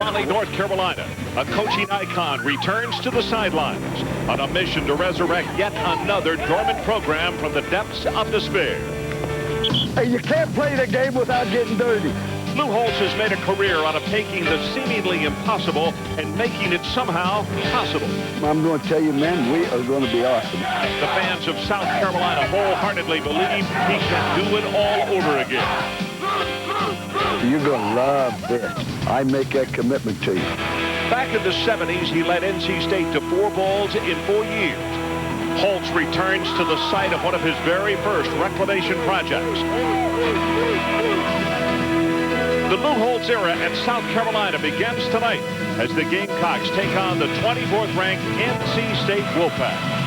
Raleigh, North Carolina, a coaching icon returns to the sidelines on a mission to resurrect yet another dormant program from the depths of despair. Hey, you can't play the game without getting dirty. Lou Holtz has made a career out of taking the seemingly impossible and making it somehow possible. I'm going to tell you, man, we are going to be awesome. The fans of South Carolina wholeheartedly believe he can do it all over again. You're going to love this. I make that commitment to you. Back in the 70s, he led NC State to 4 bowls in 4 years. Holtz returns to the site of one of his very first reclamation projects. The Lou Holtz era at South Carolina begins tonight as the Gamecocks take on the 24th-ranked NC State Wolfpack.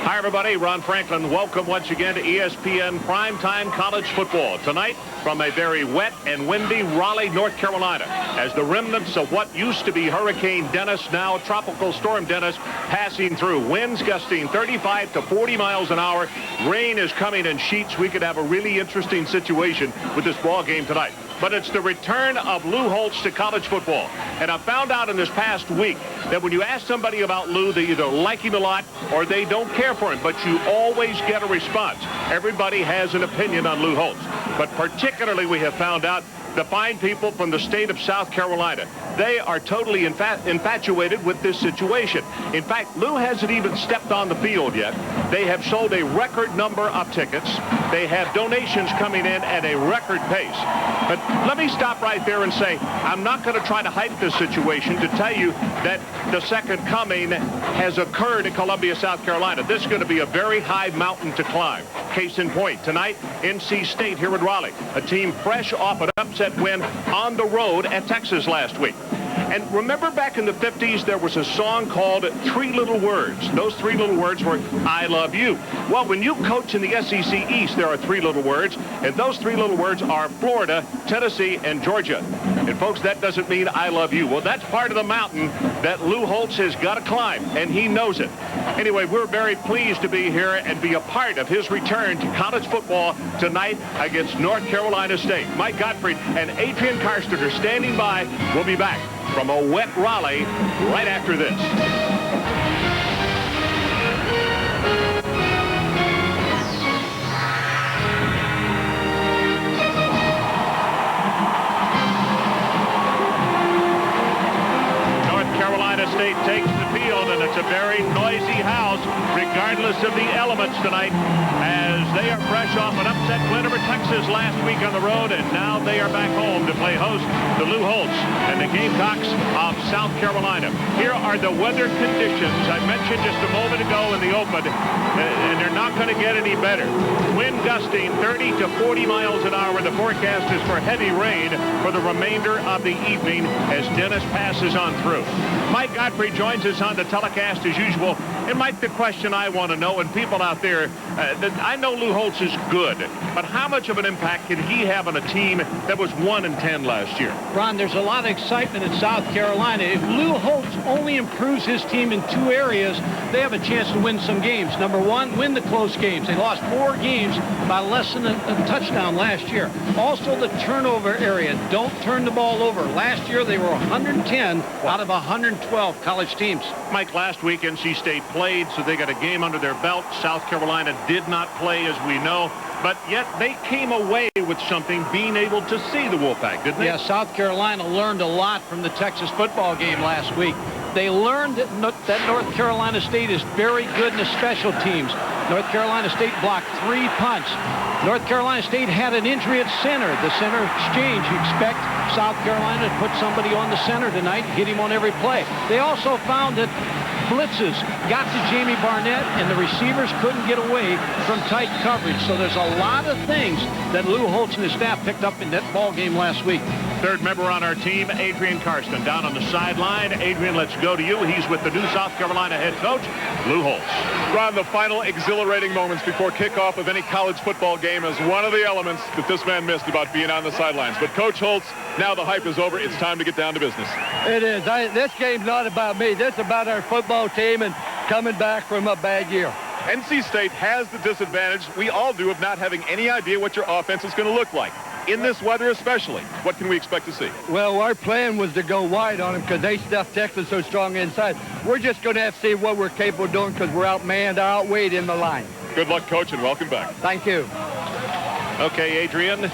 Hi, everybody. Ron Franklin. Welcome once again to ESPN Primetime College Football. Tonight, from a very wet and windy Raleigh, North Carolina, as the remnants of what used to be Hurricane Dennis, now Tropical Storm Dennis, passing through. Winds gusting 35 to 40 miles an hour. Rain is coming in sheets. We could have a really interesting situation with this ball game tonight. But it's the return of Lou Holtz to college football. And I found out in this past week that when you ask somebody about Lou, they either like him a lot or they don't care for him. But you always get a response. Everybody has an opinion on Lou Holtz. But particularly we have found out the fine people from the state of South Carolina. They are totally infatuated with this situation. In fact, Lou hasn't even stepped on the field yet. They have sold a record number of tickets. They have donations coming in at a record pace. But let me stop right there and say, I'm not going to try to hype this situation to tell you that the second coming has occurred in Columbia, South Carolina. This is going to be a very high mountain to climb. Case in point, tonight, NC State here at Raleigh, a team fresh off an upset win on the road at Texas last week. And remember back in the 50s, there was a song called 3 Little Words. Those 3 little words were, I love you. Well, when you coach in the SEC East, there are 3 little words, and those 3 little words are Florida, Tennessee, and Georgia. And folks, that doesn't mean I love you. Well, that's part of the mountain that Lou Holtz has got to climb, and he knows it. Anyway, we're very pleased to be here and be a part of his return to college football tonight against North Carolina State. Mike Gottfried and Adrian Karsten are standing by. We'll be back from a wet Raleigh right after this. North Carolina State takes the field, and it's a very noisy house, regardless of the elements tonight, as they are fresh off an upset win over Texas last week on the road, and now they are back home to play host to Lou Holtz and the Gamecocks of South Carolina. Here are the weather conditions I mentioned just a moment ago in the open, and they're not going to get any better. Wind gusting 30 to 40 miles an hour. The forecast is for heavy rain for the remainder of the evening as Dennis passes on through. Mike Gottfried joins us on the telecast as usual. And Mike, the question I want to know, and people out there, I know Lou Holtz is good, but how much of an impact can he have on a team that was 1-10 last year? Ron, there's a lot of excitement in South Carolina. If Lou Holtz only improves his team in 2 areas, they have a chance to win some games. Number 1, win the close games. They lost 4 games by less than a touchdown last year. Also, the turnover area. Don't turn the ball over. Last year, they were 110 out of 112 college teams. Mike, last week NC State played, so they got a game under their belt. South Carolina did not play, as we know, but yet they came away with something, being able to see the Wolfpack, didn't they? Yeah, South Carolina learned a lot from the Texas football game last week. They learned that North Carolina State is very good in the special teams. North Carolina State blocked 3 punts. North Carolina State had an injury at center. The center exchange. You expect South Carolina to put somebody on the center tonight, hit him on every play. They also found that blitzes got to Jamie Barnett, and the receivers couldn't get away from tight coverage. So there's a lot of things that Lou Holtz and his staff picked up in that ball game last week. Third member on our team, Adrian Karsten, down on the sideline. Adrian, let's go to you. He's with the new South Carolina head coach, Lou Holtz. Ron, the final exhilarating moments before kickoff of any college football game is one of the elements that this man missed about being on the sidelines. But Coach Holtz, now the hype is over. It's time to get down to business. It is. This game's not about me. This is about our football team and coming back from a bad year. NC State has the disadvantage we all do of not having any idea what your offense is going to look like. in this weather especially. What can we expect to see? Well, our plan was to go wide on them because they stuffed Texas so strong inside. We're just going to have to see what we're capable of doing because we're outmanned, outweighed in the line. Good luck, Coach, and welcome back. Thank you. Okay, Adrian,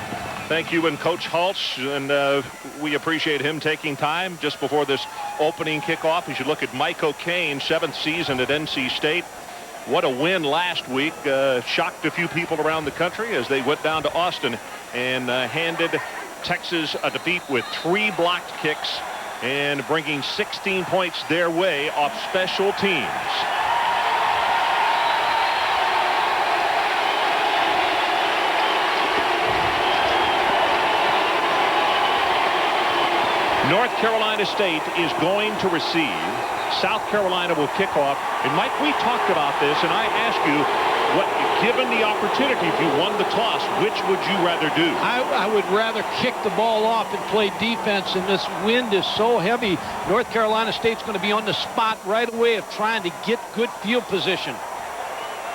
thank you and Coach Holtz, and we appreciate him taking time just before this opening kickoff. You should look at Mike O'Kane, 7th season at NC State. What a win last week. Shocked a few people around the country as they went down to Austin and handed Texas a defeat with 3 blocked kicks and bringing 16 points their way off special teams. North Carolina State is going to receive. South Carolina will kick off. And Mike, we talked about this, and I asked you, given the opportunity, if you won the toss, which would you rather do? I would rather kick the ball off and play defense, and this wind is so heavy. North Carolina State's going to be on the spot right away of trying to get good field position.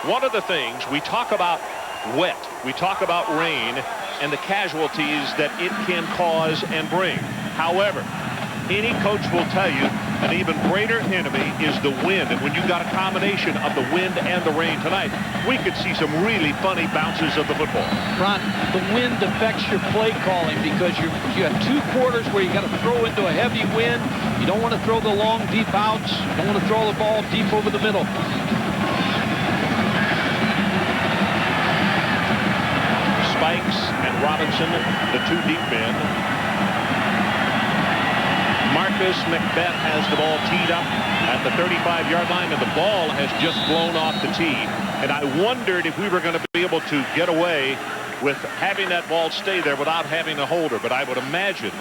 One of the things, we talk about wet, we talk about rain, and the casualties that it can cause and bring. However, any coach will tell you an even greater enemy is the wind. And when you've got a combination of the wind and the rain tonight, we could see some really funny bounces of the football. Ron, the wind affects your play calling because you have 2 quarters where you got to throw into a heavy wind. You don't want to throw the long, deep outs. You don't want to throw the ball deep over the middle. Spikes and Robinson, the 2 deep men. Marcus McBeth has the ball teed up at the 35-yard line, and the ball has just blown off the tee. And I wondered if we were going to be able to get away with having that ball stay there without having a holder. But I would imagine,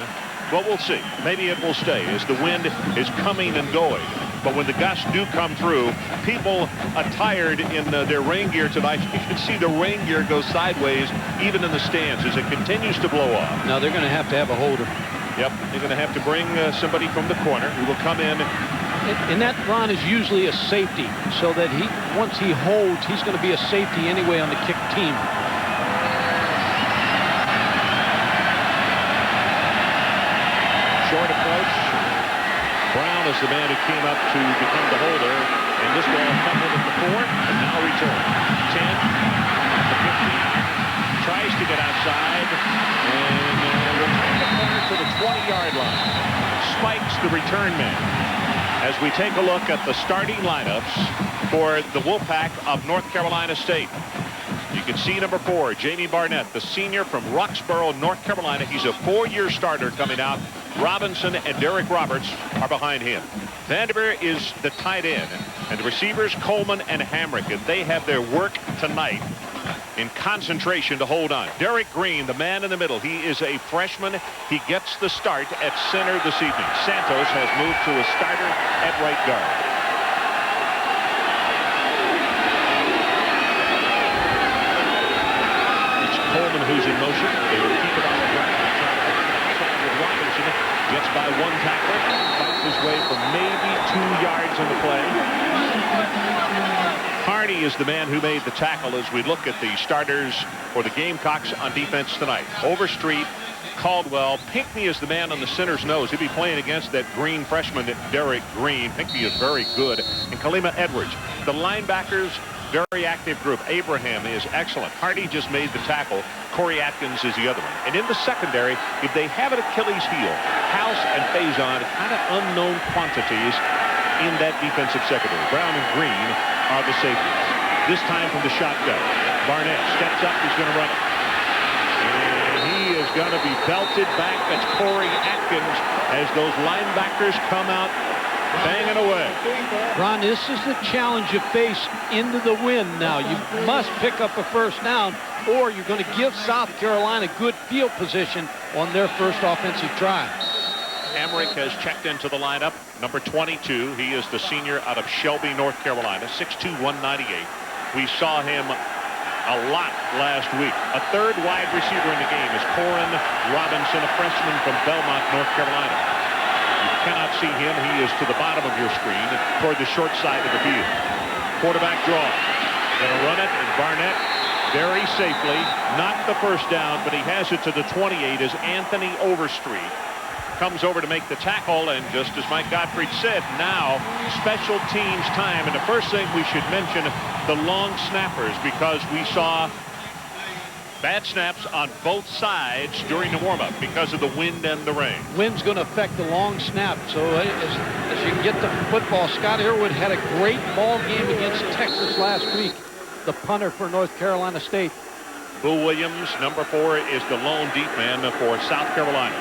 well, we'll see. Maybe it will stay as the wind is coming and going. But when the gusts do come through, people attired in their rain gear tonight, you can see the rain gear go sideways even in the stands as it continues to blow off. Now they're going to have a holder. Yep, they're going to have to bring somebody from the corner who will come in. And that, Ron, is usually a safety, so that once he holds, he's going to be a safety anyway on the kick team. Short approach. Brown is the man who came up to become the holder. And this ball fumbled at the 4 and now returned. 10, the 15. Tries to get outside. And return the corner to the 20-yard line. Spikes the return man. As we take a look at the starting lineups for the Wolfpack of North Carolina State. You can see number 4, Jamie Barnett, the senior from Roxborough, North Carolina. He's a 4-year starter coming out. Robinson and Derek Roberts are behind him. Vanderveer is the tight end. And the receivers, Coleman and Hamrick. And they have their work tonight in concentration to hold on. Derek Green, the man in the middle. He is a freshman. He gets the start at center this evening. Santos has moved to a starter at right guard. Coleman, who's in motion. They will keep it on the ground. Robinson gets by 1 tackler, fights his way for maybe 2 yards on the play. Hardy is the man who made the tackle as we look at the starters for the Gamecocks on defense tonight. Overstreet, Caldwell. Pinckney is the man on the center's nose. He'll be playing against that green freshman, Derek Green. Pinckney is very good. And Kalima Edwards. The linebackers, very active group. Abraham is excellent. Hardy just made the tackle. Corey Atkins is the other one. And in the secondary, if they have an Achilles heel, House and Faison, kind of unknown quantities in that defensive secondary. Brown and Green are the safeties. This time from the shotgun. Barnett steps up. He's going to run it. And he is going to be belted back. That's Corey Atkins as those linebackers come out banging away. Ron, this is the challenge you face into the wind now. You must pick up a first down, or you're going to give South Carolina good field position on their first offensive drive. Hamrick has checked into the lineup. Number 22. He is the senior out of Shelby, North Carolina. 6'2", 198. We saw him a lot last week. A third wide receiver in the game is Corin Robinson, a freshman from Belmont, North Carolina. Cannot see him. He is to the bottom of your screen toward the short side of the field. Quarterback draw. Going to run it, and Barnett very safely, not the first down, but he has it to the 28 as Anthony Overstreet comes over to make the tackle. And just as Mike Gottfried said, now special teams time. And the first thing we should mention, the long snappers, because we saw bad snaps on both sides during the warm-up because of the wind and the rain. Wind's going to affect the long snap. So as you get the football, Scott Earwood had a great ball game against Texas last week, the punter for North Carolina State. Boo Williams, number 4, is the lone deep man for South Carolina.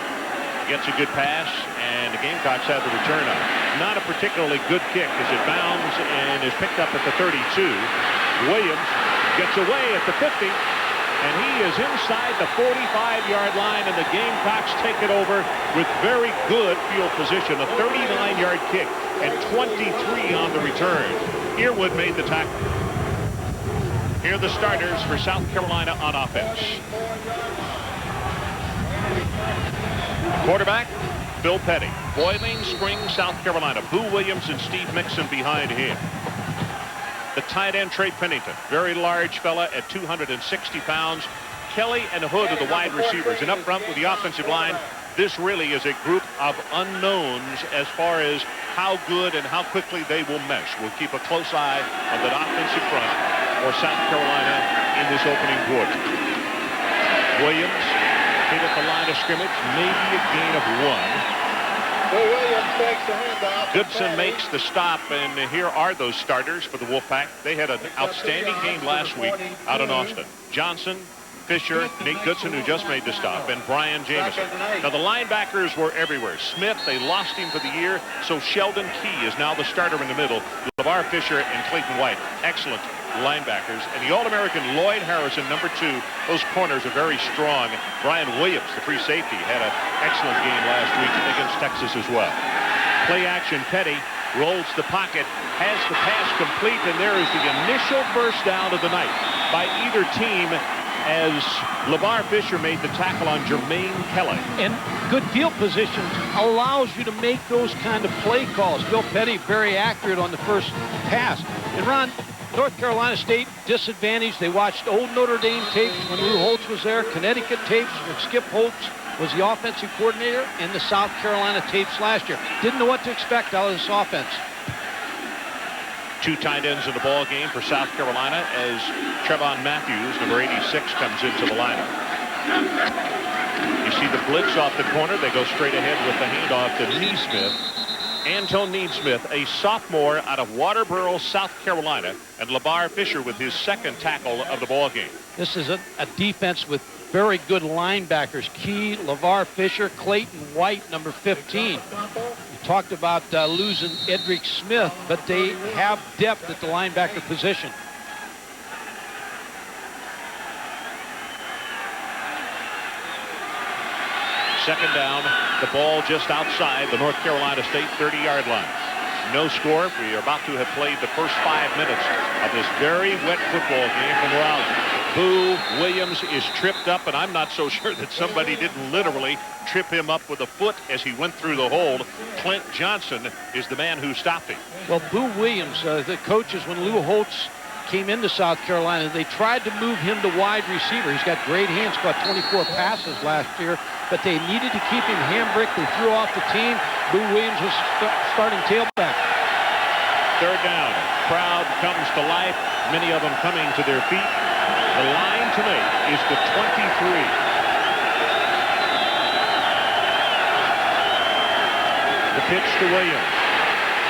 Gets a good pass, and the Gamecocks have the return on it. Not a particularly good kick as it bounds and is picked up at the 32. Williams gets away at the 50, and he is inside the 45-yard line, and the Gamecocks take it over with very good field position. A 39-yard kick and 23 on the return. Earwood made the tackle. Here are the starters for South Carolina on offense. Quarterback, Bill Petty. Boiling Springs, South Carolina. Boo Williams and Steve Mixon behind him. The tight end, Trey Pennington. Very large fella at 260 pounds. Kelly and Hood are the wide receivers. And up front with the offensive line, this really is a group of unknowns as far as how good and how quickly they will mesh. We'll keep a close eye on that offensive front for South Carolina in this opening quarter. Williams hit at the line of scrimmage, maybe a gain of 1. Williams takes the handoff. Goodson makes the stop, and here are those starters for the Wolfpack. They had an outstanding game last week out in Austin. Johnson, Fisher, Nate Goodson, who just made the stop, and Brian Jamison. Now, the linebackers were everywhere. Smith, they lost him for the year, so Sheldon Key is now the starter in the middle. LeVar Fisher and Clayton White, excellent linebackers. And the All-American Lloyd Harrison, number 2. Those corners are very strong. Brian Williams, the free safety, had an excellent game last week against Texas as well. Play action, Petty rolls the pocket, has the pass complete, and there is the initial first down of the night by either team as LeVar Fisher made the tackle on Jermaine Kelly. And good field position allows you to make those kind of play calls. Bill Petty very accurate on the first pass. And Ron, North Carolina State disadvantaged. They watched old Notre Dame tapes when Lou Holtz was there, Connecticut tapes when Skip Holtz was the offensive coordinator, and the South Carolina tapes last year. Didn't know what to expect out of this offense. 2 tight ends in the ball game for South Carolina as Trevon Matthews, number 86, comes into the lineup. You see the blitz off the corner. They go straight ahead with the handoff to Neesmith. Anton Neesmith, a sophomore out of Waterboro, South Carolina, and LeVar Fisher with his second tackle of the ball game. This is a defense with very good linebackers. Key, LeVar Fisher, Clayton White, number 15. You talked about losing Edric Smith, but they have depth at the linebacker position. Second down, the ball just outside the North Carolina State 30-yard line. No score. We are about to have played the first 5 minutes of this very wet football game from Raleigh. Boo Williams is tripped up, and I'm not so sure that somebody didn't literally trip him up with a foot as he went through the hold. Clint Johnson is the man who stopped him. Well, Boo Williams, the coaches, when Lou Holtz came into South Carolina, they tried to move him to wide receiver. He's got great hands, caught 24 passes last year, but they needed to keep him hand-bricked. They threw off the team. Boo Williams was starting tailback. Third down. Crowd comes to life. Many of them coming to their feet. The line to make is the 23. The pitch to Williams.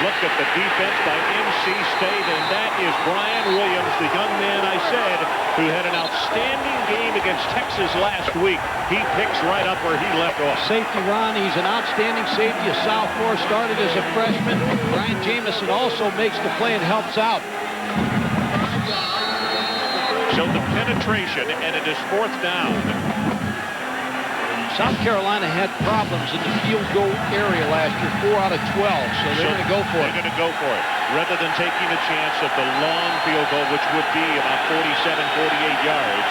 Look at the defense by NC State, and that is Brian Williams, the young man I said, who had an outstanding game against Texas last week. He picks right up where he left off. Safety, Ron, he's an outstanding safety, a sophomore, started as a freshman. Brian Jamison also makes the play and helps out. So the penetration, and it is 4th down. South Carolina had problems in the field goal area last year, 4 out of 12, so they're going to go for it. They're going to go for it, rather than taking a chance at the long field goal, which would be about 47, 48 yards.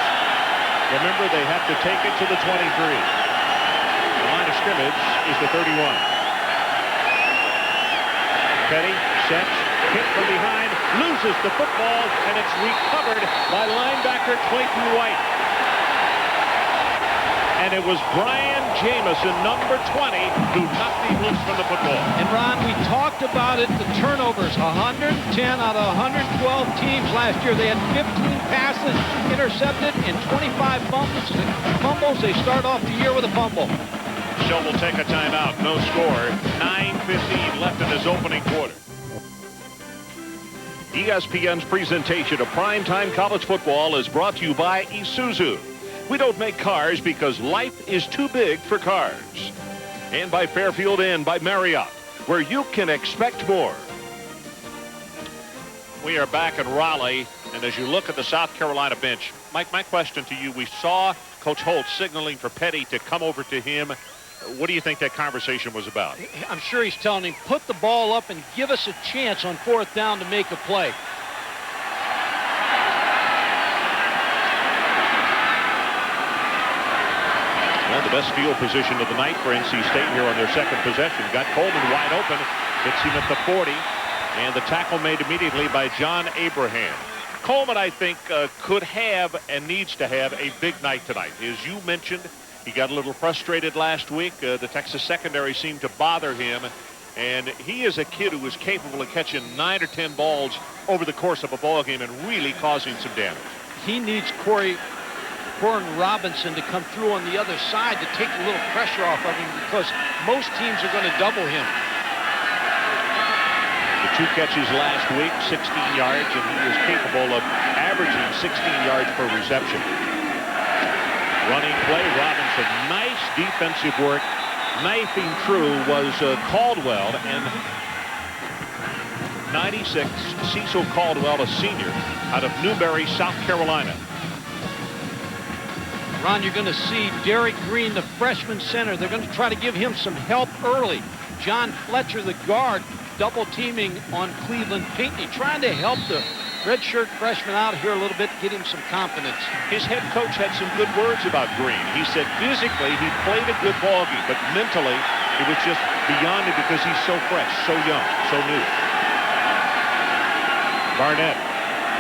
Remember, they have to take it to the 23. The line of scrimmage is the 31. Petty sets, hit from behind, loses the football, and it's recovered by linebacker Clayton White. And it was Brian Jamison, number 20, who knocked him loose from the football. And Ron, we talked about it, the turnovers, 110 out of 112 teams last year. They had 15 passes intercepted and 25 fumbles. They start off the year with a fumble. So we'll take a timeout. No score. 9:15 left in his opening quarter. ESPN's presentation of primetime college football is brought to you by Isuzu. We don't make cars because life is too big for cars. And by Fairfield Inn by Marriott, where you can expect more. We are back in Raleigh, and as you look at the South Carolina bench, Mike, my question to you, we saw Coach Holt signaling for Petty to come over to him. What do you think that conversation was about? I'm sure he's telling him, put the ball up and give us a chance on 4th down to make a play. Well, the best field position of the night for NC State here on their second possession. Got Coleman wide open, hits him at the 40, and the tackle made immediately by John Abraham. Coleman, I think, could have and needs to have a big night tonight. As you mentioned, he got a little frustrated last week. The Texas secondary seemed to bother him, and he is a kid who is capable of catching 9 or 10 balls over the course of a ball game and really causing some damage. He needs Corey Robinson to come through on the other side to take a little pressure off of him, because most teams are going to double him. The 2 catches last week, 16 yards, and he is capable of averaging 16 yards per reception. Running play, Robinson, nice defensive work. Knifing through was Caldwell, and 96, Cecil Caldwell, a senior out of Newberry, South Carolina. Ron, you're going to see Derek Green, the freshman center. They're going to try to give him some help early. John Fletcher, the guard, double teaming on Cleveland Pinckney, trying to help the redshirt freshman out here a little bit, get him some confidence. His head coach had some good words about Green. He said physically he played a good ball game, but mentally it was just beyond it because he's so fresh, so young, so new. Barnett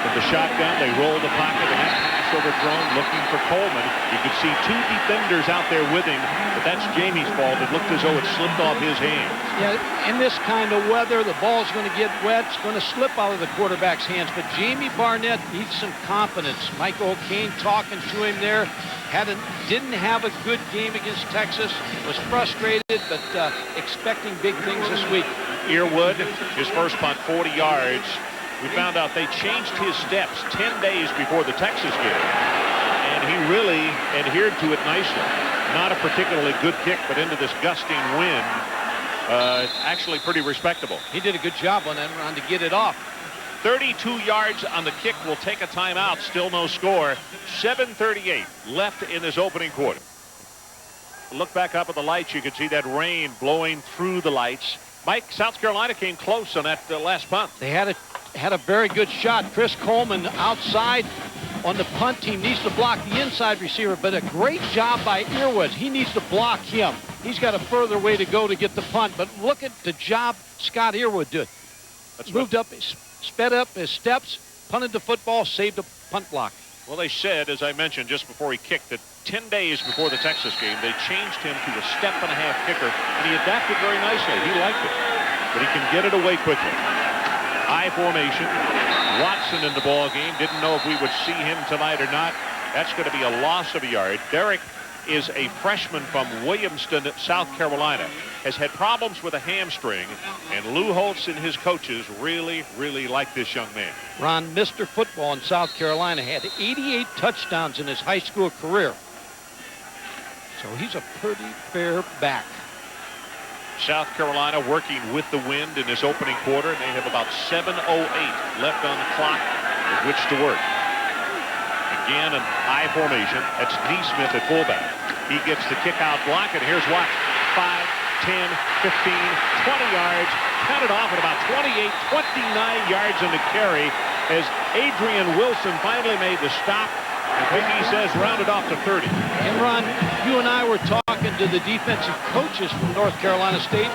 with the shotgun, they roll the pocket, and that pass overthrown, looking for Coleman. You could see 2 defenders out there with him, but that's Jamie's fault. It looked as though it slipped off his hands. Yeah, in this kind of weather, the ball's going to get wet. It's going to slip out of the quarterback's hands, but Jamie Barnett needs some confidence. Michael O'Kane talking to him there. Didn't have a good game against Texas. Was frustrated, but expecting big things this week. Earwood, his first punt, 40 yards. We found out they changed his steps 10 days before the Texas game, and he really adhered to it nicely. Not a particularly good kick, but into this gusting wind, actually pretty respectable. He did a good job on that run to get it off. 32 yards on the kick. Will take a timeout. Still no score. 7:38 left in this opening quarter. Look back up at the lights. You can see that rain blowing through the lights. Mike, South Carolina came close on that last punt. They had a very good shot. Chris Coleman outside on the punt team needs to block the inside receiver, but a great job by Earwood. He needs to block him. He's got a further way to go to get the punt, but look at the job Scott Earwood did. Moved up, sped up his steps, punted the football, saved a punt block. Well, they said, as I mentioned just before he kicked, that 10 days before the Texas game, they changed him to a step-and-a-half kicker, and he adapted very nicely. He liked it, but he can get it away quickly. I formation. Watson in the ball game. Didn't know if we would see him tonight or not. That's going to be a loss of a yard. Derek is a freshman from Williamston, South Carolina. Has had problems with a hamstring, and Lou Holtz and his coaches really, really like this young man. Ron, Mr. Football in South Carolina, had 88 touchdowns in his high school career. So he's a pretty fair back. South Carolina working with the wind in this opening quarter. They have about 7:08 left on the clock with which to work. Again, an I formation. That's Neesmith at fullback. He gets the kick out block, and here's Watts. 5, 10, 15, 20 yards. Counted off at about 28, 29 yards in the carry as Adrian Wilson finally made the stop. Biggie says rounded off to 30. And Ron, you and I were talking to the defensive coaches from North Carolina State.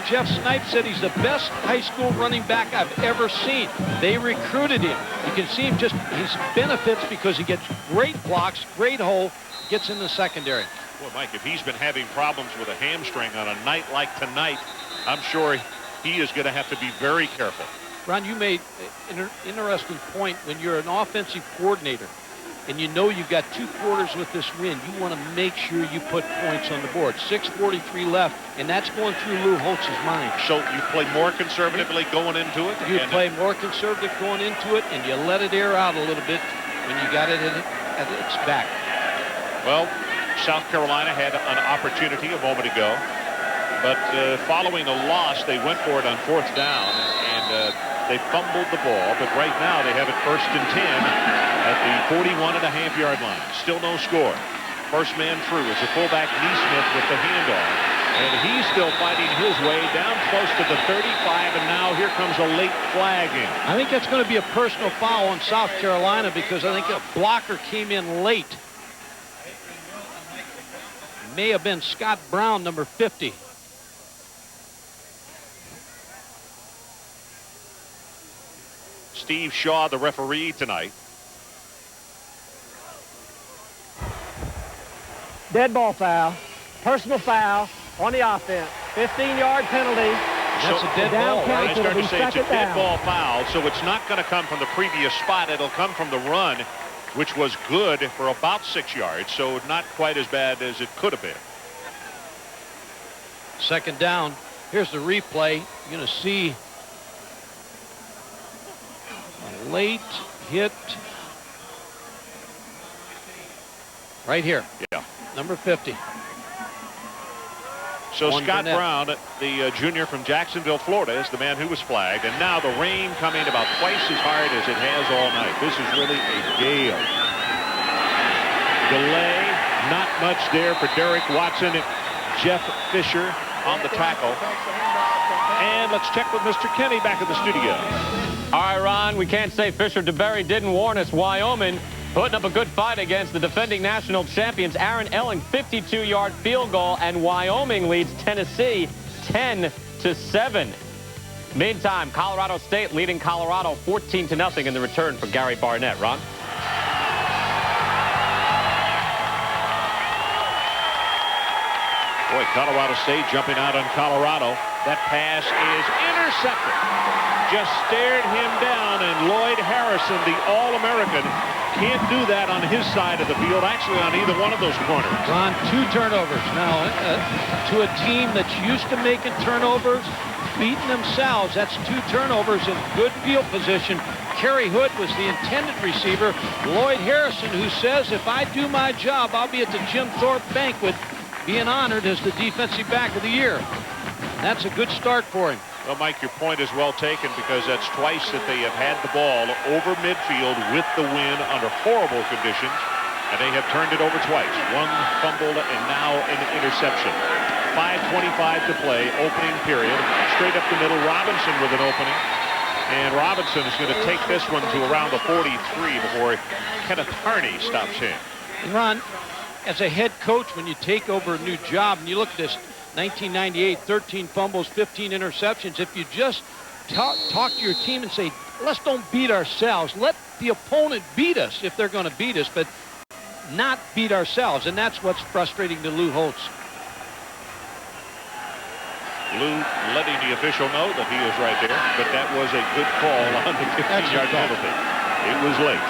Jeff Snipes said he's the best high school running back I've ever seen. They recruited him. You can see him just, his benefits because he gets great blocks, great hole, gets in the secondary. Well, Mike, if he's been having problems with a hamstring on a night like tonight, I'm sure he is going to have to be very careful. Ron, you made an interesting point. When you're an offensive coordinator and you know you've got 2 quarters with this win, you want to make sure you put points on the board. 6:43 left, and that's going through Lou Holtz's mind. So you play more conservatively going into it? You play more conservative going into it, and you let it air out a little bit when you got it at its back. Well, South Carolina had an opportunity a moment ago, but following a loss, they went for it on 4th down, and they fumbled the ball. But right now, they have it 1st and 10 at the 41.5-yard line. Still no score. First man through is the fullback Neesmith with the handoff, and he's still fighting his way down close to the 35, and now here comes a late flag in. I think that's going to be a personal foul on South Carolina because I think a blocker came in late. May have been Scott Brown, number 50. Steve Shaw, the referee tonight. Dead ball foul, personal foul on the offense, 15-yard penalty. That's a dead ball, right? I started to say it's a dead ball foul, so it's not going to come from the previous spot. It'll come from the run, which was good for about 6 yards, so not quite as bad as it could have been. 2nd down. Here's the replay. You're going to see a late hit right here. Yeah. Number 50. So Scott Brown, the junior from Jacksonville, Florida, is the man who was flagged. And now the rain coming about twice as hard as it has all night. This is really a gale. Delay, not much there for Derek Watson and Jeff Fisher on the tackle. And let's check with Mr. Kenny back in the studio. All right, Ron, we can't say Fisher DeBerry didn't warn us. Wyoming putting up a good fight against the defending national champions. Aaron Elling, 52-yard field goal, and Wyoming leads Tennessee 10-7. Meantime, Colorado State leading Colorado 14-0 in the return for Gary Barnett. Ron? Boy, Colorado State jumping out on Colorado. That pass is intercepted. Just stared him down, and Lloyd Harrison, the All-American, can't do that on his side of the field, actually on either one of those corners. Ron, 2 turnovers. Now, to a team that's used to making turnovers, beating themselves, that's 2 turnovers in good field position. Kerry Hood was the intended receiver. Lloyd Harrison, who says, if I do my job, I'll be at the Jim Thorpe banquet being honored as the defensive back of the year. That's a good start for him. Well, Mike, your point is well taken, because that's twice that they have had the ball over midfield with the wind under horrible conditions, and they have turned it over twice. 1 fumbled and now an interception. 5:25 to play, opening period. Straight up the middle, Robinson with an opening. And Robinson is going to take this one to around the 43 before Kenneth Harney stops him. And Ron, as a head coach, when you take over a new job and you look at this 1998, 13 fumbles, 15 interceptions, if you just talk to your team and say, let's don't beat ourselves, let the opponent beat us if they're going to beat us, but not beat ourselves. And that's what's frustrating to Lou Holtz. Lou letting the official know that he was right there, but that was a good call on the 15-yard penalty. It was late.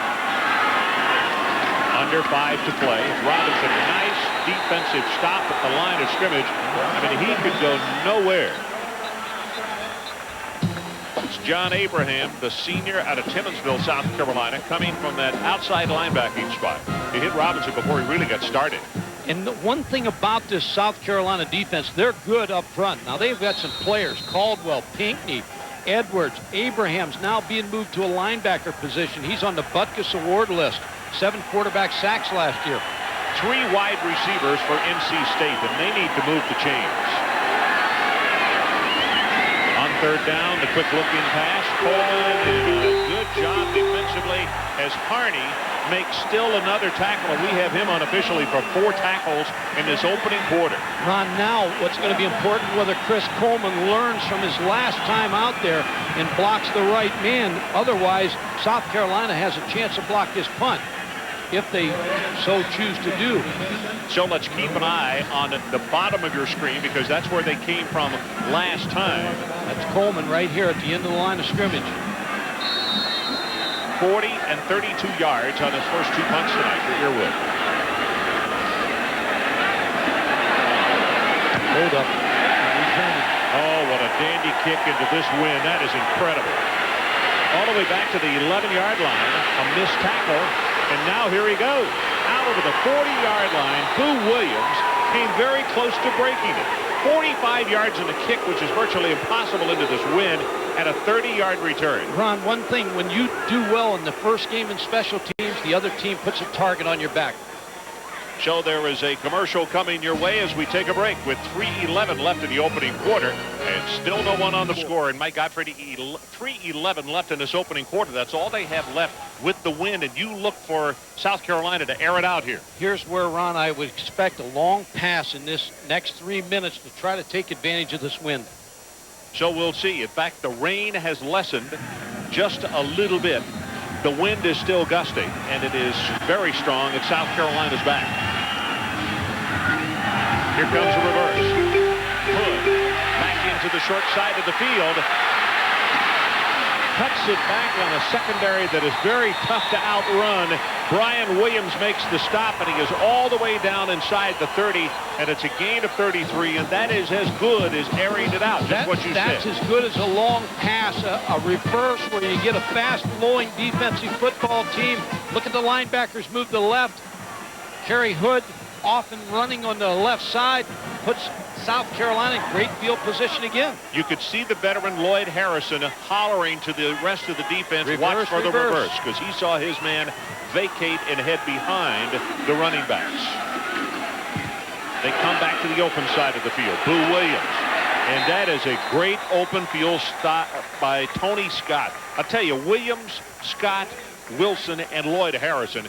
Under 5 to play. Robinson, nice defensive stop at the line of scrimmage. I mean, he could go nowhere. It's John Abraham, the senior out of Timmonsville, South Carolina, coming from that outside linebacking spot. He hit Robinson before he really got started. And the one thing about this South Carolina defense, they're good up front. Now, they've got some players, Caldwell, Pinckney, Edwards, Abraham's now being moved to a linebacker position. He's on the Butkus Award list. 7 quarterback sacks last year. 3 wide receivers for NC State, and they need to move the chains. On 3rd down, the quick looking pass. Coleman did a good job defensively as Harney makes still another tackle, and we have him unofficially for 4 tackles in this opening quarter. Ron, now what's going to be important, whether Chris Coleman learns from his last time out there and blocks the right man. Otherwise, South Carolina has a chance to block this punt if they so choose to do. So let's keep an eye on the bottom of your screen, because that's where they came from last time. That's Coleman right here at the end of the line of scrimmage. 40 and 32 yards on his first 2 punts tonight for Earwood. Hold up. Oh, what a dandy kick into this wind. That is incredible. All the way back to the 11-yard line. A missed tackle. And now here he goes. Out over the 40-yard line. Boo Williams came very close to breaking it. 45 yards in the kick, which is virtually impossible into this wind, and a 30-yard return. Ron, one thing, when you do well in the first game in special teams, the other team puts a target on your back. So there is a commercial coming your way as we take a break with 3:11 left in the opening quarter, and still no one on the score. And Mike Godfrey, 3:11 left in this opening quarter. That's all they have left with the wind, and you look for South Carolina to air it out here. Here's where, Ron, I would expect a long pass in this next 3 minutes to try to take advantage of this wind. So we'll see. In fact, the rain has lessened just a little bit. The wind is still gusting, and it is very strong at South Carolina's back. Here comes a reverse. Hood back into the short side of the field. Cuts it back on a secondary that is very tough to outrun. Brian Williams makes the stop, and he is all the way down inside the 30, and it's a gain of 33, and that is as good as airing it out. That's what you said. That's as good as a long pass, a reverse where you get a fast-flowing defensive football team. Look at the linebackers move to the left. Kerry Hood off and running on the left side, puts South Carolina in great field position again. You could see the veteran Lloyd Harrison hollering to the rest of the defense, watch for the reverse, because he saw his man vacate and head behind the running backs. They come back to the open side of the field. Boo Williams. And that is a great open field stop by Tony Scott. I'll tell you, Williams, Scott, Wilson, and Lloyd Harrison,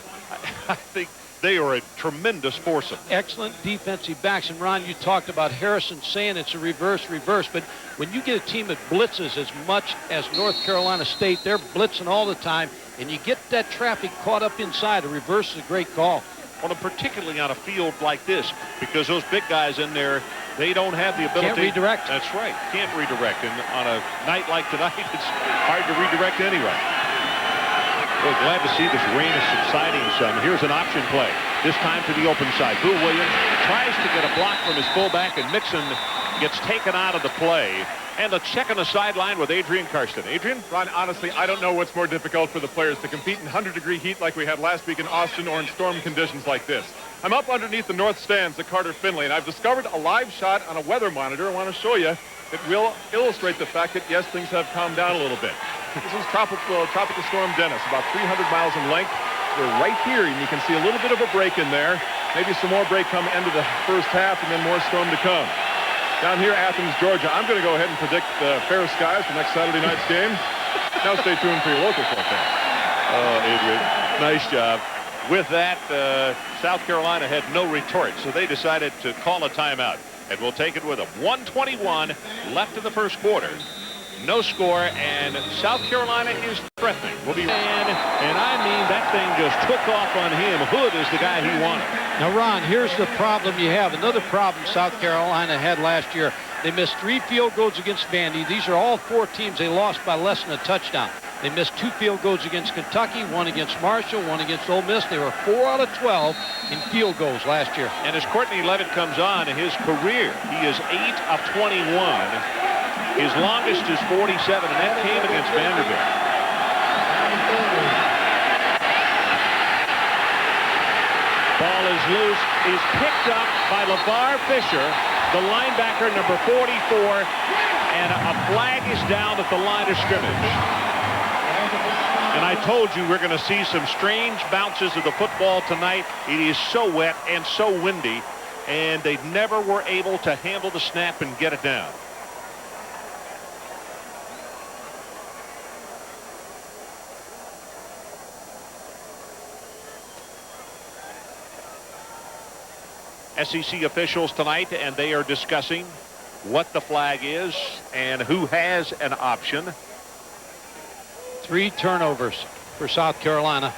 I think they are a tremendous foursome. Excellent defensive backs. And Ron, you talked about Harrison saying it's a reverse, but when you get a team that blitzes as much as North Carolina State, they're blitzing all the time, and you get that traffic caught up inside. A reverse is a great call. Well, and particularly on a field like this, because those big guys in there, they don't have the ability. Can't redirect. That's right. Can't redirect. And on a night like tonight, it's hard to redirect anyway. We're glad to see this rain is subsiding some. Here's an option play. This time to the open side. Boo Williams tries to get a block from his fullback, and Mixon gets taken out of the play. And a check on the sideline with Adrian Karsten. Adrian? Ron, honestly, I don't know what's more difficult for the players, to compete in 100-degree heat like we had last week in Austin or in storm conditions like this. I'm up underneath the north stands at Carter Finley, and I've discovered a live shot on a weather monitor I want to show you that will illustrate the fact that, yes, things have calmed down a little bit. This is tropical storm Dennis, about 300 miles in length. We're right here, and you can see a little bit of a break in there. Maybe some more break come end of the first half, and then more storm to come. Down here, Athens, Georgia. I'm going to go ahead and predict fair skies for next Saturday night's game. Now stay tuned for your local forecast. Oh, Adrian, nice job. With that, South Carolina had no retort, so they decided to call a timeout. And we'll take it with them. 1:21 left in the first quarter. No score, and South Carolina is threatening. We'll be and I mean, that thing just took off on him. Hood is the guy he wanted. Now, Ron, here's the problem you have. Another problem South Carolina had last year. They missed 3 field goals against Vandy. These are all 4 teams they lost by less than a touchdown. They missed 2 field goals against Kentucky, 1 against Marshall, 1 against Ole Miss. They were 4 out of 12 in field goals last year. And as Courtney Levitt comes on in his career, he is 8 of 21. His longest is 47, and that came against Vanderbilt. Ball is loose, is picked up by LeVar Fisher, the linebacker, number 44, and a flag is down at the line of scrimmage. And I told you we're going to see some strange bounces of the football tonight. It is so wet and so windy, and they never were able to handle the snap and get it down. SEC officials tonight, and they are discussing what the flag is and who has an option. 3 turnovers for South Carolina.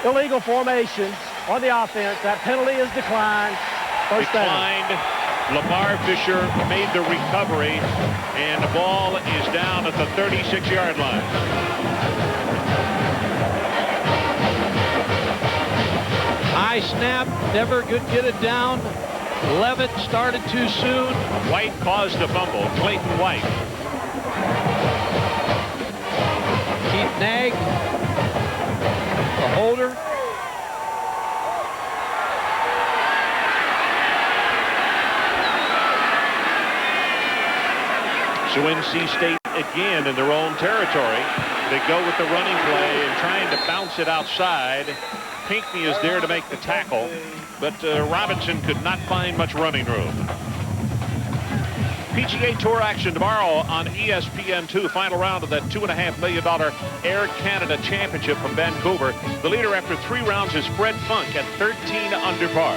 Illegal formation on the offense. That penalty is declined. First down. Declined. Lamar Fisher made the recovery, and the ball is down at the 36-yard line. High snap, never could get it down. Levitt started too soon. White caused the fumble. Clayton White. Keith Nag, the holder. So NC State again in their own territory. They go with the running play and trying to bounce it outside. Pinckney is there to make the tackle, but Robinson could not find much running room. PGA Tour action tomorrow on ESPN2. Final round of that $2.5 million Air Canada Championship from Vancouver. The leader after 3 rounds is Fred Funk at 13 under par.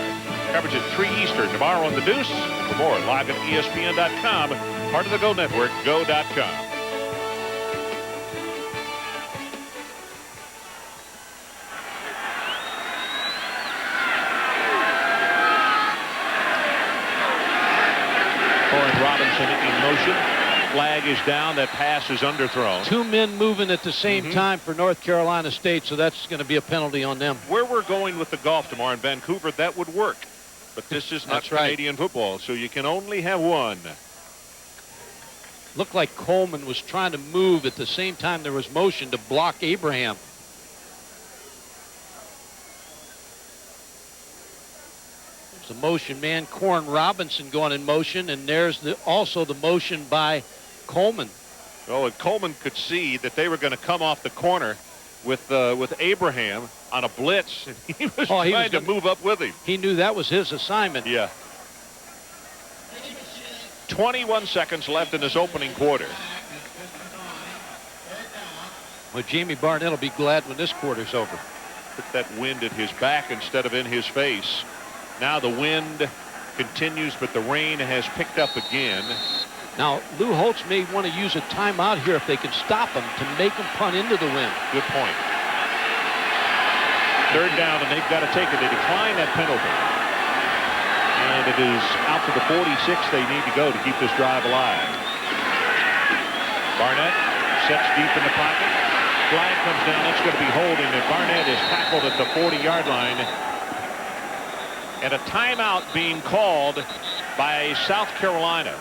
Coverage at 3 Eastern tomorrow on The Deuce. For more, live at ESPN.com. Part of the Go Network, go.com. Robinson in motion. Flag is down. That pass is underthrown. 2 men moving at the same time for North Carolina State, so that's going to be a penalty on them. Where we're going with the golf tomorrow in Vancouver, that would work. But this is not Canadian football, so you can only have one. Looked like Coleman was trying to move at the same time there was motion to block Abraham. There's the motion man, Corn Robinson going in motion, and there's also the motion by Coleman. Oh, and Coleman could see that they were going to come off the corner with Abraham on a blitz, and he was trying to move up with him. He knew that was his assignment. Yeah. 21 seconds left in this opening quarter. Well, Jamie Barnett will be glad when this quarter's over. Put that wind at his back instead of in his face. Now the wind continues, but the rain has picked up again. Now, Lou Holtz may want to use a timeout here if they can stop him to make him punt into the wind. Good point. 3rd down, and they've got to take it. They decline that penalty. And it is out to the 46 they need to go to keep this drive alive. Barnett sets deep in the pocket. Flag comes down. That's going to be holding, and Barnett is tackled at the 40-yard line. And a timeout being called by South Carolina.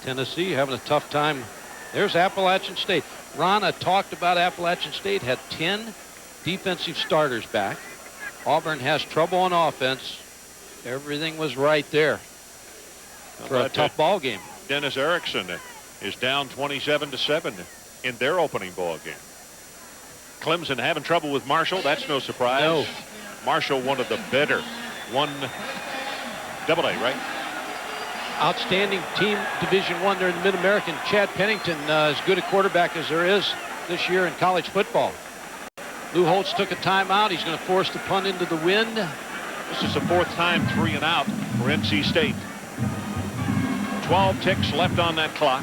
Tennessee having a tough time. There's Appalachian State. Rana talked about Appalachian State had 10 defensive starters back. Auburn has trouble on offense. Everything was right there for a tough ball game. Dennis Erickson is down 27-7 in their opening ball game. Clemson having trouble with Marshall. That's no surprise. No. Marshall, one of the better 1AA, right? Outstanding team, Division I. They're in the Mid-American. Chad Pennington as good a quarterback as there is this year in college football. Lou Holtz took a timeout. He's going to force the punt into the wind. This is the 4th time 3 and out for NC State. 12 ticks left on that clock.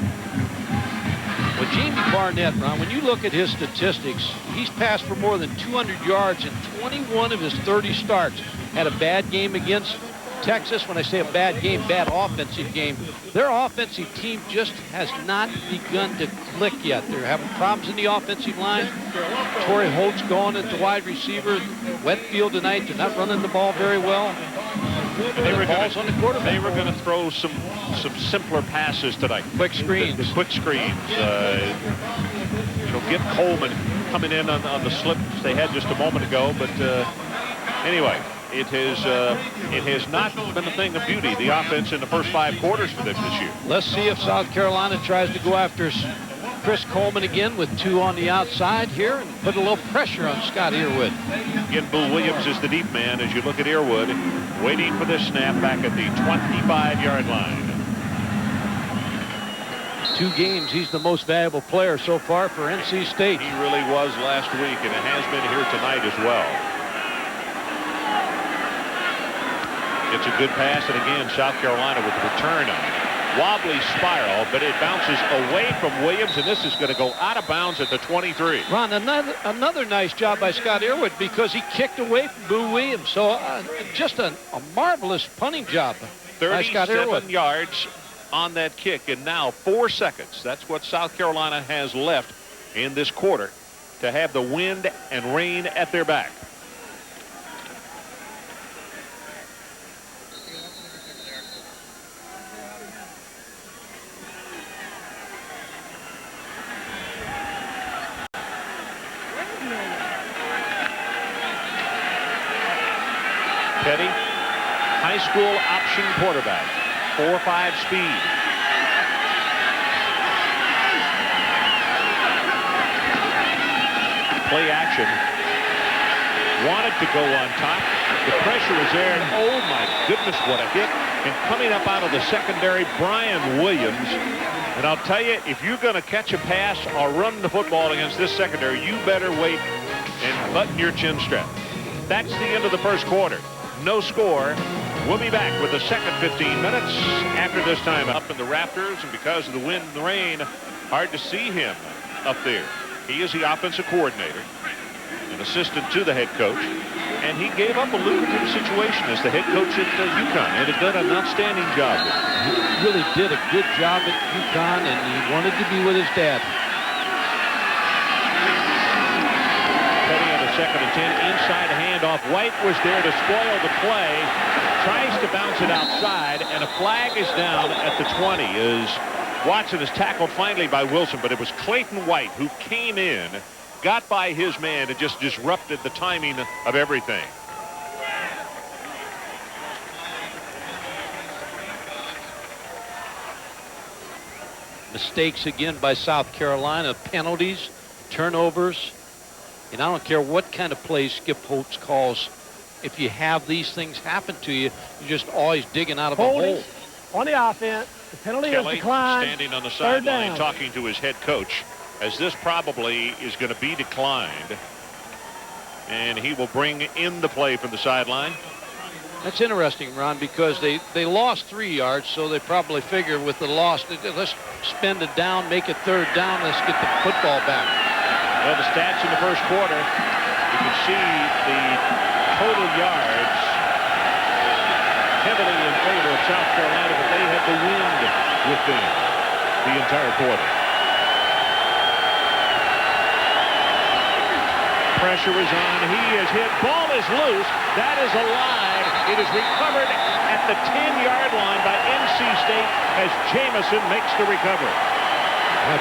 Well, Jamie Barnett, Ron, when you look at his statistics, he's passed for more than 200 yards in 21 of his 30 starts. Had a bad game against Texas. When I say a bad game, bad offensive game. Their offensive team just has not begun to click yet. They're having problems in the offensive line. Torrey Holt's gone at the wide receiver. Wet field tonight. They're not running the ball very well. They were going to throw some simpler passes tonight. Quick screens. The quick screens. Get Coleman coming in on the slips they had just a moment ago. But anyway, it has not been a thing of beauty, the offense in the first 5 quarters for them this year. Let's see if South Carolina tries to go after Chris Coleman again with 2 on the outside here and put a little pressure on Scott Earwood. Again, Boo Williams is the deep man as you look at Earwood, waiting for this snap back at the 25-yard line. 2 games, he's the most valuable player so far for NC State. He really was last week, and it has been here tonight as well. It's a good pass, and again, South Carolina with the return on it. Wobbly spiral, but it bounces away from Williams, and this is going to go out of bounds at the 23. Ron, another nice job by Scott Earwood because he kicked away from Boo Williams. So just a marvelous punting job by Scott Earwood. 37 yards on that kick, and now 4 seconds. That's what South Carolina has left in this quarter to have the wind and rain at their back. Petty, high school option quarterback, 4.5 speed. Play action. Wanted to go on top. The pressure is there, and oh my goodness, what a hit. And coming up out of the secondary, Brian Williams. And I'll tell you, if you're going to catch a pass or run the football against this secondary, you better wait and button your chin strap. That's the end of the first quarter. No score. We'll be back with the second 15 minutes after this time. Up in the rafters, and because of the wind and the rain, hard to see him up there. He is the offensive coordinator, an assistant to the head coach, and he gave up a lucrative situation as the head coach at UConn, and has done an outstanding job. He really did a good job at UConn, and he wanted to be with his dad. Second and 10, inside handoff. White was there to spoil the play. Tries to bounce it outside, and a flag is down at the 20 as Watson is tackled finally by Wilson, but it was Clayton White who came in, got by his man, and just disrupted the timing of everything. Mistakes again by South Carolina, penalties, turnovers. And I don't care what kind of plays Skip Holtz calls. If you have these things happen to you, you're just always digging out of a hole. On the offense, the penalty is declined. Standing on the sideline talking to his head coach, as this probably is going to be declined. And he will bring in the play from the sideline. That's interesting, Ron, because they lost 3 yards, so they probably figure with the loss, let's spend it down, make it third down, let's get the football back. Well, the stats in the first quarter, you can see the total yards heavily in favor of South Carolina, but they had the wind with them the entire quarter. Pressure is on. He is hit. Ball is loose. That is alive. It is recovered at the 10-yard line by NC State as Jamison makes the recovery.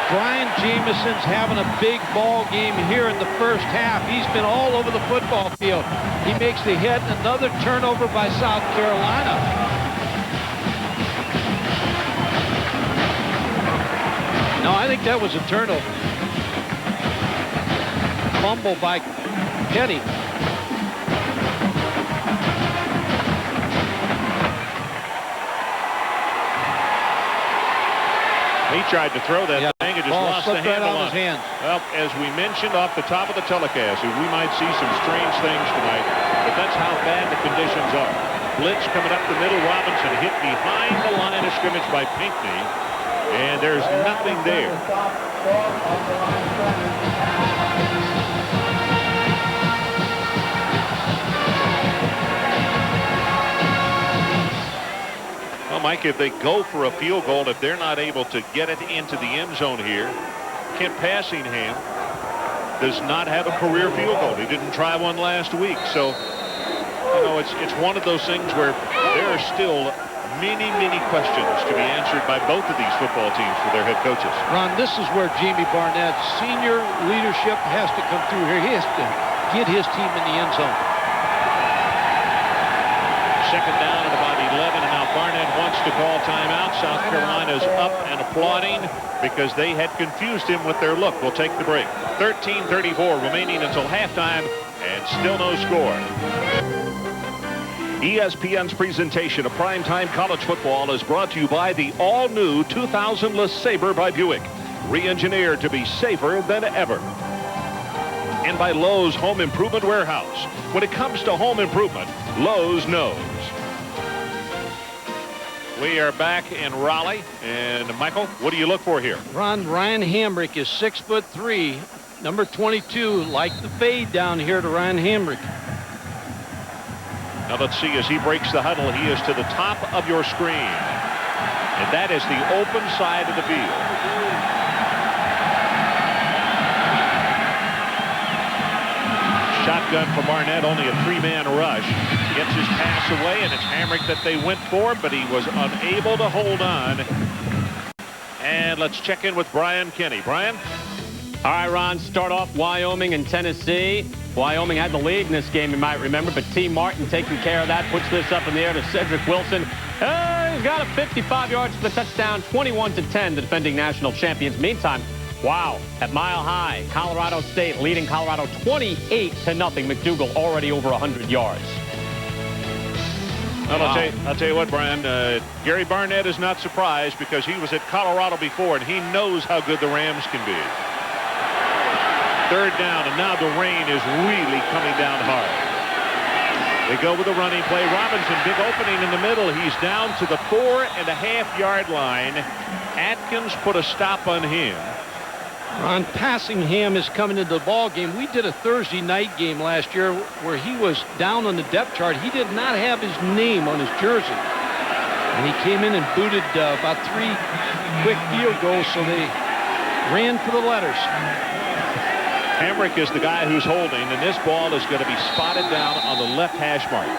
Brian Jamison's having a big ball game here in the first half. He's been all over the football field. He makes the hit. Another turnover by South Carolina. No, I think that was a turnover. Fumble by Petty. He tried to throw that thing and just lost the handle on his hand. Well, as we mentioned off the top of the telecast, we might see some strange things tonight, but that's how bad the conditions are. Blitz coming up the middle. Robinson hit behind the line of scrimmage by Pinckney, and there's nothing there. Well, Mike, if they go for a field goal, if they're not able to get it into the end zone here, Kent Passingham does not have a career field goal. He didn't try one last week. So, you know, it's one of those things where there are still many questions to be answered by both of these football teams for their head coaches. Ron, this is where Jamie Barnett's senior leadership has to come through here. He has to get his team in the end zone. Second down at about 11, and now Barnett wants to call timeout. South Carolina's up and applauding because they had confused him with their look. We'll take the break. 13:34 remaining until halftime, and still no score. ESPN's presentation of primetime college football is brought to you by the all-new 2000 LeSabre by Buick, re-engineered to be safer than ever. And by Lowe's Home Improvement Warehouse. When it comes to home improvement, Lowe's knows. We are back in Raleigh, and Michael, what do you look for here? Ryan Hamrick is 6'3", number 22. Like the fade down here to Ryan Hamrick. Now let's see, as he breaks the huddle, he is to the top of your screen. And that is the open side of the field. Shotgun for Barnett, only a three-man rush. Gets his pass away, and it's Hamrick that they went for, but he was unable to hold on. And let's check in with Brian Kenny. Brian? All right, Ron, start off Wyoming and Tennessee. Wyoming had the lead in this game, you might remember, but T. Martin taking care of that, puts this up in the air to Cedric Wilson. He's got a 55 yards for the touchdown, 21-10, the defending national champions. Meantime, wow, at Mile High, Colorado State leading Colorado 28-0. McDougal already over 100 yards. Well, I'll tell you what, Brian, Gary Barnett is not surprised because he was at Colorado before, and he knows how good the Rams can be. Third down, and now the rain is really coming down hard. They go with the running play. Robinson, big opening in the middle. He's down to the 4.5-yard line. Atkins put a stop on him. Ron, Passingham is coming into the ball game. We did a Thursday night game last year where he was down on the depth chart. He did not have his name on his jersey. And he came in and booted about 3 quick field goals, so they ran for the letters. Hamrick is the guy who's holding, and this ball is going to be spotted down on the left hash mark.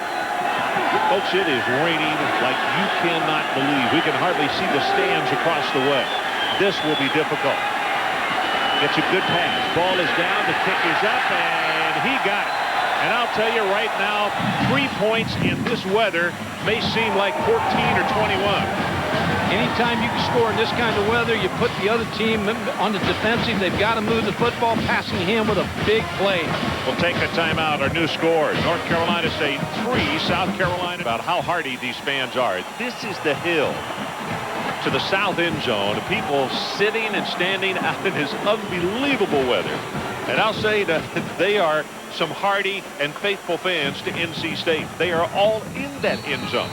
Folks, it is raining like you cannot believe. We can hardly see the stands across the way. This will be difficult. Gets a good pass. Ball is down. The kick is up, and he got it. And I'll tell you right now, 3 points in this weather may seem like 14 or 21. Anytime you can score in this kind of weather, you put the other team on the defensive. They've got to move the football. Passingham with a big play. We'll take a timeout. Our new scores: North Carolina State 3, South Carolina. About how hardy these fans are. This is the hill to the south end zone. People sitting and standing out in this unbelievable weather. And I'll say that they are some hardy and faithful fans to NC State. They are all in that end zone.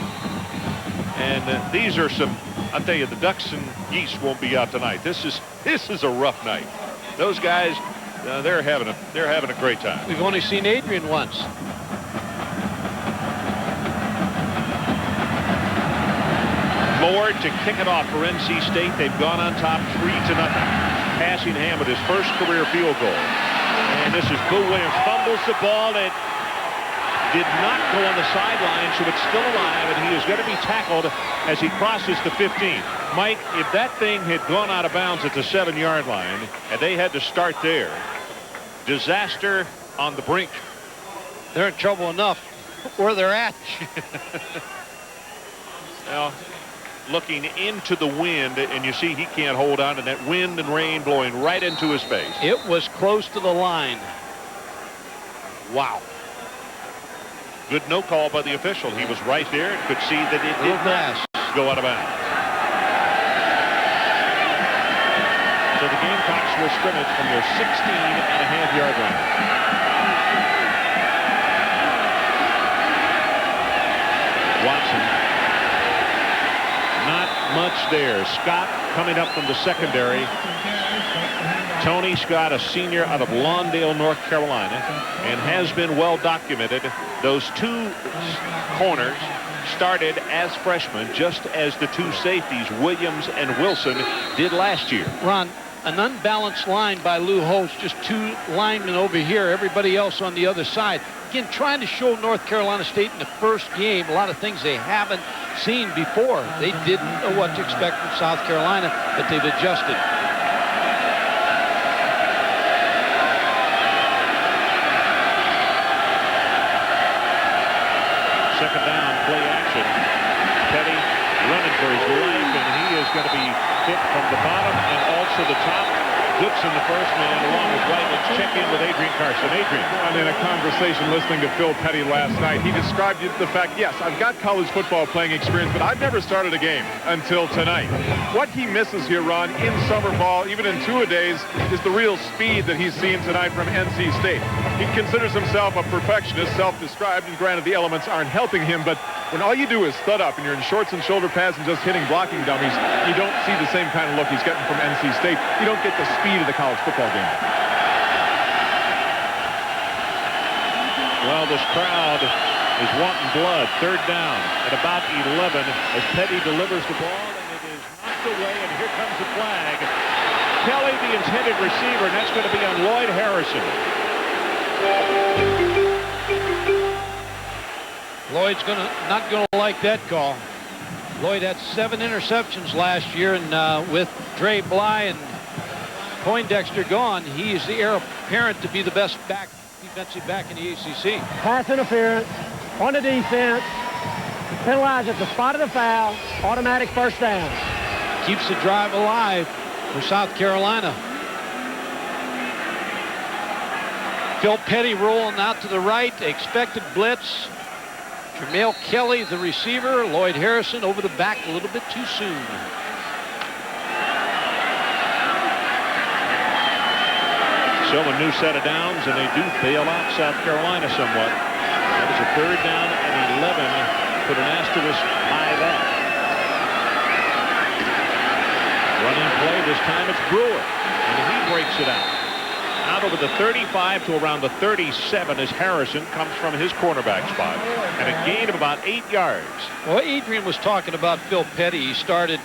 And these are some, I'll tell you, the Ducks and Geese won't be out tonight. This is a rough night. Those guys, they're having a great time. We've only seen Adrian once. Lord to kick it off for NC State. They've gone on top 3-0. Passingham with his first career field goal. And this is Boo Williams. Fumbles the ball. It did not go on the sideline, so it's still alive, and he is going to be tackled as he crosses the 15. Mike, if that thing had gone out of bounds at the 7-yard line, and they had to start there, disaster on the brink. They're in trouble enough where they're at. Well, looking into the wind, and you see he can't hold on, and that wind and rain blowing right into his face. It was close to the line. Wow. Good no call by the official. He was right there and could see that it did not go out of bounds. So the Gamecocks will scrimmage from their 16.5-yard line. Watson. Not much there. Scott coming up from the secondary. Tony Scott, a senior out of Lawndale, North Carolina, and has been well documented. Those 2 corners started as freshmen, just as the 2 safeties, Williams and Wilson, did last year. Ron, an unbalanced line by Lou Holtz, just 2 linemen over here, everybody else on the other side. Again, trying to show North Carolina State in the first game a lot of things they haven't seen before. They didn't know what to expect from South Carolina, but they've adjusted. Second down, play action. Petty running for his life, and he is going to be hit from the bottom and also the top. Gibson, the first man, along with White. Let's check in with Adrian Carson. Adrian. And in a conversation listening to Phil Petty last night, he described the fact, yes, I've got college football playing experience, but I've never started a game until tonight. What he misses here, Ron, in summer ball, even in two-a-days, is the real speed that he's seen tonight from NC State. He considers himself a perfectionist, self-described, and granted the elements aren't helping him, but when all you do is stud up and you're in shorts and shoulder pads and just hitting blocking dummies, you don't see the same kind of look he's getting from NC State. You don't get the speed of the college football game. Well, this crowd is wanting blood. Third down at about 11 as Petty delivers the ball, and it is knocked away, and here comes the flag. Kelly, the intended receiver, and that's going to be on Lloyd Harrison. Lloyd's not gonna like that call. Lloyd had 7 interceptions last year, and with Dre Bly and Poindexter gone, he is the heir apparent to be the best defensive back in the ACC. Pass interference on the defense. Penalized at the spot of the foul. Automatic first down. Keeps the drive alive for South Carolina. Phil Petty rolling out to the right. Expected blitz. Jamel Kelly, the receiver. Lloyd Harrison over the back a little bit too soon. So a new set of downs, and they do bail out South Carolina somewhat. That is a third down and 11. Put an asterisk by that. Running play, this time it's Brewer, and he breaks it out. Out over the 35 to around the 37 as Harrison comes from his cornerback spot. And a gain of about 8 yards. Well, Adrian was talking about Phil Petty. He started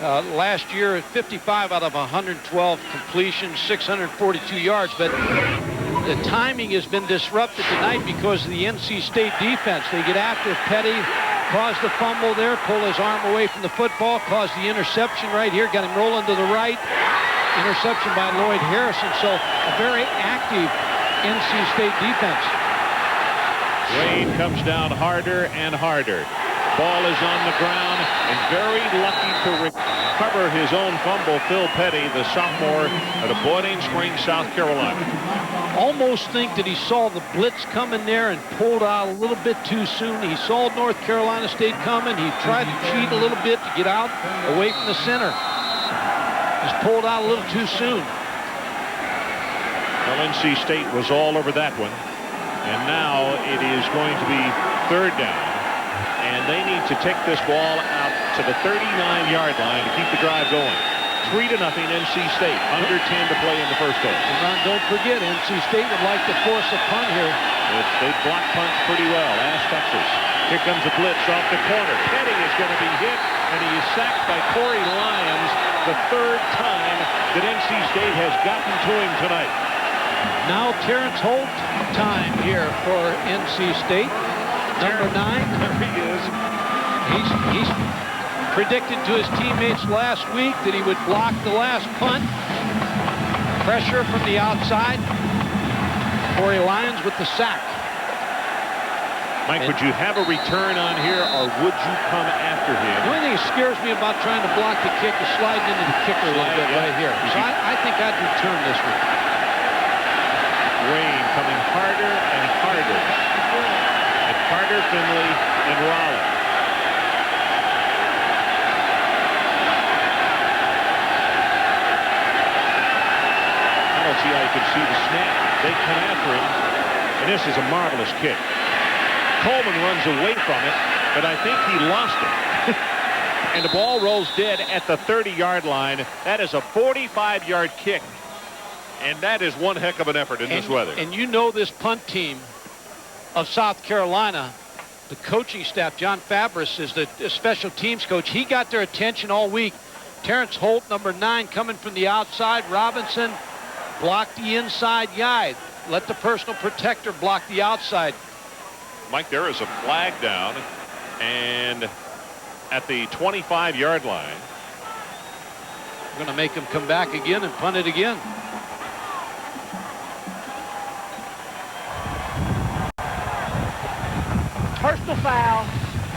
last year at 55 out of 112 completions, 642 yards. But the timing has been disrupted tonight because of the NC State defense. They get after Petty, cause the fumble there, pull his arm away from the football, cause the interception right here, got him rolling to the right. Interception by Lloyd Harrison. So a very active NC State defense. Rain comes down harder and harder. Ball is on the ground, and very lucky to recover his own fumble, Phil Petty, the sophomore at a Bowling Springs, South Carolina. Almost think that he saw the blitz coming there and pulled out a little bit too soon. He saw North Carolina State coming. He tried to cheat a little bit to get out away from the center. Just pulled out a little too soon. Well, NC State was all over that one. And now it is going to be third down. And they need to take this ball out to the 39-yard line to keep the drive going. 3-0 NC State. Under 10 to play in the first half. And Ron, don't forget, NC State would like to force a punt here. They block punts pretty well. Ask Texas. Here comes a blitz off the corner. Petty is going to be hit, and he is sacked by Corey Lyons, the third time that NC State has gotten to him tonight. Now Terrence Holt time here for NC State. Number 9. There he is. He's predicted to his teammates last week that he would block the last punt. Pressure from the outside. Corey Lyons with the sack. Mike, would you have a return on here, or would you come after him? The only thing that scares me about trying to block the kick is sliding into the kicker a little bit right here. So I think I'd return this one. Rain coming harder and harder at Carter, Finley, and Raleigh. I don't see how you can see the snap. They come after him, and this is a marvelous kick. Coleman runs away from it, but I think he lost it. And the ball rolls dead at the 30-yard line. That is a 45-yard kick. And that is one heck of an effort in this weather. And you know this punt team of South Carolina, the coaching staff, John Fabris is the special teams coach. He got their attention all week. Terrence Holt, number 9, coming from the outside. Robinson blocked the inside guy. Let the personal protector block the outside. Mike, there is a flag down, and at the 25-yard line. We're going to make him come back again and punt it again. Personal foul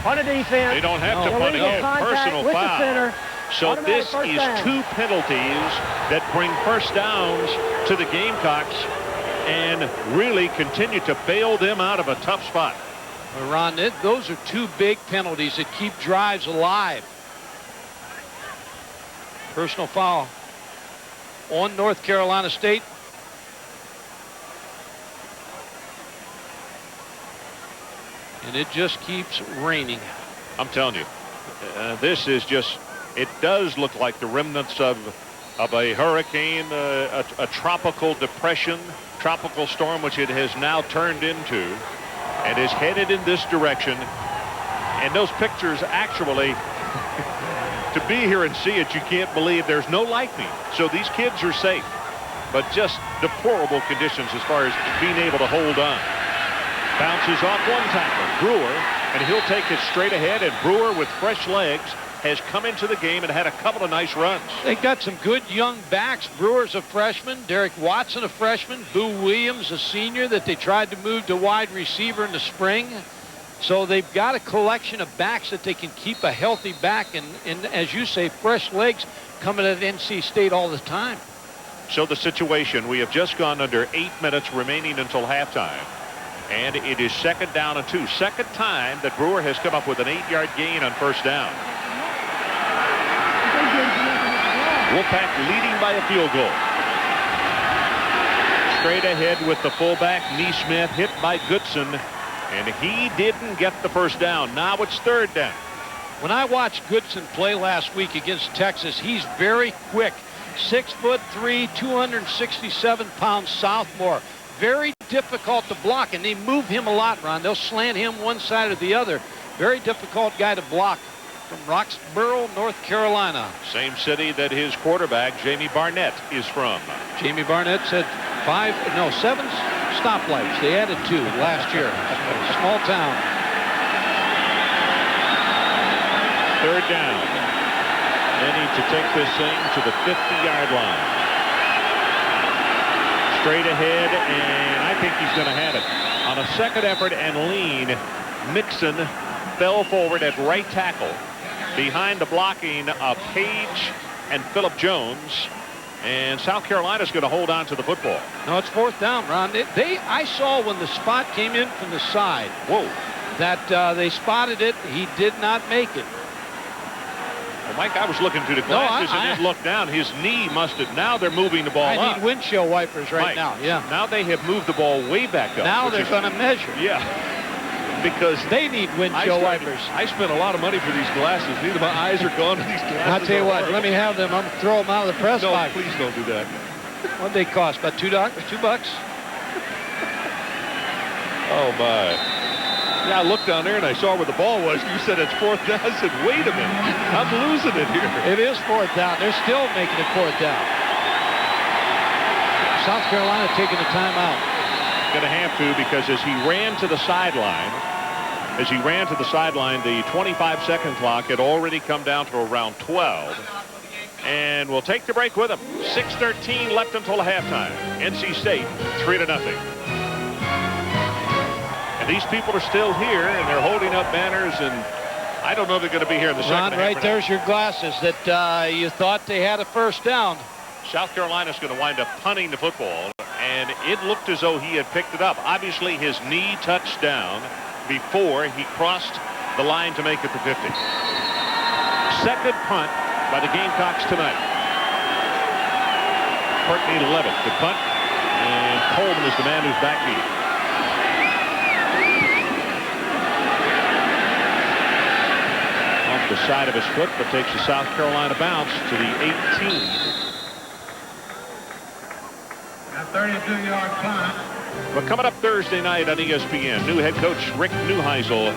on the defense. They don't have to punt again. Personal with foul. The center. So Automatic this first is down. 2 penalties that bring first downs to the Gamecocks and really continue to bail them out of a tough spot. Well, Ron, those are 2 big penalties that keep drives alive. Personal foul on North Carolina State. And it just keeps raining. I'm telling you, this is just, it does look like the remnants of a hurricane, a tropical depression, tropical storm, which it has now turned into and is headed in this direction. And those pictures actually, to be here and see it, you can't believe there's no lightning. So these kids are safe, but just deplorable conditions as far as being able to hold on. Bounces off one tackle, Brewer, and he'll take it straight ahead, and Brewer with fresh legs has come into the game and had a couple of nice runs. They got some good young backs. Brewer's a freshman, Derek Watson a freshman, Boo Williams a senior that they tried to move to wide receiver in the spring. So they've got a collection of backs that they can keep a healthy back, and as you say, fresh legs coming at NC State all the time. So the situation, we have just gone under 8 minutes remaining until halftime. And it is 2nd down and 2. Second time that Brewer has come up with an 8-yard gain on first down. Wolfpack leading by a field goal. Straight ahead with the fullback, Neesmith, hit by Goodson, and he didn't get the first down. Now it's 3rd down. When I watched Goodson play last week against Texas, he's very quick. 6'3", 267-pound sophomore. Very difficult to block, and they move him a lot, Ron. They'll slant him one side or the other. Very difficult guy to block from Roxborough, North Carolina. Same city that his quarterback, Jamie Barnett, is from. Jamie Barnett said 7 stoplights. They added 2 last year. Small town. 3rd down. They need to take this thing to the 50-yard line. Straight ahead, and I think he's going to have it. On a second effort and lean, Mixon fell forward at right tackle behind the blocking of Page and Phillip Jones, and South Carolina's going to hold on to the football. No, it's 4th down, Ron. I saw when the spot came in from the side. Whoa. That they spotted it. He did not make it. Well, Mike, I was looking through the glasses and didn't look down. His knee must have. Now they're moving the ball up. I need windshield wipers right Mike, now. Yeah. Now they have moved the ball way back up. Now they're going to measure. Yeah. Because they need windshield wipers. I spent a lot of money for these glasses. Neither my eyes are gone. These glasses. I'll tell you what. Let me have them. I'm going to throw them out of the press box. No, please don't do that. What'd they cost? About $2? $2? Oh my. Yeah, I looked down there and I saw where the ball was. You said it's 4th down. I said, wait a minute. I'm losing it here. It is 4th down. They're still making it 4th down. South Carolina taking a timeout. Going to have to, because as he ran to the sideline, the 25-second clock had already come down to around 12. And we'll take the break with him. 6:13 left until halftime. NC State 3-0. And these people are still here, and they're holding up banners, and I don't know if they're going to be here in the second half. Ron, right there's your glasses that you thought they had a first down. South Carolina's going to wind up punting the football, and it looked as though he had picked it up. Obviously, his knee touched down before he crossed the line to make it to 50. Second punt by the Gamecocks tonight. Courtney Levitt, the punt, and Coleman is the man who's backbeat. Off the side of his foot, but takes a South Carolina bounce to the 18. A 32-yard punt. But coming up Thursday night on ESPN, new head coach Rick Neuheisel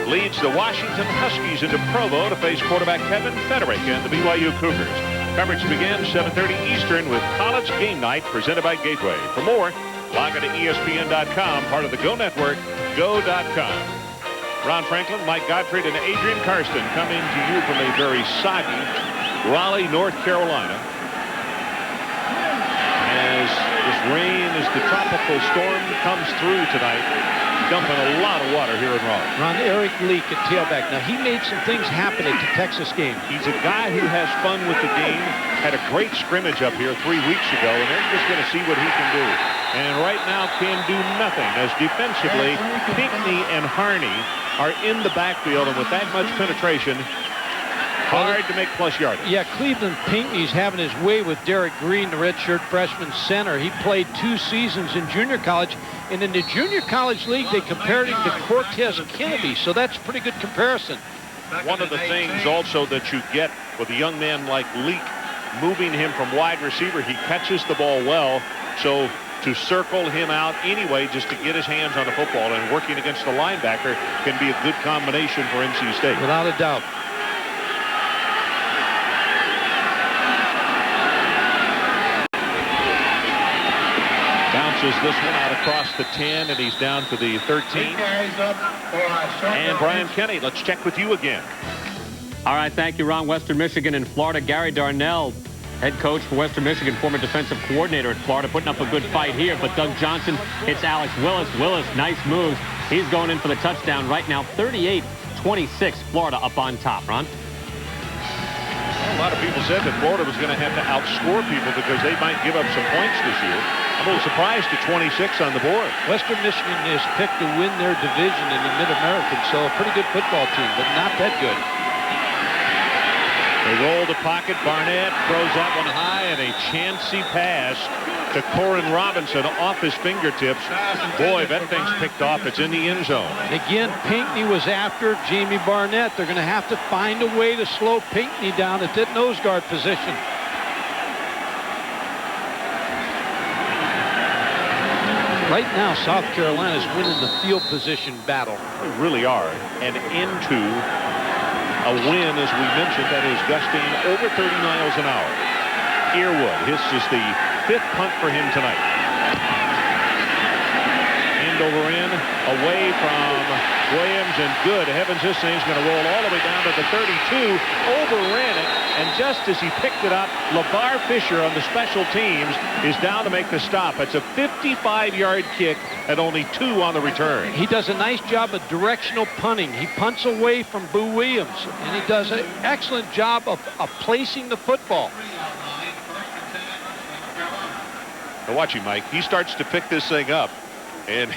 leads the Washington Huskies into Provo to face quarterback Kevin Federick and the BYU Cougars. Coverage begins 7:30 Eastern with College Game Night presented by Gateway. For more, log on to ESPN.com, part of the Go Network, go.com. Ron Franklin, Mike Gottfried, and Adrian Karsten coming to you from a very soggy Raleigh, North Carolina. As this rain, as the tropical storm comes through tonight, dumping a lot of water here in Raleigh. Ron, Eric Leak at tailback. Now, he made some things happen at the Texas game. He's a guy who has fun with the game. Had a great scrimmage up here 3 weeks ago, and they're just going to see what he can do. And right now can do nothing, as defensively, Pinckney and Harney are in the backfield, and with that much penetration, hard to make plus yardage. Yeah, Cleveland Pinckney's having his way with Derek Green, the redshirt freshman center. He played 2 seasons in junior college, and in the junior college league, they compared him to Cortez Kennedy, so that's a pretty good comparison. One of the things also that you get with a young man like Leak, moving him from wide receiver, he catches the ball well, so to circle him out anyway just to get his hands on the football and working against the linebacker can be a good combination for NC State. Without a doubt. Bounces this one out across the 10, and he's down to the 13. And Brian Kenny, let's check with you again. All right, thank you, Ron. Western Michigan and Florida. Gary Darnell, head coach for Western Michigan, former defensive coordinator at Florida, putting up a good fight here. But Doug Johnson hits Alex Willis. Willis, nice moves. He's going in for the touchdown right now. 38-26, Florida up on top. Ron? A lot of people said that Florida was going to have to outscore people because they might give up some points this year. I'm a little surprised at 26 on the board. Western Michigan is picked to win their division in the Mid-American, so a pretty good football team, but not that good. They roll the pocket. Barnett throws that one high, and a chancy pass to Corin Robinson off his fingertips. Boy, that thing's picked off. It's in the end zone. Again, Pinckney was after Jamie Barnett. They're going to have to find a way to slow Pinckney down at that nose guard position. Right now, South Carolina's winning the field position battle. They really are. And into a wind, as we mentioned, that is gusting over 30 miles an hour. Earwood, this is the 5th punt for him tonight. End over end, away from Williams, and good heavens, this thing's going to roll all the way down to the 32. Overran it, and just as he picked it up, LeVar Fisher on the special teams is down to make the stop. It's a 55-yard kick at only 2 on the return. He does a nice job of directional punting. He punts away from Boo Williams, and he does an excellent job of placing the football. Now watch him, Mike. He starts to pick this thing up, and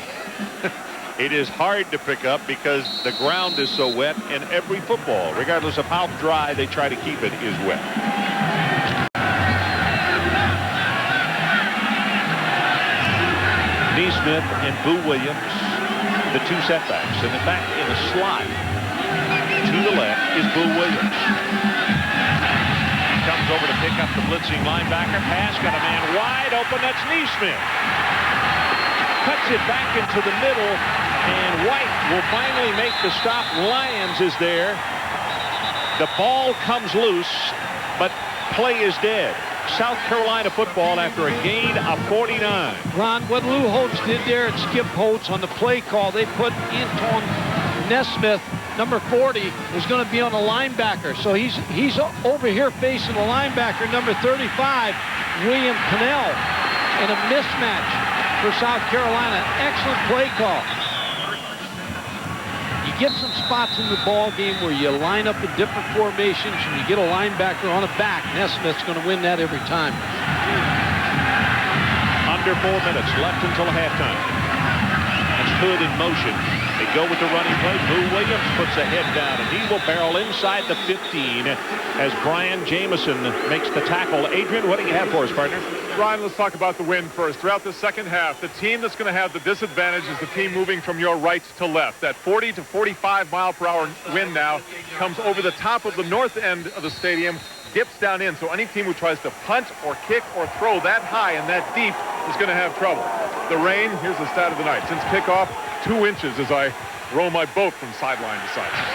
it is hard to pick up because the ground is so wet, and every football, regardless of how dry they try to keep it, is wet. Neesmith and Boo Williams, the 2 setbacks. And in fact, in the slot to the left is Boo Williams. Comes over to pick up the blitzing linebacker. Pass, got a man wide open. That's Neesmith. Cuts it back into the middle, and White will finally make the stop. Lyons is there. The ball comes loose, but play is dead. South Carolina football after a gain of 49. Ron, what Lou Holtz did there and Skip Holtz on the play call, they put Anton Nesmith, number 40, is going to be on the linebacker. So he's over here facing the linebacker, number 35, William Cannell, in a mismatch for South Carolina. Excellent play call. You get some spots in the ball game where you line up in different formations and you get a linebacker on a back. Nesmith's going to win that every time. Under 4 minutes left until halftime. That's Hood in motion. They go with the running play. Boo Williams puts a head down, and he will barrel inside the 15 as Brian Jamison makes the tackle. Adrian, what do you have for us, partner? Ryan, let's talk about the wind first. Throughout the second half, the team that's going to have the disadvantage is the team moving from your right to left. That 40 to 45 mile per hour wind now comes over the top of the north end of the stadium, dips down in. So any team who tries to punt or kick or throw that high and that deep is going to have trouble. The rain, here's the stat of the night. Since kickoff, 2 inches as I row my boat from sideline to sideline.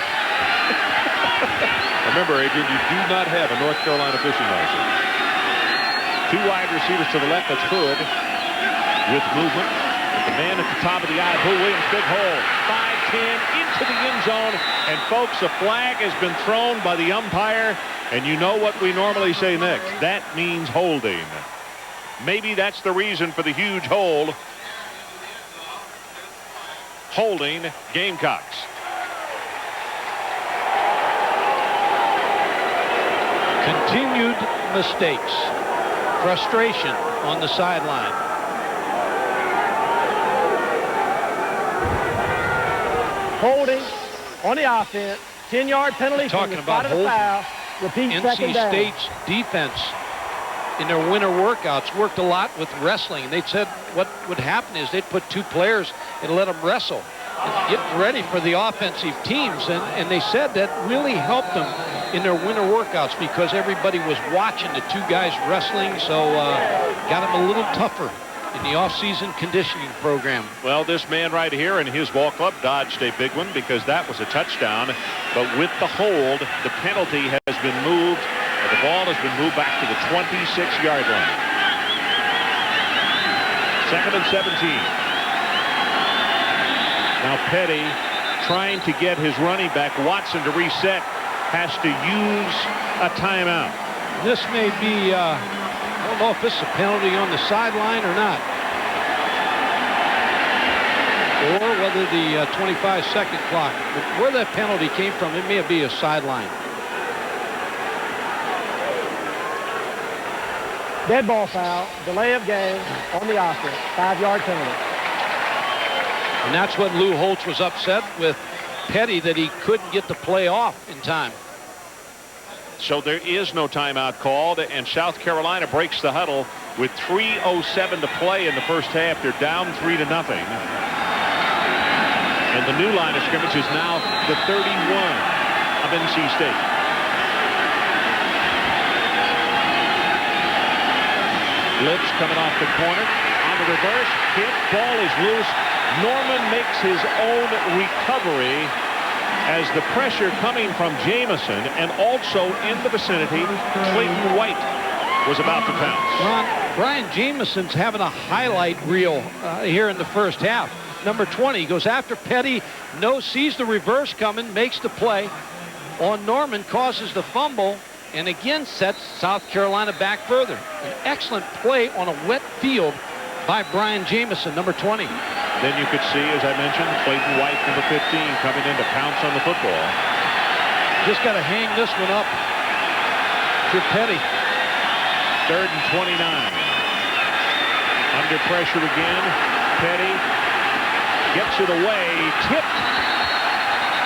Remember, Adrian, you do not have a North Carolina fishing license. 2 wide receivers to the left. That's Hood with movement. The man at the top of the eye, Boo Williams, big hole. 5-10 into the end zone. And folks, a flag has been thrown by the umpire. And you know what we normally say next. That means holding. Maybe that's the reason for the huge hold. holding Gamecocks. Continued mistakes. Frustration on the sideline. Holding on the offense. 10-yard penalty from the spot of the foul. Repeat second NC down. State's defense in their winter workouts worked a lot with wrestling. And they said what would happen is they'd put 2 players and let them wrestle and get ready for the offensive teams. And they said that really helped them in their winter workouts because everybody was watching the 2 guys wrestling. So got them a little tougher in the off-season conditioning program. Well, this man right here in his ball club dodged a big one because that was a touchdown. But with the hold, the penalty has been moved. The ball has been moved back to the 26-yard line. 2nd and 17. Now Petty trying to get his running back Watson to reset, has to use a timeout. This may be I don't know if this is a penalty on the sideline or not, or whether the 25-second clock, but where that penalty came from, it may be a sideline. Dead ball foul, delay of game on the offense, 5-yard penalty. And that's what Lou Holtz was upset with Petty, that he couldn't get the play off in time. So there is no timeout called, and South Carolina breaks the huddle with 3:07 to play in the first half. They're down 3-0. And the new line of scrimmage is now the 31 of NC State. Blitz coming off the corner. On the reverse, hit, ball is loose. Norman makes his own recovery as the pressure coming from Jamison, and also in the vicinity, Clayton White was about to pounce. Ron, Brian Jamison's having a highlight reel here in the first half. Number 20 goes after Petty, sees the reverse coming, makes the play on Norman, causes the fumble, and again sets South Carolina back further. An excellent play on a wet field by Brian Jamison, number 20. Then you could see, as I mentioned, Clayton White, number 15, coming in to pounce on the football. Just got to hang this one up to Petty. 3rd and 29. Under pressure again. Petty gets it away. Tipped.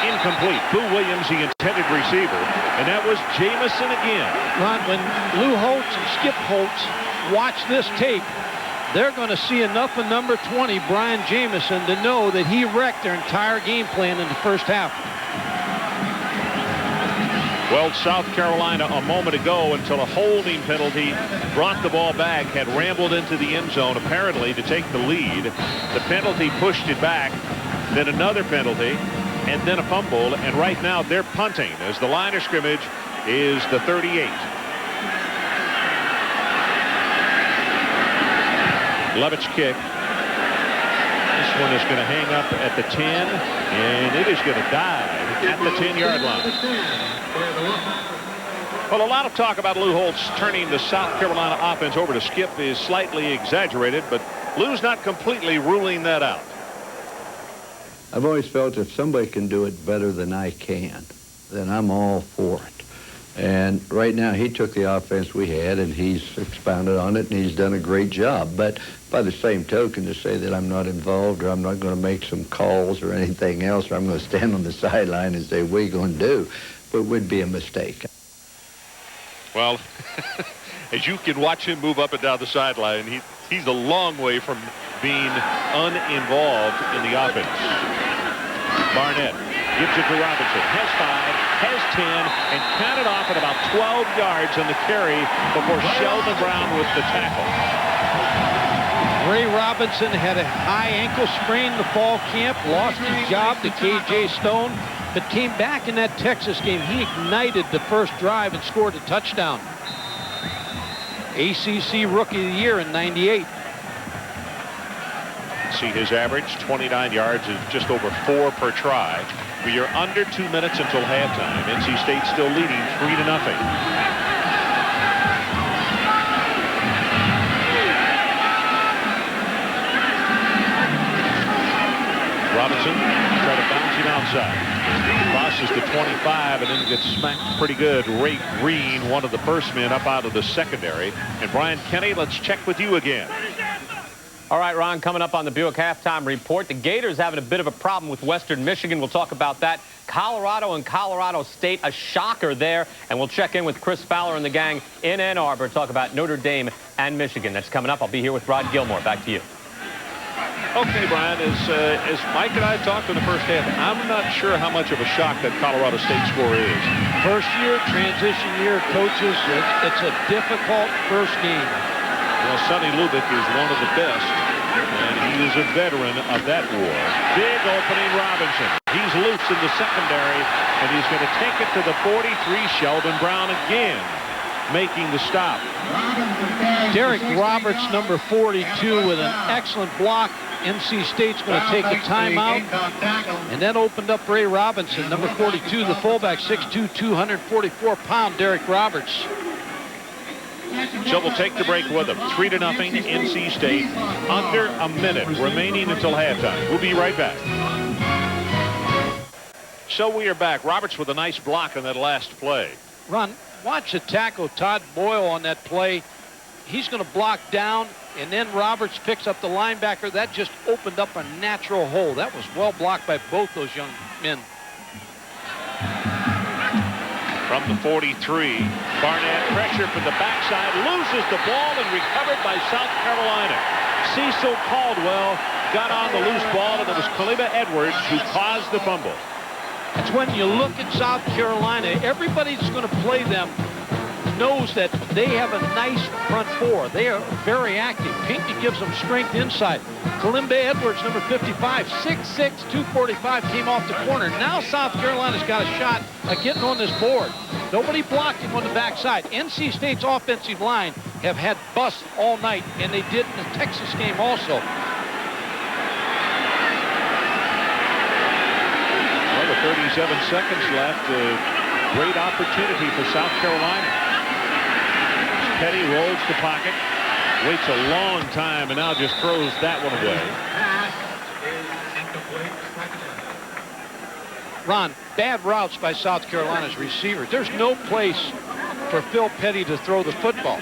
Incomplete. Boo Williams, the intended receiver. And that was Jamison again. Ron, when Lou Holtz and Skip Holtz watch this tape, they're going to see enough of number 20, Brian Jamison, to know that he wrecked their entire game plan in the first half. Well, South Carolina a moment ago, until a holding penalty brought the ball back, had rambled into the end zone apparently to take the lead. The penalty pushed it back, then another penalty, and then a fumble, and right now they're punting as the line of scrimmage is the 38. Levitt's kick. This one is going to hang up at the 10, and it is going to dive at the 10-yard line. Well, a lot of talk about Lou Holtz turning the South Carolina offense over to Skip is slightly exaggerated, but Lou's not completely ruling that out. I've always felt if somebody can do it better than I can, then I'm all for it. And right now, he took the offense we had, and he's expounded on it, and he's done a great job. But by the same token, to say that I'm not involved, or I'm not going to make some calls or anything else, or I'm going to stand on the sideline and say, what are you going to do? But would be a mistake. Well, as you can watch him move up and down the sideline, he's a long way from being uninvolved in the offense. Barnett gives it to Robinson. Has 5, has 10, and counted off at about 12 yards on the carry before Sheldon Brown with the tackle. Ray Robinson had a high ankle sprain in the fall camp, lost his job to K.J. Stone, but came back in that Texas game. He ignited the first drive and scored a touchdown. ACC Rookie of the Year in '98. See his average, 29 yards, is just over 4 per try. We are under 2 minutes until halftime. NC State still leading 3-0. Robinson try to bounce him outside. Crosses to 25 and then gets smacked pretty good. Ray Green, one of the first men up out of the secondary. And Brian Kenny, let's check with you again. All right, Ron, coming up on the Buick halftime report, the Gators having a bit of a problem with Western Michigan. We'll talk about that. Colorado and Colorado State, a shocker there. And we'll check in with Chris Fowler and the gang in Ann Arbor, talk about Notre Dame and Michigan. That's coming up. I'll be here with Rod Gilmore. Back to you. Okay, Brian, as Mike and I talked in the first half, I'm not sure how much of a shock that Colorado State score is. First year, transition year, coaches, it's a difficult first game. Well, Sonny Lubick is one of the best, and he is a veteran of that war. Big opening Robinson. He's loose in the secondary, and he's going to take it to the 43. Sheldon Brown again making the stop. Derek Roberts, number 42, with an excellent block. NC State's going to take a timeout. And then opened up Ray Robinson, number 42, the fullback, 6'2", 244-pound Derek Roberts. So we'll take the break with them. 3-0 NC State. Under a minute remaining until halftime. We'll be right back. So we are back. Roberts with a nice block on that last play. Ron, watch the tackle, Todd Boyle, on that play. He's going to block down, and then Roberts picks up the linebacker. That just opened up a natural hole. That was well blocked by both those young men. From the 43, Barnett pressure from the backside, loses the ball and recovered by South Carolina. Cecil Caldwell got on the loose ball, and it was Kalima Edwards who caused the fumble. That's when you look at South Carolina, everybody that's going to play them knows that they have a nice front four. They are very active. Pinckney gives them strength inside. Kalimba Edwards, number 55, 6'6", 245, came off the corner. Now South Carolina's got a shot at getting on this board. Nobody blocked him on the backside. NC State's offensive line have had busts all night, and they did in the Texas game also. Well, with 37 seconds left, a great opportunity for South Carolina. Petty rolls the pocket, waits a long time, and now just throws that one away. Ron, bad routes by South Carolina's receivers. There's no place for Phil Petty to throw the football.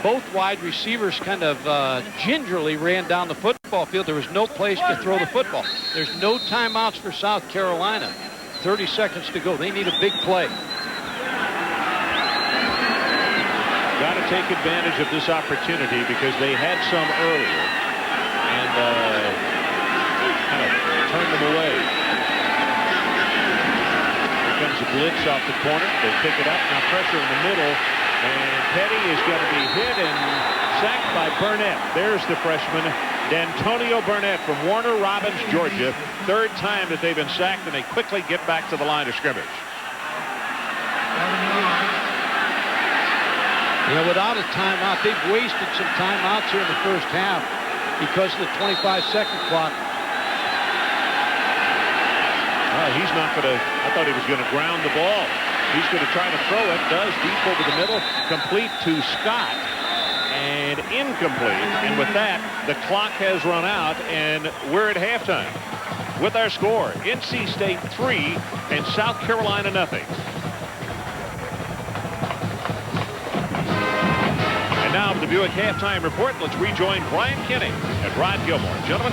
Both wide receivers kind of gingerly ran down the football field. There was no place to throw the football. There's no timeouts for South Carolina. 30 seconds to go. They need a big play. Got to take advantage of this opportunity because they had some earlier and kind of turned them away. Here comes a blitz off the corner. They pick it up. Now pressure in the middle. And Petty is going to be hit and sacked by Burnett. There's the freshman, D'Antonio Burnett from Warner Robins, Georgia. Third time that they've been sacked, and they quickly get back to the line of scrimmage. Yeah, without a timeout, they've wasted some timeouts here in the first half because of the 25-second clock. Well, he's not going to, I thought he was going to ground the ball. He's going to try to throw it, does deep over the middle, complete to Scott, and incomplete. And with that, the clock has run out, and we're at halftime with our score. NC State 3 and South Carolina nothing. Now for the Buick halftime report, let's rejoin Brian Kenny and Rod Gilmore. Gentlemen.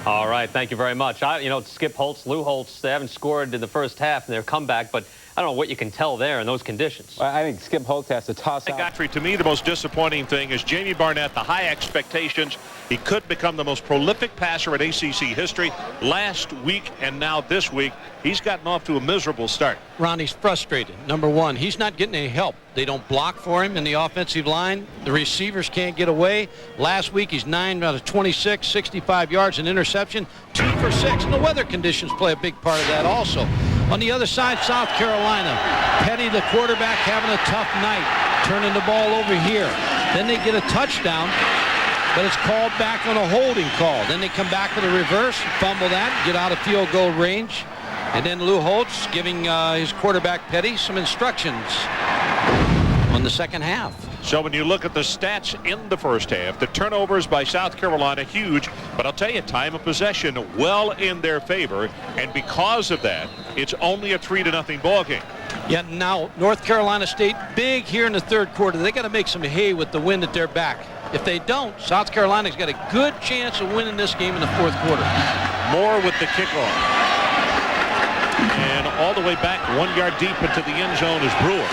All right, thank you very much. Skip Holtz, Lou Holtz, they haven't scored in the first half in their comeback, but I don't know what you can tell there in those conditions. Well, I think Skip Holtz has to toss out. Godfrey, to me, the most disappointing thing is Jamie Barnett, the high expectations. He could become the most prolific passer in ACC history. Last week and now this week, he's gotten off to a miserable start. Ronnie's frustrated. Number one, he's not getting any help. They don't block for him in the offensive line. The receivers can't get away. Last week, he's 9 out of 26, 65 yards, an interception, 2 for 6. And the weather conditions play a big part of that also. On the other side, South Carolina. Petty, the quarterback, having a tough night, turning the ball over here. Then they get a touchdown, but it's called back on a holding call. Then they come back with a reverse, fumble that, get out of field goal range. And then Lou Holtz giving his quarterback Petty some instructions on the second half. So when you look at the stats in the first half, the turnovers by South Carolina, huge. But I'll tell you, time of possession well in their favor. And because of that, it's only a 3-0 ball game. Yeah, now North Carolina State big here in the third quarter. They got to make some hay with the wind at their back. If they don't, South Carolina's got a good chance of winning this game in the fourth quarter. Moore with the kickoff. And all the way back 1 yard deep into the end zone is Brewer.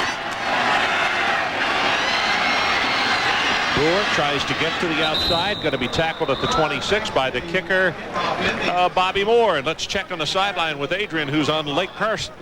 Brewer tries to get to the outside, going to be tackled at the 26 by the kicker, Bobby Moore. And let's check on the sideline with Adrian, who's on Lake Karsten.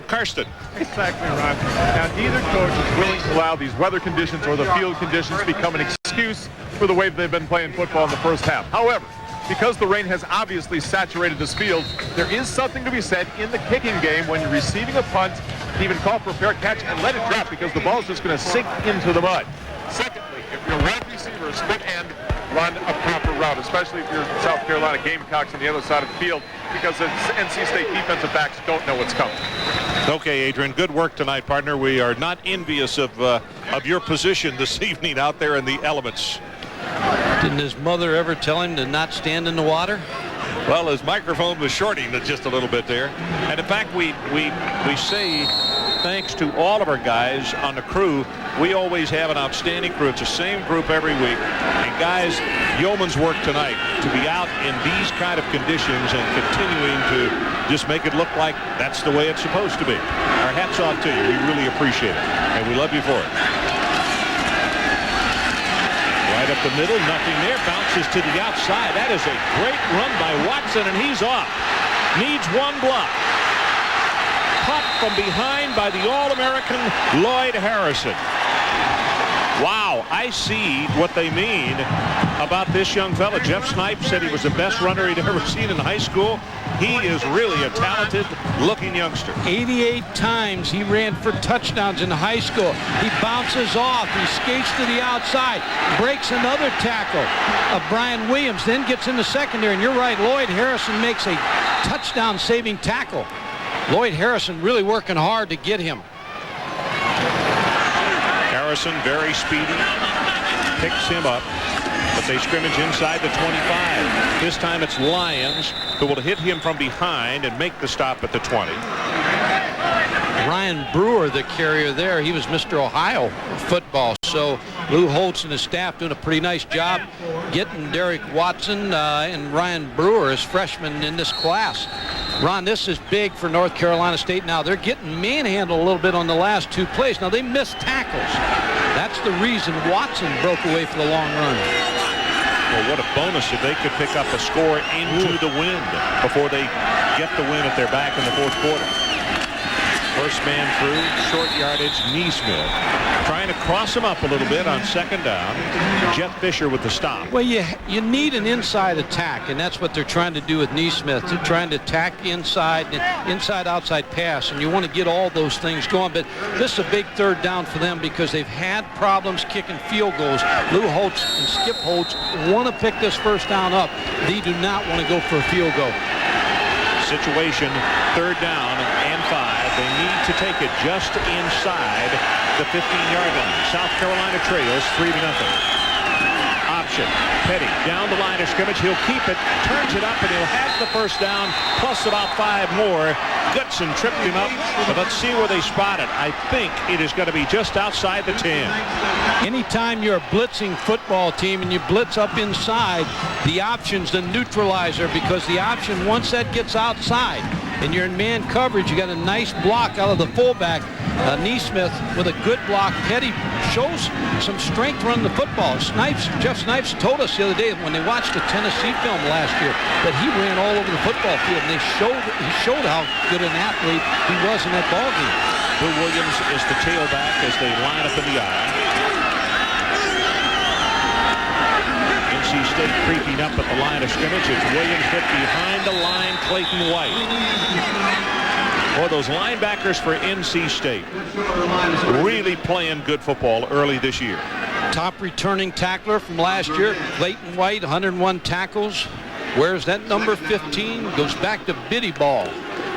Exactly, Ron. Now, neither coach is willing to allow these weather conditions or the field conditions to become an excuse for the way they've been playing football in the first half. However, because the rain has obviously saturated this field, there is something to be said in the kicking game when you're receiving a punt, even call for a fair catch and let it drop because the ball is just going to sink into the mud. Secondly, if you're a wide receiver, split end, run a proper route, especially if you're South Carolina Gamecocks on the other side of the field, because the NC State defensive backs don't know what's coming. Okay, Adrian, good work tonight, partner. We are not envious of your position this evening out there in the elements. Didn't his mother ever tell him to not stand in the water? Well, his microphone was shorting it just a little bit there. And in fact, we say thanks to all of our guys on the crew. We always have an outstanding crew. It's the same group every week. And guys, yeoman's work tonight to be out in these kind of conditions and continuing to just make it look like that's the way it's supposed to be. Our hats off to you. We really appreciate it. And we love you for it. Right up the middle, nothing there. Bounces to the outside. That is a great run by Watson, and he's off. Needs one block. Popped from behind by the All-American Lloyd Harrison. Wow, I see what they mean about this young fella. Jeff Snipes said he was the best runner he'd ever seen in high school. He is really a talented-looking youngster. 88 times he ran for touchdowns in high school. He bounces off. He skates to the outside. Breaks another tackle of Brian Williams. Then gets in the secondary. And you're right, Lloyd Harrison makes a touchdown-saving tackle. Lloyd Harrison really working hard to get him. Harrison, very speedy, picks him up, but they scrimmage inside the 25. This time it's Lyons who will hit him from behind and make the stop at the 20. Ryan Brewer, the carrier there, he was Mr. Ohio football. So Lou Holtz and his staff doing a pretty nice job getting Derek Watson and Ryan Brewer as freshmen in this class. Ron, this is big for North Carolina State now. They're getting manhandled a little bit on the last two plays. Now, they missed tackles. That's the reason Watson broke away for the long run. Well, what a bonus if they could pick up a score into the wind before they get the win at their back in the fourth quarter. First man through, short yardage, Neesmith. Trying to cross him up a little bit on second down. Jeff Fisher with the stop. Well, you need an inside attack, and that's what they're trying to do with Neesmith. They're trying to attack inside, outside pass, and you want to get all those things going. But this is a big third down for them because they've had problems kicking field goals. Lou Holtz and Skip Holtz want to pick this first down up. They do not want to go for a field goal. Situation, third down and 5. They need to take it just inside the 15-yard line. South Carolina trails 3-0. Option. Petty down the line of scrimmage. He'll keep it, turns it up, and he'll have the first down, plus about 5 more. Goodson tripped him up, but let's see where they spot it. I think it is going to be just outside the 10. Anytime you're a blitzing football team and you blitz up inside, the option's the neutralizer, because the option, once that gets outside and you're in man coverage, you got a nice block out of the fullback. Neesmith with a good block. Petty shows some strength running the football. Jeff Snipes told us the other day when they watched the Tennessee film last year that he ran all over the football field, and he showed how good an athlete he was in that ball game. Bill Williams is the tailback as they line up in the eye. NC State creeping up at the line of scrimmage. It's Williams hit behind the line, Clayton White. Boy, those linebackers for NC State really playing good football early this year. Top returning tackler from last year, Clayton White, 101 tackles. Where's that number 15? Goes back to Biddy Ball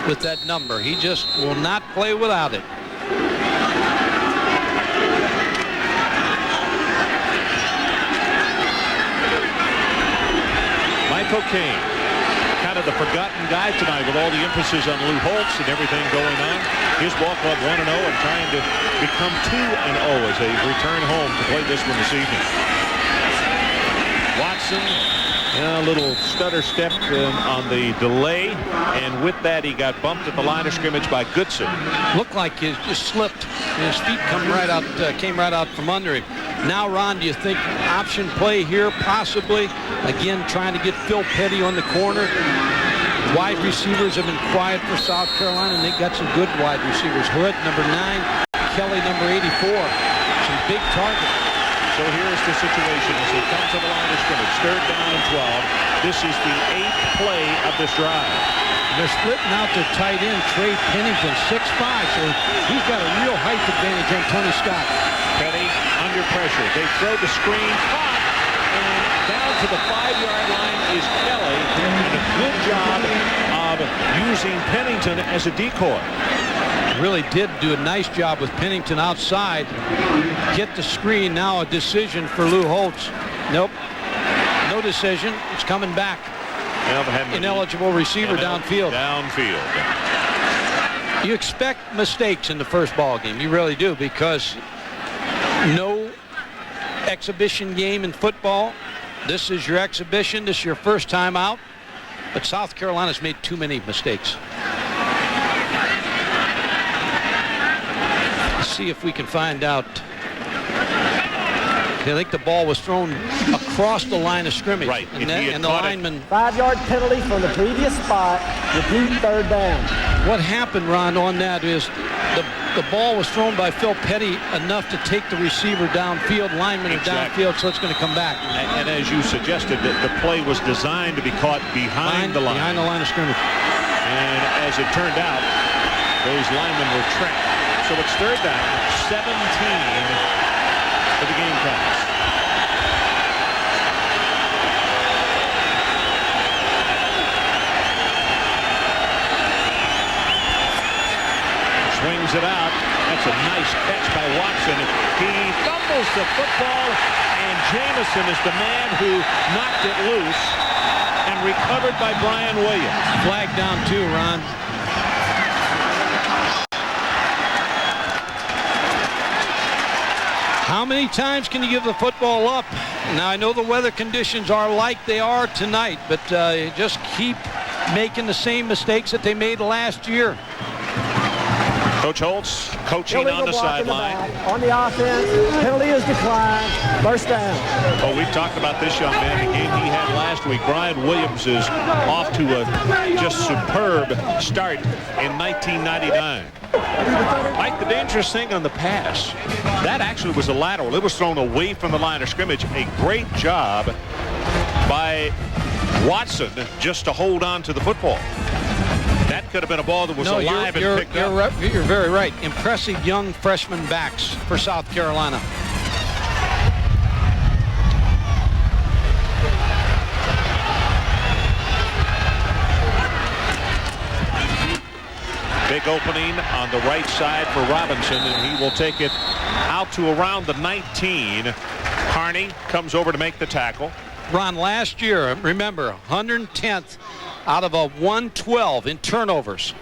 with that number. He just will not play without it. Cocaine, kind of the forgotten guy tonight with all the emphasis on Lou Holtz and everything going on. His ball club 1-0 and trying to become 2-0 as they return home to play this one this evening. Watson, a little stutter step on the delay, and with that he got bumped at the line of scrimmage by Goodson. Looked like he just slipped, and his feet came right out from under him. Now, Ron, do you think option play here possibly? Again, trying to get Phil Petty on the corner. Wide receivers have been quiet for South Carolina, and they got some good wide receivers. Hood, number 9, Kelly, number 84. Some big targets. So here's the situation as they come to the line of scrimmage. 3rd down and 12. This is the 8th play of this drive. They're splitting out their tight end, Trey Pennington, 6'5", so he's got a real height advantage on Tony Scott. Petty under pressure. They throw the screen, caught, and down to the 5-yard line is Kelly, and a good job of using Pennington as a decoy. Really did do a nice job with Pennington outside. Get the screen. Now a decision for Lou Holtz. Nope. No decision. It's coming back. Ineligible receiver downfield. You expect mistakes in the first ball game. You really do, because no exhibition game in football. This is your exhibition. This is your first time out. But South Carolina's made too many mistakes. See if we can find out. I think the ball was thrown across the line of scrimmage. Right. And the lineman. 5-yard penalty from the previous spot. Repeat 3rd down. What happened, Ron, on that is the ball was thrown by Phil Petty enough to take the receiver downfield. Linemen are downfield, so it's going to come back. And as you suggested, the play was designed to be caught behind the line. Behind the line of scrimmage. And as it turned out, those linemen were trapped. So it's 3rd down, 17 for the Gamecocks. Swings it out. That's a nice catch by Watson. He fumbles the football, and Jamison is the man who knocked it loose and recovered by Brian Williams. Flag down too, Ron. How many times can you give the football up? Now, I know the weather conditions are like they are tonight, but just keep making the same mistakes that they made last year. Coach Holtz coaching on the sideline. On the offense, penalty is declined. 1st down. Oh, we've talked about this young man, the game he had last week. Brian Williams is off to a just superb start in 1999. Mike, the dangerous thing on the pass, that actually was a lateral. It was thrown away from the line of scrimmage. A great job by Watson just to hold on to the football. That could have been a ball that was alive and picked up. You're very right. Impressive young freshman backs for South Carolina. Big opening on the right side for Robinson, and he will take it out to around the 19. Carney comes over to make the tackle. Ron, last year, remember, 110th out of a 112 in turnovers.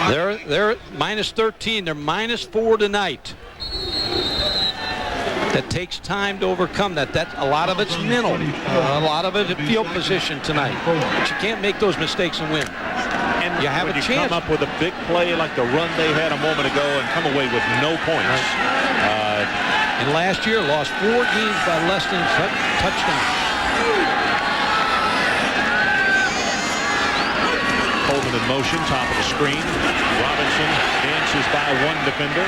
They're minus 13. They're minus 4 tonight. That takes time to overcome that. A lot of it's mental. A lot of it field position tonight. But you can't make those mistakes and win. And you have a chance. Come up with a big play like the run they had a moment ago and come away with no points. And last year lost 4 games by less than a touchdown. Coleman in motion, top of the screen. Robinson dances by one defender,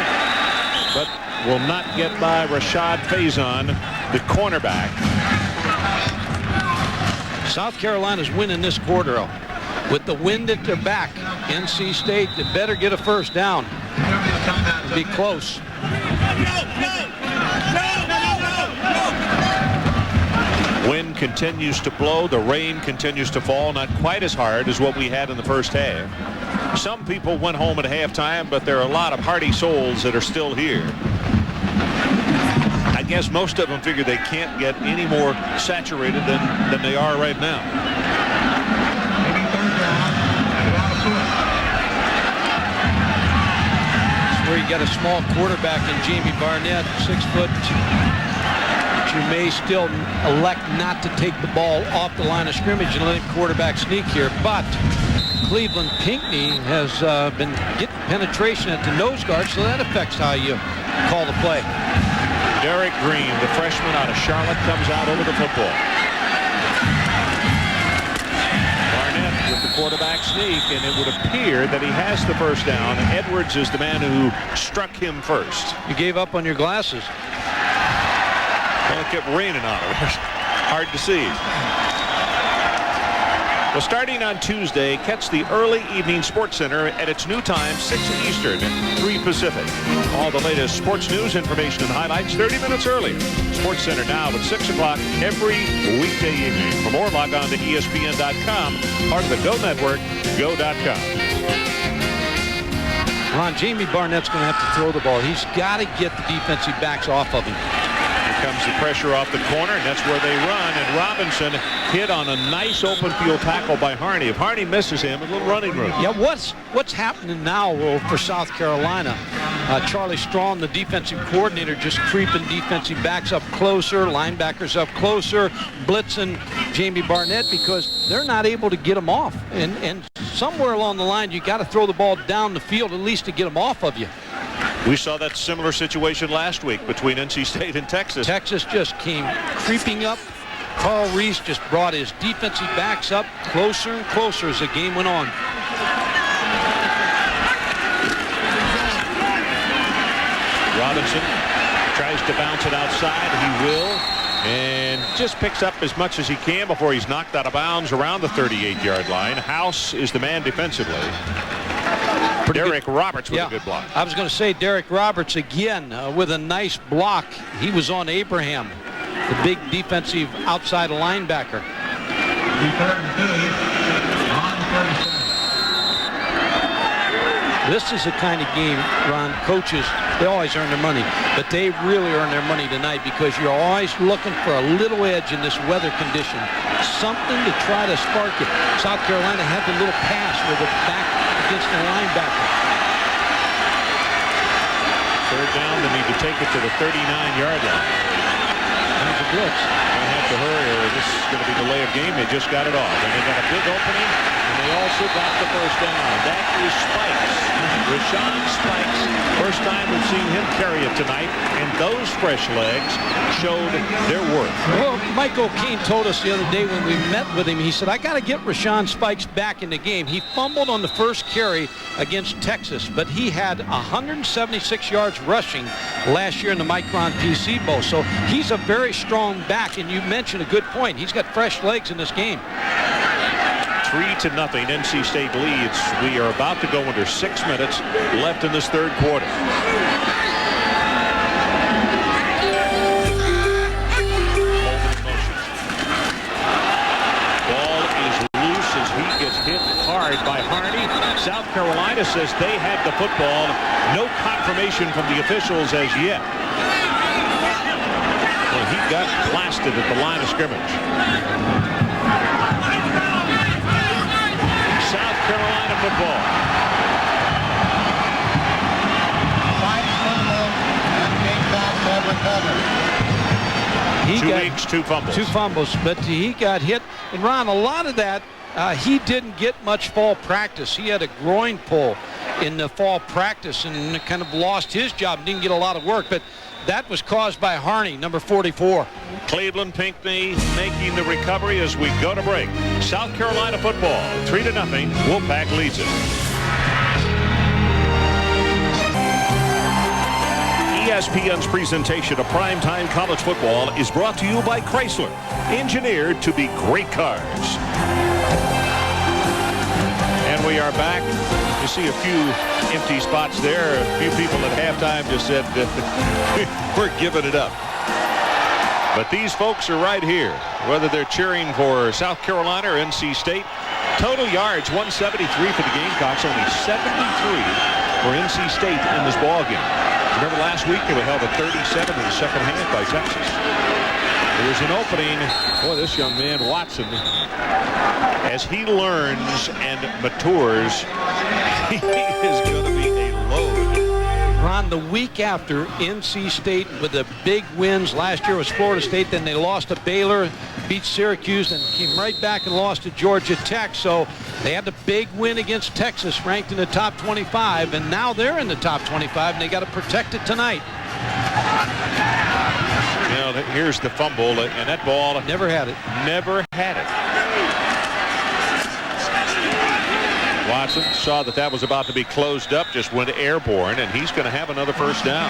but will not get by Rashad Faison, the cornerback. South Carolina's winning this quarter. With the wind at their back, NC State, they better get a 1st down. It'll be close. Wind continues to blow. The rain continues to fall. Not quite as hard as what we had in the first half. Some people went home at halftime, but there are a lot of hardy souls that are still here. I guess most of them figure they can't get any more saturated than they are right now. got a small quarterback in Jamie Barnett, 6 foot. You may still elect not to take the ball off the line of scrimmage and let him quarterback sneak here, but Cleveland Pinckney has been getting penetration at the nose guard, so that affects how you call the play. Derek Green, the freshman out of Charlotte, comes out over the football. Barnett with the quarterback sneak, and it would appear that he has the first down. Edwards is the man who struck him first. You gave up on your glasses. Well, it kept raining on it. Hard to see. Well, starting on Tuesday, catch the early evening Sports Center at its new time, 6 Eastern, 3 Pacific. All the latest sports news, information, and highlights 30 minutes earlier. Sports Center now at 6 o'clock every weekday evening. For more, log on to ESPN.com, part of the Go Network, go.com. Ron, Jamie Barnett's going to have to throw the ball. He's got to get the defensive backs off of him. Comes the pressure off the corner, and that's where they run. And Robinson hit on a nice open field tackle by Harney. If Harney misses him, a little running room. Yeah, what's happening now for South Carolina? Charlie Strong, the defensive coordinator, just creeping defensive backs up closer, linebackers up closer, blitzing Jamie Barnett because they're not able to get him off. And somewhere along the line, you got to throw the ball down the field at least to get him off of you. We saw that similar situation last week between NC State and Texas. Texas just came creeping up. Carl Reese just brought his defensive backs up closer and closer as the game went on. Robinson tries to bounce it outside. He will. And just picks up as much as he can before he's knocked out of bounds around the 38-yard line. House is the man defensively. Derek Roberts with a good block. I was going to say Derek Roberts again with a nice block. He was on Abraham, the big defensive outside linebacker. This is the kind of game, Ron, coaches, they always earn their money, but they really earn their money tonight because you're always looking for a little edge in this weather condition, something to try to spark it. South Carolina had the little pass with it back against the linebacker. Third down, they need to take it to the 39-yard line. There's a blitz. They have to hurry or this is going to be delay of game. They just got it off. And they got a big opening, and they also got the first down. That is Spikes. Rashawn Spikes. First time we've seen him carry it tonight, and those fresh legs showed their worth. Well, Mike O'Kane told us the other day when we met with him, he said, I got to get Rashawn Spikes back in the game. He fumbled on the first carry against Texas, but he had 176 yards rushing last year in the Micron PC Bowl. So he's a very strong back, and you mentioned a good point. He's got fresh legs in this game. 3-0, NC State leads. We are about to go under 6 minutes left in this third quarter. Ball is loose as he gets hit hard by Harney. South Carolina says they had the football. No confirmation from the officials as yet. Well, he got blasted at the line of scrimmage. South Carolina football. Two fumbles. Two fumbles, but he got hit. And Ron, a lot of that, he didn't get much fall practice. He had a groin pull in the fall practice and kind of lost his job, didn't get a lot of work. But that was caused by Harney, number 44. Cleveland Pinckney making the recovery as we go to break. South Carolina football, 3-0. Wolfpack leads it. ESPN's presentation of primetime college football is brought to you by Chrysler, engineered to be great cars. And we are back. You see a few empty spots there. A few people at halftime just said that we're giving it up. But these folks are right here, whether they're cheering for South Carolina or NC State. Total yards, 173 for the Gamecocks, only 73 for NC State in this ball game. Remember last week they were held at 37 in the second half by Texas. There's an opening. Boy, this young man, Watson, as he learns and matures, he is going to be a load. Ron, the week after, NC State with the big wins. Last year was Florida State. Then they lost to Baylor, beat Syracuse, and came right back and lost to Georgia Tech. So they had the big win against Texas, ranked in the top 25. And now they're in the top 25, and they got to protect it tonight. You know, here's the fumble, and that ball never had it. Never had it. Watson saw that was about to be closed up, just went airborne, and he's going to have another first down.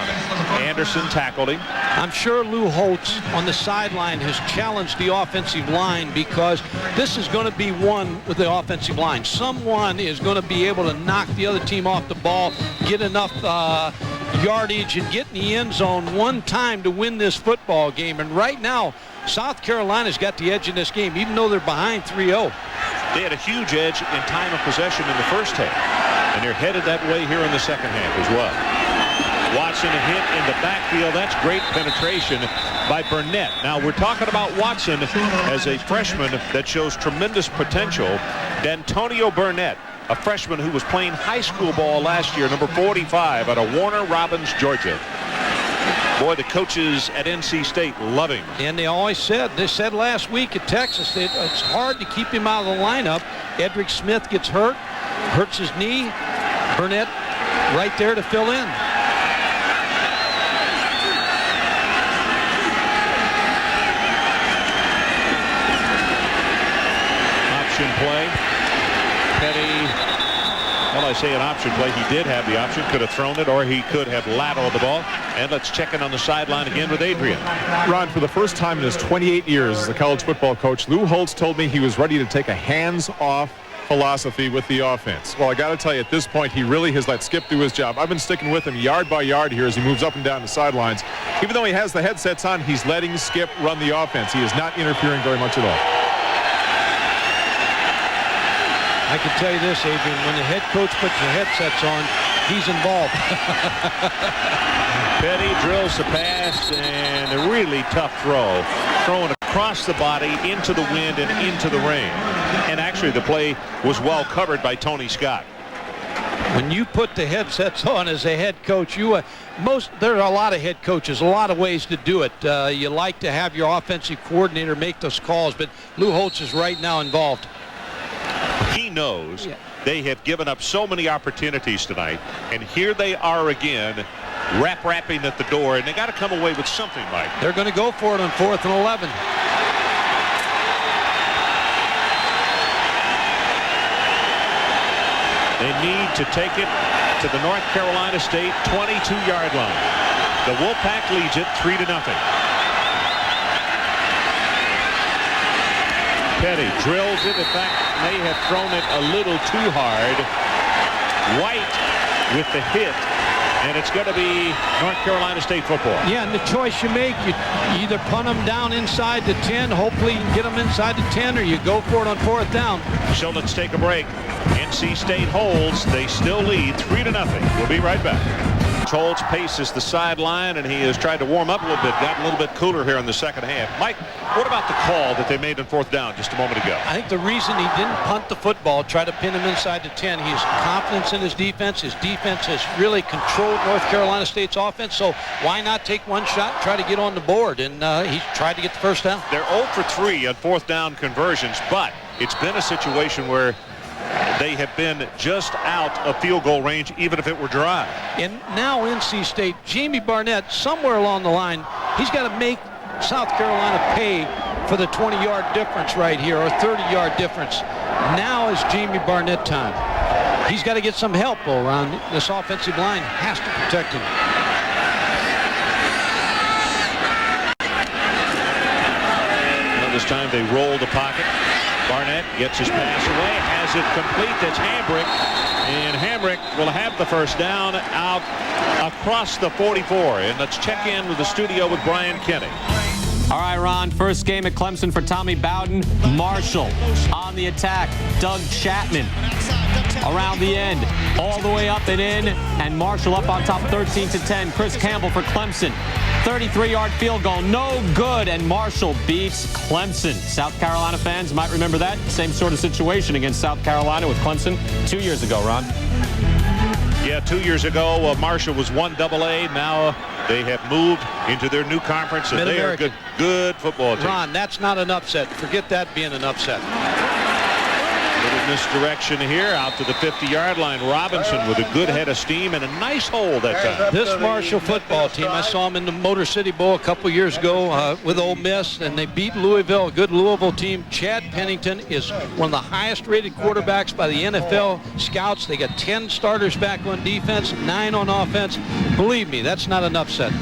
Anderson tackled him. I'm sure Lou Holtz on the sideline has challenged the offensive line, because this is going to be one with the offensive line. Someone is going to be able to knock the other team off the ball, get enough yardage, and get in the end zone one time to win this football game. And right now, South Carolina's got the edge in this game, even though they're behind 3-0. They had a huge edge in time of possession in the first half, and they're headed that way here in the second half as well. Watson, a hit in the backfield. That's great penetration by Burnett. Now, we're talking about Watson as a freshman that shows tremendous potential. D'Antonio Burnett, a freshman who was playing high school ball last year, number 45 out of Warner Robins, Georgia. Boy, the coaches at NC State love him. And they said last week at Texas that it's hard to keep him out of the lineup. Edric Smith gets hurts his knee. Burnett right there to fill in. Option play. Petty. Well, I say an option play. He did have the option. Could have thrown it, or he could have lateraled the ball. And let's check in on the sideline again with Adrian. Ron, for the first time in his 28 years as a college football coach, Lou Holtz told me he was ready to take a hands-off philosophy with the offense. Well, I got to tell you, at this point, he really has let Skip do his job. I've been sticking with him yard by yard here as he moves up and down the sidelines. Even though he has the headsets on, he's letting Skip run the offense. He is not interfering very much at all. I can tell you this, Adrian, when the head coach puts the headsets on, he's involved. Petty drills the pass, and a really tough throw. Throwing across the body, into the wind, and into the rain. And actually, the play was well covered by Tony Scott. When you put the headsets on as a head coach, there are a lot of head coaches, a lot of ways to do it. You like to have your offensive coordinator make those calls, but Lou Holtz is right now involved. He knows they have given up so many opportunities tonight, and here they are again, rapping at the door, and they got to come away with something, Mike. They're going to go for it on 4th and 11. They need to take it to the North Carolina State 22-yard line. The Wolfpack leads it 3-0. Petty drills it. In fact, may have thrown it a little too hard. White with the hit, and it's going to be North Carolina State football. Yeah, and the choice you make, you either punt them down inside the 10, hopefully you can get them inside the 10, or you go for it on 4th down. So let's take a break. NC State holds. They still lead 3-0. We'll be right back. Holtz paces the sideline, and he has tried to warm up a little bit, got a little bit cooler here in the second half. Mike, what about the call that they made on 4th down just a moment ago? I think the reason he didn't punt the football, try to pin him inside the 10, he has confidence in his defense. His defense has really controlled North Carolina State's offense, so why not take one shot and try to get on the board? And he tried to get the first down. They're 0 for 3 on 4th down conversions, but it's been a situation where they have been just out of field goal range, even if it were dry. And now NC State, Jamie Barnett, somewhere along the line, he's got to make South Carolina pay for the 20-yard difference right here, or 30-yard difference. Now is Jamie Barnett time. He's got to get some help around. This offensive line has to protect him. Well, this time they roll the pocket. Barnett gets his pass away, has it complete. That's Hambrick, and Hambrick will have the first down out across the 44. And let's check in with the studio with Brian Kenny. All right, Ron, first game at Clemson for Tommy Bowden. Marshall on the attack. Doug Chapman around the end, all the way up and in, and Marshall up on top 13-10. Chris Campbell for Clemson. 33-yard field goal, no good, and Marshall beats Clemson. South Carolina fans might remember that same sort of situation against South Carolina with Clemson 2 years ago, Ron. Yeah, 2 years ago, Marshall was 1AA. Now they have moved into their new conference, and they are a good football team. Ron, that's not an upset. Forget that being an upset. Little misdirection here out to the 50-yard line. Robinson with a good head of steam and a nice hole that time. This Marshall football team, I saw them in the Motor City Bowl a couple years ago with Ole Miss, and they beat Louisville, a good Louisville team. Chad Pennington is one of the highest-rated quarterbacks by the NFL scouts. They got 10 starters back on defense, 9 on offense. Believe me, that's not an upset.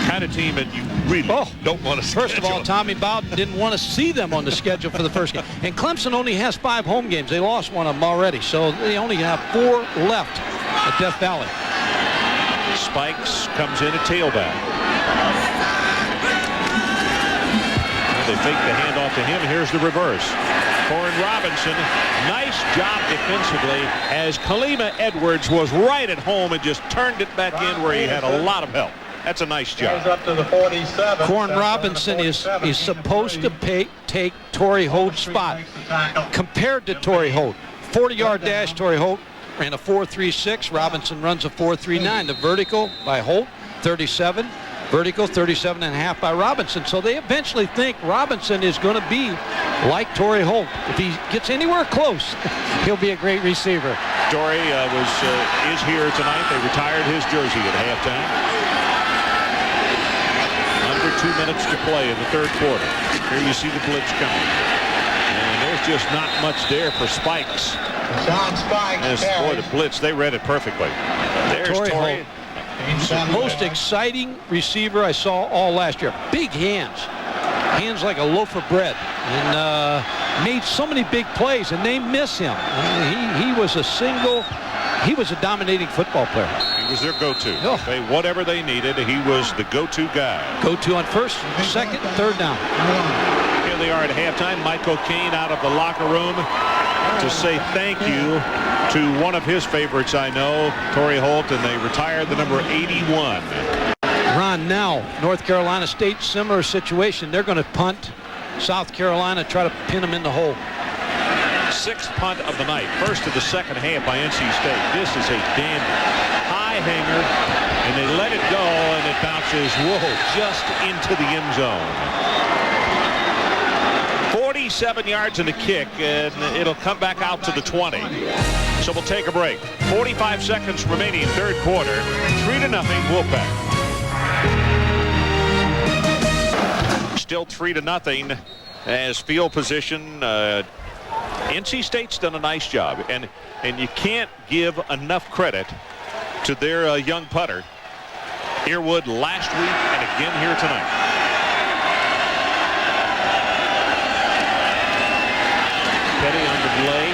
Kind of team that you really don't want to schedule. First of all, Tommy Bowden didn't want to see them on the schedule for the first game. And Clemson only has 5 home games. They lost one of them already, so they only have 4 left at Death Valley. Spikes comes in at tailback. They fake the handoff to him. Here's the reverse. Corin Robinson, nice job defensively as Kalima Edwards was right at home and just turned it back in where he had a lot of help. That's a nice job. Up to the 47. Corin Robinson is supposed to take Torrey Holt's spot. Compared to Torrey Holt, 40-yard dash, Torrey Holt ran a 4.36. Robinson runs a 4.39. The vertical by Holt, 37. Vertical, 37.5 by Robinson. So they eventually think Robinson is going to be like Torrey Holt. If he gets anywhere close, he'll be a great receiver. Torrey is here tonight. They retired his jersey at halftime. 2 minutes to play in the third quarter. Here you see the blitz coming. And there's just not much there for Spikes. Boy, the blitz, they read it perfectly. There's Torrey. Most exciting receiver I saw all last year. Big hands. Hands like a loaf of bread. And made so many big plays, and they miss him. He was a dominating football player. He was their go-to. Whatever they needed, he was the go-to guy. Go-to on first, second, third down. Here they are at halftime. Michael Cain out of the locker room to say thank you to one of his favorites I know, Torrey Holt, and they retired the number 81. Ron, now North Carolina State, similar situation. They're going to punt. South Carolina try to pin them in the hole. 6th punt of the night. First of the second half by NC State. This is a dandy. High hanger, and they let it go, and it bounces, just into the end zone. 47 yards in the kick, and it'll come back out to the 20. So we'll take a break. 45 seconds remaining in third quarter. 3-0 Wolfpack. Still 3-0 as field position. NC State's done a nice job, and you can't give enough credit to their young putter, Earwood, last week and again here tonight. Petty on the delay.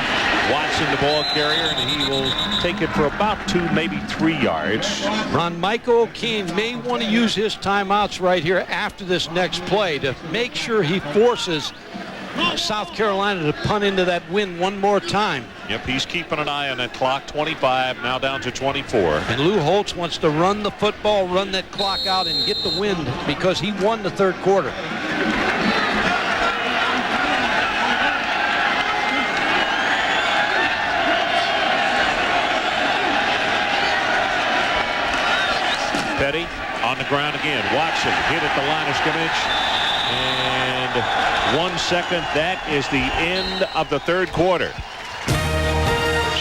Watson, the ball carrier, and he will take it for about 2, maybe 3 yards. Ron, Michael O'Keefe may want to use his timeouts right here after this next play to make sure he forces South Carolina to punt into that win one more time. Yep, he's keeping an eye on that clock. 25 now down to 24. And Lou Holtz wants to run the football, run that clock out, and get the win because he won the third quarter. Petty on the ground again. Watson hit at the line of scrimmage. And 1 second. That is the end of the third quarter.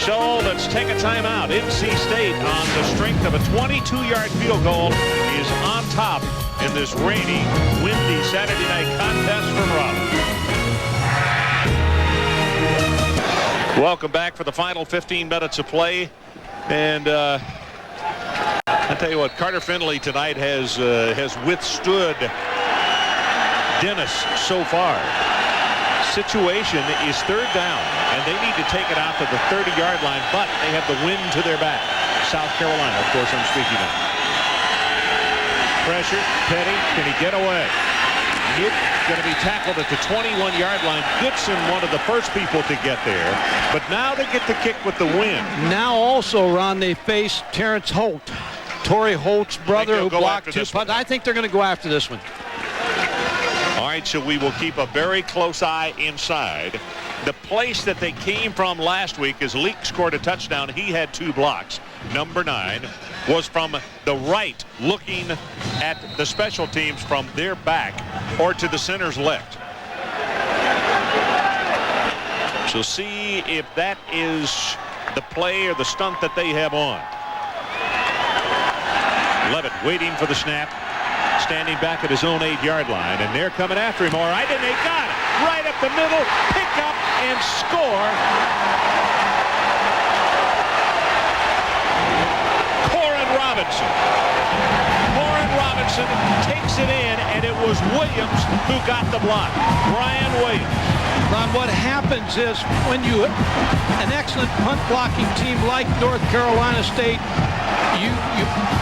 So let's take a timeout. NC State, on the strength of a 22-yard field goal, is on top in this rainy, windy Saturday night contest from Raleigh. Welcome back for the final 15 minutes of play. And I'll tell you what, Carter Finley tonight has withstood Dennis so far. Situation is third down, and they need to take it out to the 30-yard line, but they have the wind to their back. South Carolina, of course, I'm speaking of. Pressure, Petty, can he get away? He's going to be tackled at the 21-yard line. Goodson, one of the first people to get there, but now they get the kick with the wind. Now also, Ron, they face Terrence Holt, Torrey Holt's brother, who blocked 2 punts. I think they're going to go after this one. All right, so we will keep a very close eye inside The place that they came from last week as Leak scored a touchdown. He had 2 blocks. Number 9 was from the right, looking at the special teams from their back or to the center's left. So see if that is the play or the stunt that they have on. Levitt waiting for the snap, standing back at his own 8-yard line, and they're coming after him. All right, and they got it right up the middle, pick up and score. Robinson takes it in, and it was Williams who got the block. Brian Williams. Ron, what happens is when you an excellent punt blocking team like North Carolina State, you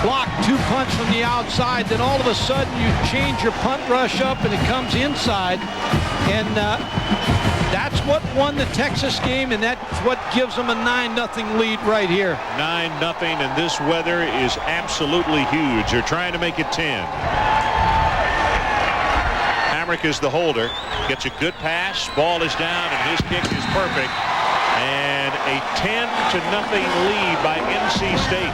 block 2 punts from the outside, then all of a sudden you change your punt rush up and it comes inside, and that's what won the Texas game, and that's what gives them a 9-0 lead right here. 9-0, and this weather is absolutely huge. They're trying to make it 10. Hamrick is the holder. Gets a good pass. Ball is down, and his kick is perfect. And a 10-0 lead by NC State.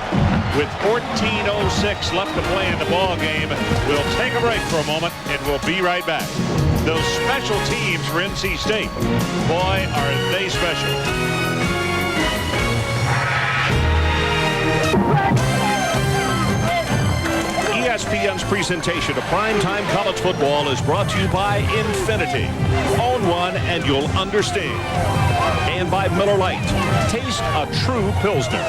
With 14:06 left to play in the ball game. We'll take a break for a moment, and we'll be right back. Those special teams for NC State, boy, are they special. ESPN's presentation of primetime college football is brought to you by Infinity. Own one and you'll understand. And by Miller Lite. Taste a true Pilsner.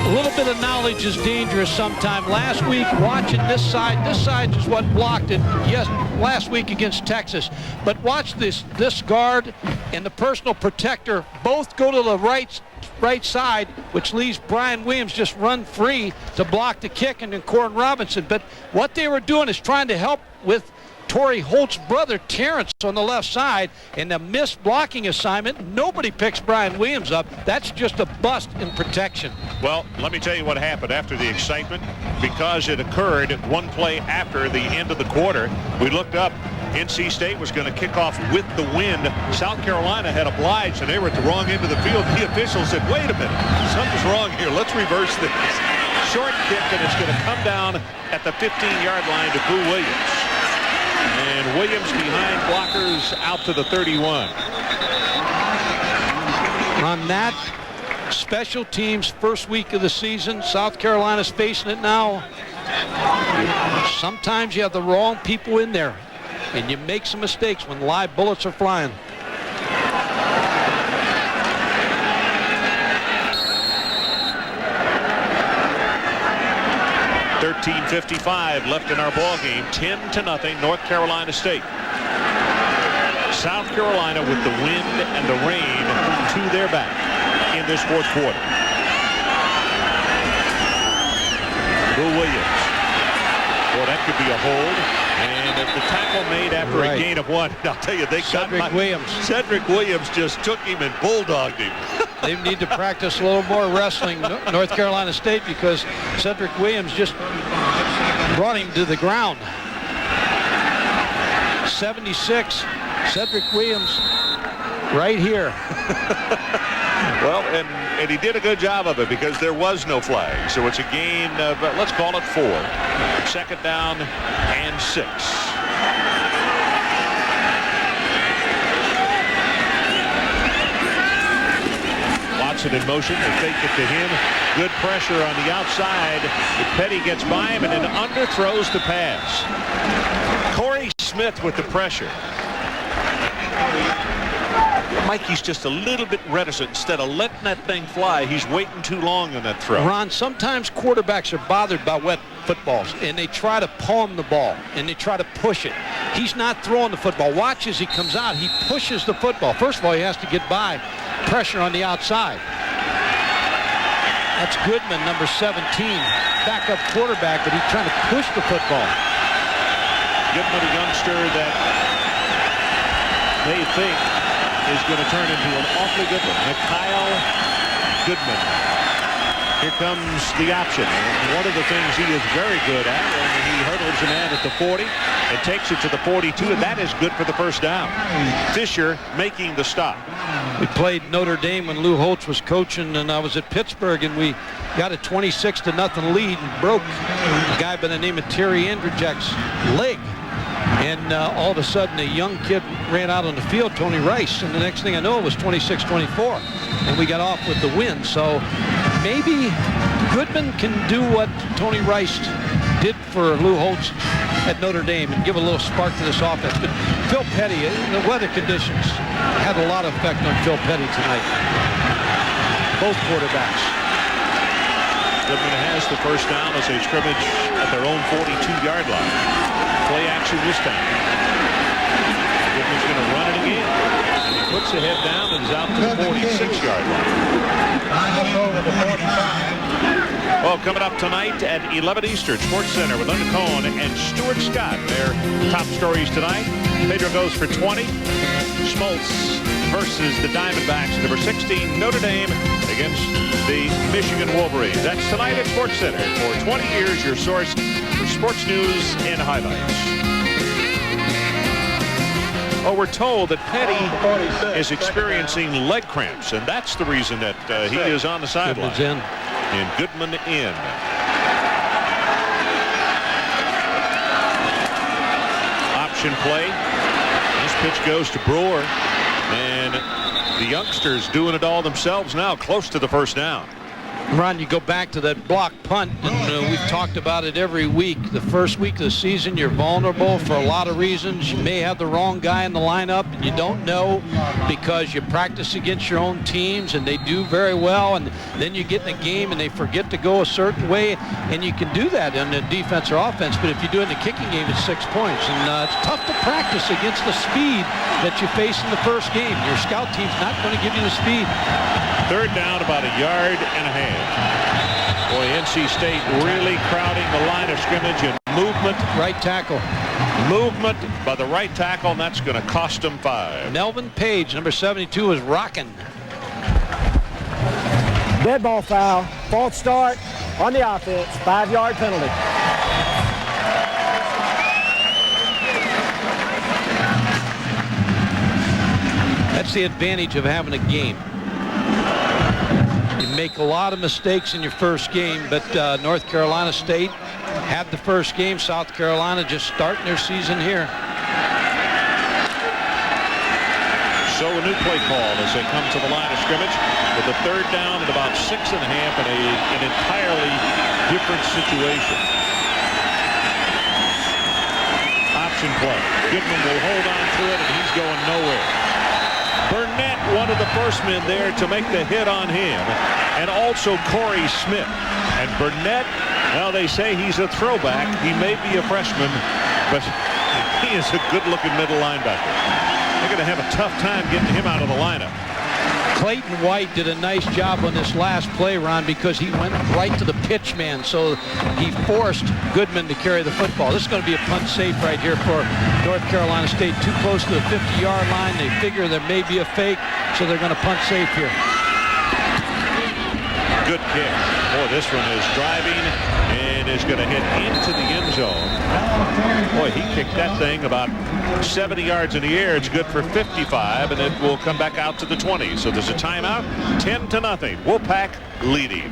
A little bit of knowledge is dangerous sometime. Last week, watching this side is what blocked it. Yes, last week against Texas. But watch this guard and the personal protector both go to the right side, which leaves Brian Williams just run free to block the kick, and then Corin Robinson. But what they were doing is trying to help with Torrey Holt's brother Terrence on the left side, and the missed blocking assignment. Nobody picks Brian Williams up. That's just a bust in protection. Well, let me tell you what happened after the excitement, because it occurred one play after the end of the quarter. We looked up. NC State was going to kick off with the wind. South Carolina had obliged, and they were at the wrong end of the field. The official said, wait a minute, something's wrong here. Let's reverse this. Short kick, and it's going to come down at the 15-yard line to Boo Williams. And Williams behind blockers out to the 31. On that special teams first week of the season, South Carolina's facing it now. Sometimes you have the wrong people in there, and you make some mistakes when live bullets are flying. .55 left in our ball game. 10-0 North Carolina State. South Carolina with the wind and the rain to their back in this fourth quarter. Boo Williams. Boy, that could be a hold. And if the tackle made after a gain of 1, I'll tell you, they got Cedric Williams just took him and bulldogged him. They need to practice a little more wrestling, North Carolina State, because Cedric Williams just brought him to the ground. 76, Cedric Williams right here. Well, and he did a good job of it because there was no flag. So it's a gain of, let's call it 4. 2nd down and 6. In motion, they fake it to him. Good pressure on the outside. Petty gets by him and then underthrows the pass. Corey Smith with the pressure. Mikey's just a little bit reticent. Instead of letting that thing fly, he's waiting too long on that throw. Ron, sometimes quarterbacks are bothered by wet footballs, and they try to palm the ball, and they try to push it. He's not throwing the football. Watch as he comes out. He pushes the football. First of all, he has to get by pressure on the outside. That's Goodman, number 17, backup quarterback, but he's trying to push the football. Goodman, a youngster that they think is going to turn into an awfully good one. Kyle Goodman. Here comes the option. And one of the things he is very good at, and he hurdles a man at the 40 and takes it to the 42, and that is good for the first down. Fisher making the stop. We played Notre Dame when Lou Holtz was coaching, and I was at Pittsburgh, and we got a 26-0 lead and broke a guy by the name of Terry Andrzejczyk's leg. And all of a sudden, a young kid ran out on the field, Tony Rice, and the next thing I know, it was 26-24, and we got off with the win. So maybe Goodman can do what Tony Rice did for Lou Holtz at Notre Dame and give a little spark to this offense. But Phil Petty, the weather conditions had a lot of effect on Phil Petty tonight. Both quarterbacks. Goodman has the first down as they scrimmage at their own 42-yard line. Play action this time. Goodman's going to run it again. And he puts the head down and is out to the 46-yard line. Well, coming up tonight at 11 Eastern, Sports Center with Linda Cohn and Stuart Scott. Their top stories tonight. Pedro goes for 20. Schmaltz versus the Diamondbacks. Number 16, Notre Dame against the Michigan Wolverines. That's tonight at Sports Center. For 20 years, your source for sports news and highlights. Oh, we're told that Petty is experiencing leg cramps, and that's the reason that he is on the sideline. Goodman's in. And Goodman in. Option play. This pitch goes to Brewer, and the youngsters doing it all themselves now, close to the first down. Ron, you go back to that block punt, and we've talked about it every week. The first week of the season, you're vulnerable for a lot of reasons. You may have the wrong guy in the lineup, and you don't know because you practice against your own teams, and they do very well, and then you get in a game, and they forget to go a certain way, and you can do that in the defense or offense, but if you do it in the kicking game, it's 6 points, and it's tough to practice against the speed that you face in the first game. Your scout team's not going to give you the speed. Third down, about a yard and a half. Boy, NC State really crowding the line of scrimmage and movement. Right tackle. Movement by the right tackle, and that's going to cost them 5. Melvin Page, number 72, is rocking. Dead ball foul. False start on the offense. 5-yard penalty. That's the advantage of having a game. You make a lot of mistakes in your first game, but North Carolina State had the first game. South Carolina just starting their season here. So a new play call as they come to the line of scrimmage with a third down at about 6.5 in an entirely different situation. Option play. Goodman will hold on to it, and he's going nowhere. Burnett, one of the first men there to make the hit on him, and also Corey Smith. And Burnett, well, they say he's a throwback. He may be a freshman, but he is a good-looking middle linebacker. They're going to have a tough time getting him out of the lineup. Clayton White did a nice job on this last play, Ron, because he went right to the pitch man, so he forced Goodman to carry the football. This is going to be a punt safe right here for North Carolina State. Too close to the 50-yard line. They figure there may be a fake, so they're going to punt safe here. Good kick. Boy, this one is driving and is going to hit into the end zone. Boy, he kicked that thing about 70 yards in the air. It's good for 55, and it will come back out to the 20. So there's a timeout. 10-0. Wolfpack leading.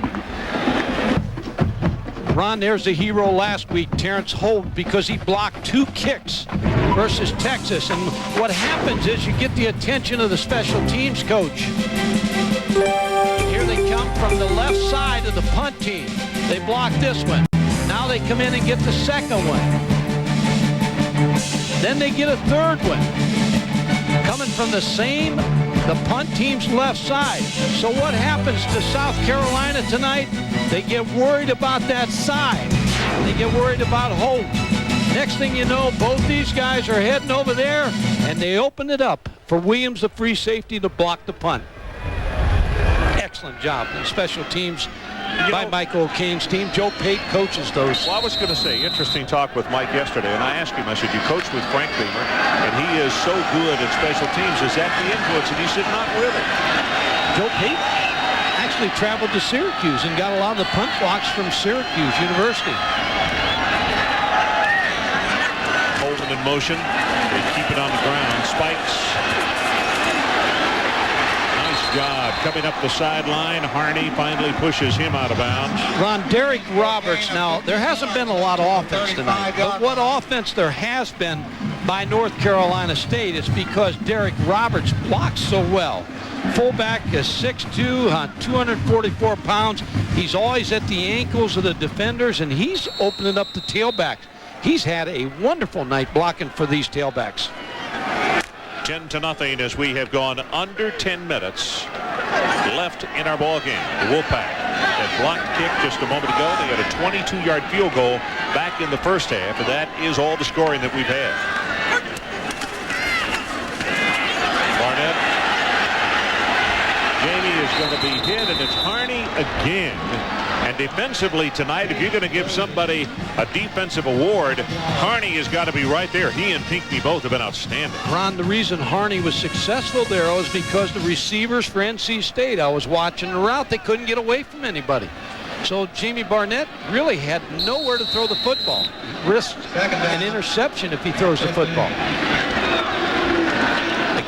Ron, there's the hero last week, Terrence Holt, because he blocked 2 kicks versus Texas. And what happens is you get the attention of the special teams coach. Here they come from the left side of the punt team. They block this one. Now they come in and get the second one. Then they get a third one. Coming from the punt team's left side. So what happens to South Carolina tonight? They get worried about that side. They get worried about Holt. Next thing you know, both these guys are heading over there, and they open it up for Williams, the free safety, to block the punt. Excellent job. And special teams by Mike O'Kane's team. Joe Pate coaches those. Well, I was going to say, interesting talk with Mike yesterday, and I asked him, I said, you coached with Frank Beamer, and he is so good at special teams. Is that the influence? And he said, not really. Joe Pate? actually traveled to Syracuse and got a lot of the punt blocks from Syracuse University. Holden in motion. They keep it on the ground. Spikes. Nice job coming up the sideline. Harney finally pushes him out of bounds. Ron, Derek Roberts, now there hasn't been a lot of offense tonight, but what offense there has been by North Carolina State is because Derek Roberts blocks so well. Fullback is 6'2", 244 pounds. He's always at the ankles of the defenders, and he's opening up the tailbacks. He's had a wonderful night blocking for these tailbacks. 10-0 as we have gone under 10 minutes left in our ball game. The Wolfpack had blocked kick just a moment ago. They had a 22-yard field goal back in the first half, and that is all the scoring that we've had. Barnett. Jamie is going to be hit, and it's Harney again. And defensively tonight, if you're going to give somebody a defensive award, Harney has got to be right there. He and Pinckney both have been outstanding. Ron, the reason Harney was successful there was because the receivers for NC State, I was watching the route, they couldn't get away from anybody. So Jamie Barnett really had nowhere to throw the football. He risked an interception if he throws the football.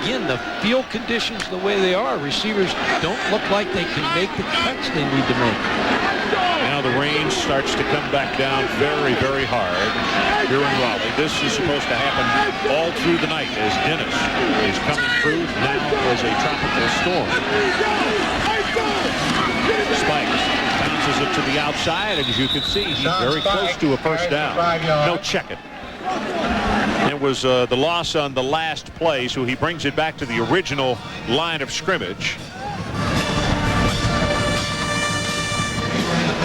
Again, the field conditions the way they are, receivers don't look like they can make the cuts they need to make. Now the rain starts to come back down very, very hard here in Raleigh. This is supposed to happen all through the night as Dennis is coming through now as a tropical storm. Spikes bounces it to the outside, and as you can see, he's very close to a first down. No check it. It was the loss on the last play, so he brings it back to the original line of scrimmage.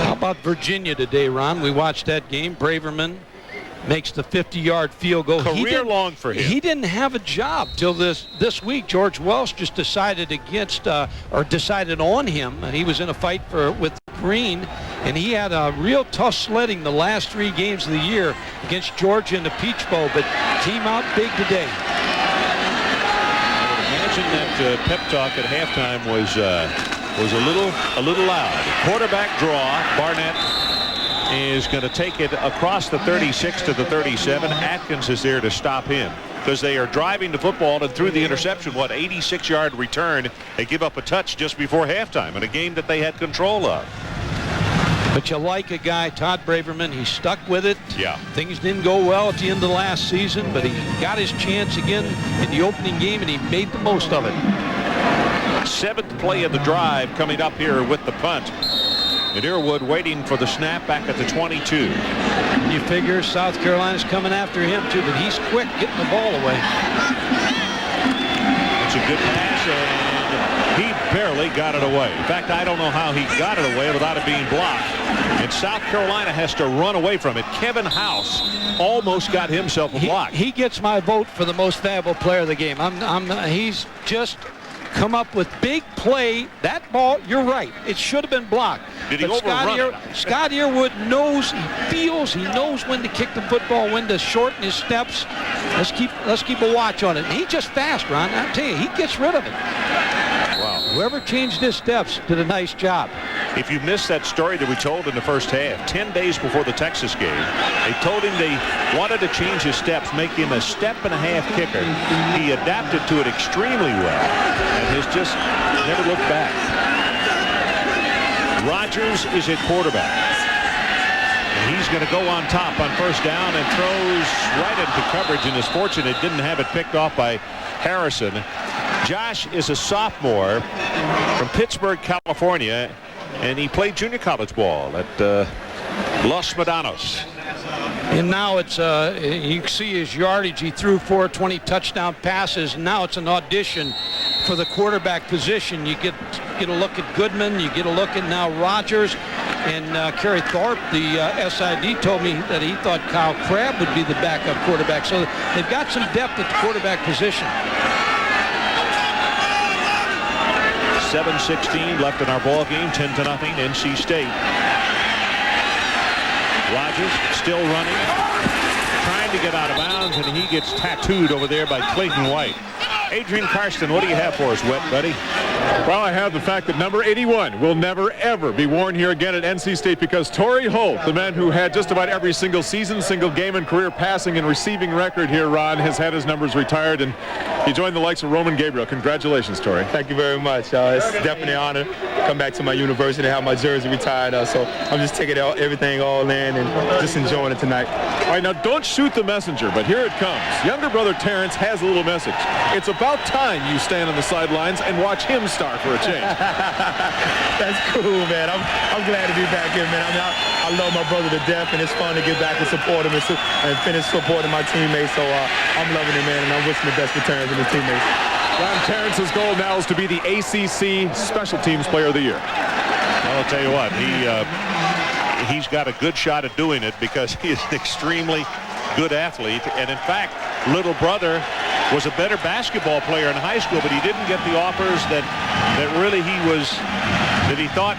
How about Virginia today, Ron? We watched that game. Braverman makes the 50-yard field goal. Career long for him. He didn't have a job till this week. George Welsh just decided decided on him. He was in a fight with Green, and he had a real tough sledding the last 3 games of the year against Georgia in the Peach Bowl, but came out big today. I would imagine that pep talk at halftime was a little loud. Quarterback draw. Barnett is going to take it across the 36 to the 37. Atkins is there to stop him because they are driving the football, and through the interception, 86-yard return, they give up a touch just before halftime in a game that they had control of. But you like a guy, Todd Braverman, he stuck with it. Yeah. Things didn't go well at the end of last season, but he got his chance again in the opening game, and he made the most of it. 7th play of the drive coming up here with the punt. And Earwood waiting for the snap back at the 22. You figure South Carolina's coming after him too, but he's quick getting the ball away. It's a good pass, and he barely got it away. In fact, I don't know how he got it away without it being blocked. And South Carolina has to run away from it. Kevin House almost got himself a block. He gets my vote for the most valuable player of the game. He's just come up with big play. That ball, you're right, it should have been blocked. Did he overrun it? Scott Earwood knows, he feels, he knows when to kick the football, when to shorten his steps. Let's keep a watch on it. And he's just fast, Ron. I tell you, he gets rid of it. Wow. Whoever changed his steps did a nice job. If you missed that story that we told in the first half, 10 days before the Texas game, they told him they wanted to change his steps, make him a step-and-a-half kicker. He adapted to it extremely well and has just never looked back. Rogers is at quarterback. And he's going to go on top on first down and throws right into coverage, and is fortunate didn't have it picked off by Harrison. Josh is a sophomore from Pittsburgh, California, and he played junior college ball at Los Medanos. And now it's you can see his yardage. He threw 420 touchdown passes. Now it's an audition for the quarterback position. You get a look at Goodman. You get a look at now Rogers. And Kerry Thorpe, the SID, told me that he thought Kyle Crabb would be the backup quarterback. So they've got some depth at the quarterback position. 7:16 left in our ball game. 10-0 NC State. Rogers still running, trying to get out of bounds, and he gets tattooed over there by Clayton White. Adrian Karsten, what do you have for us, Wet buddy? Well, I have the fact that number 81 will never, ever be worn here again at NC State because Torrey Holt, the man who had just about every single season, single game, and career passing and receiving record here, Ron, has had his numbers retired, and he joined the likes of Roman Gabriel. Congratulations, Torrey. Thank you very much. It's definitely an honor to come back to my university and have my jersey retired. So I'm just taking everything all in and just enjoying it tonight. All right, now don't shoot the messenger, but here it comes. Younger brother Terrence has a little message. It's about time you stand on the sidelines and watch him star for a change. That's cool, man. I'm glad to be back here, man. I mean, I love my brother to death, and it's fun to get back and support him and finish supporting my teammates. So I'm loving it, man, and I'm wishing the best for Terrence and his teammates. Ron, Terrence's goal now is to be the ACC Special Teams Player of the Year. Well, I'll tell you what, he's got a good shot at doing it because he is an extremely good athlete. And in fact, little brother was a better basketball player in high school, but he didn't get the offers that he thought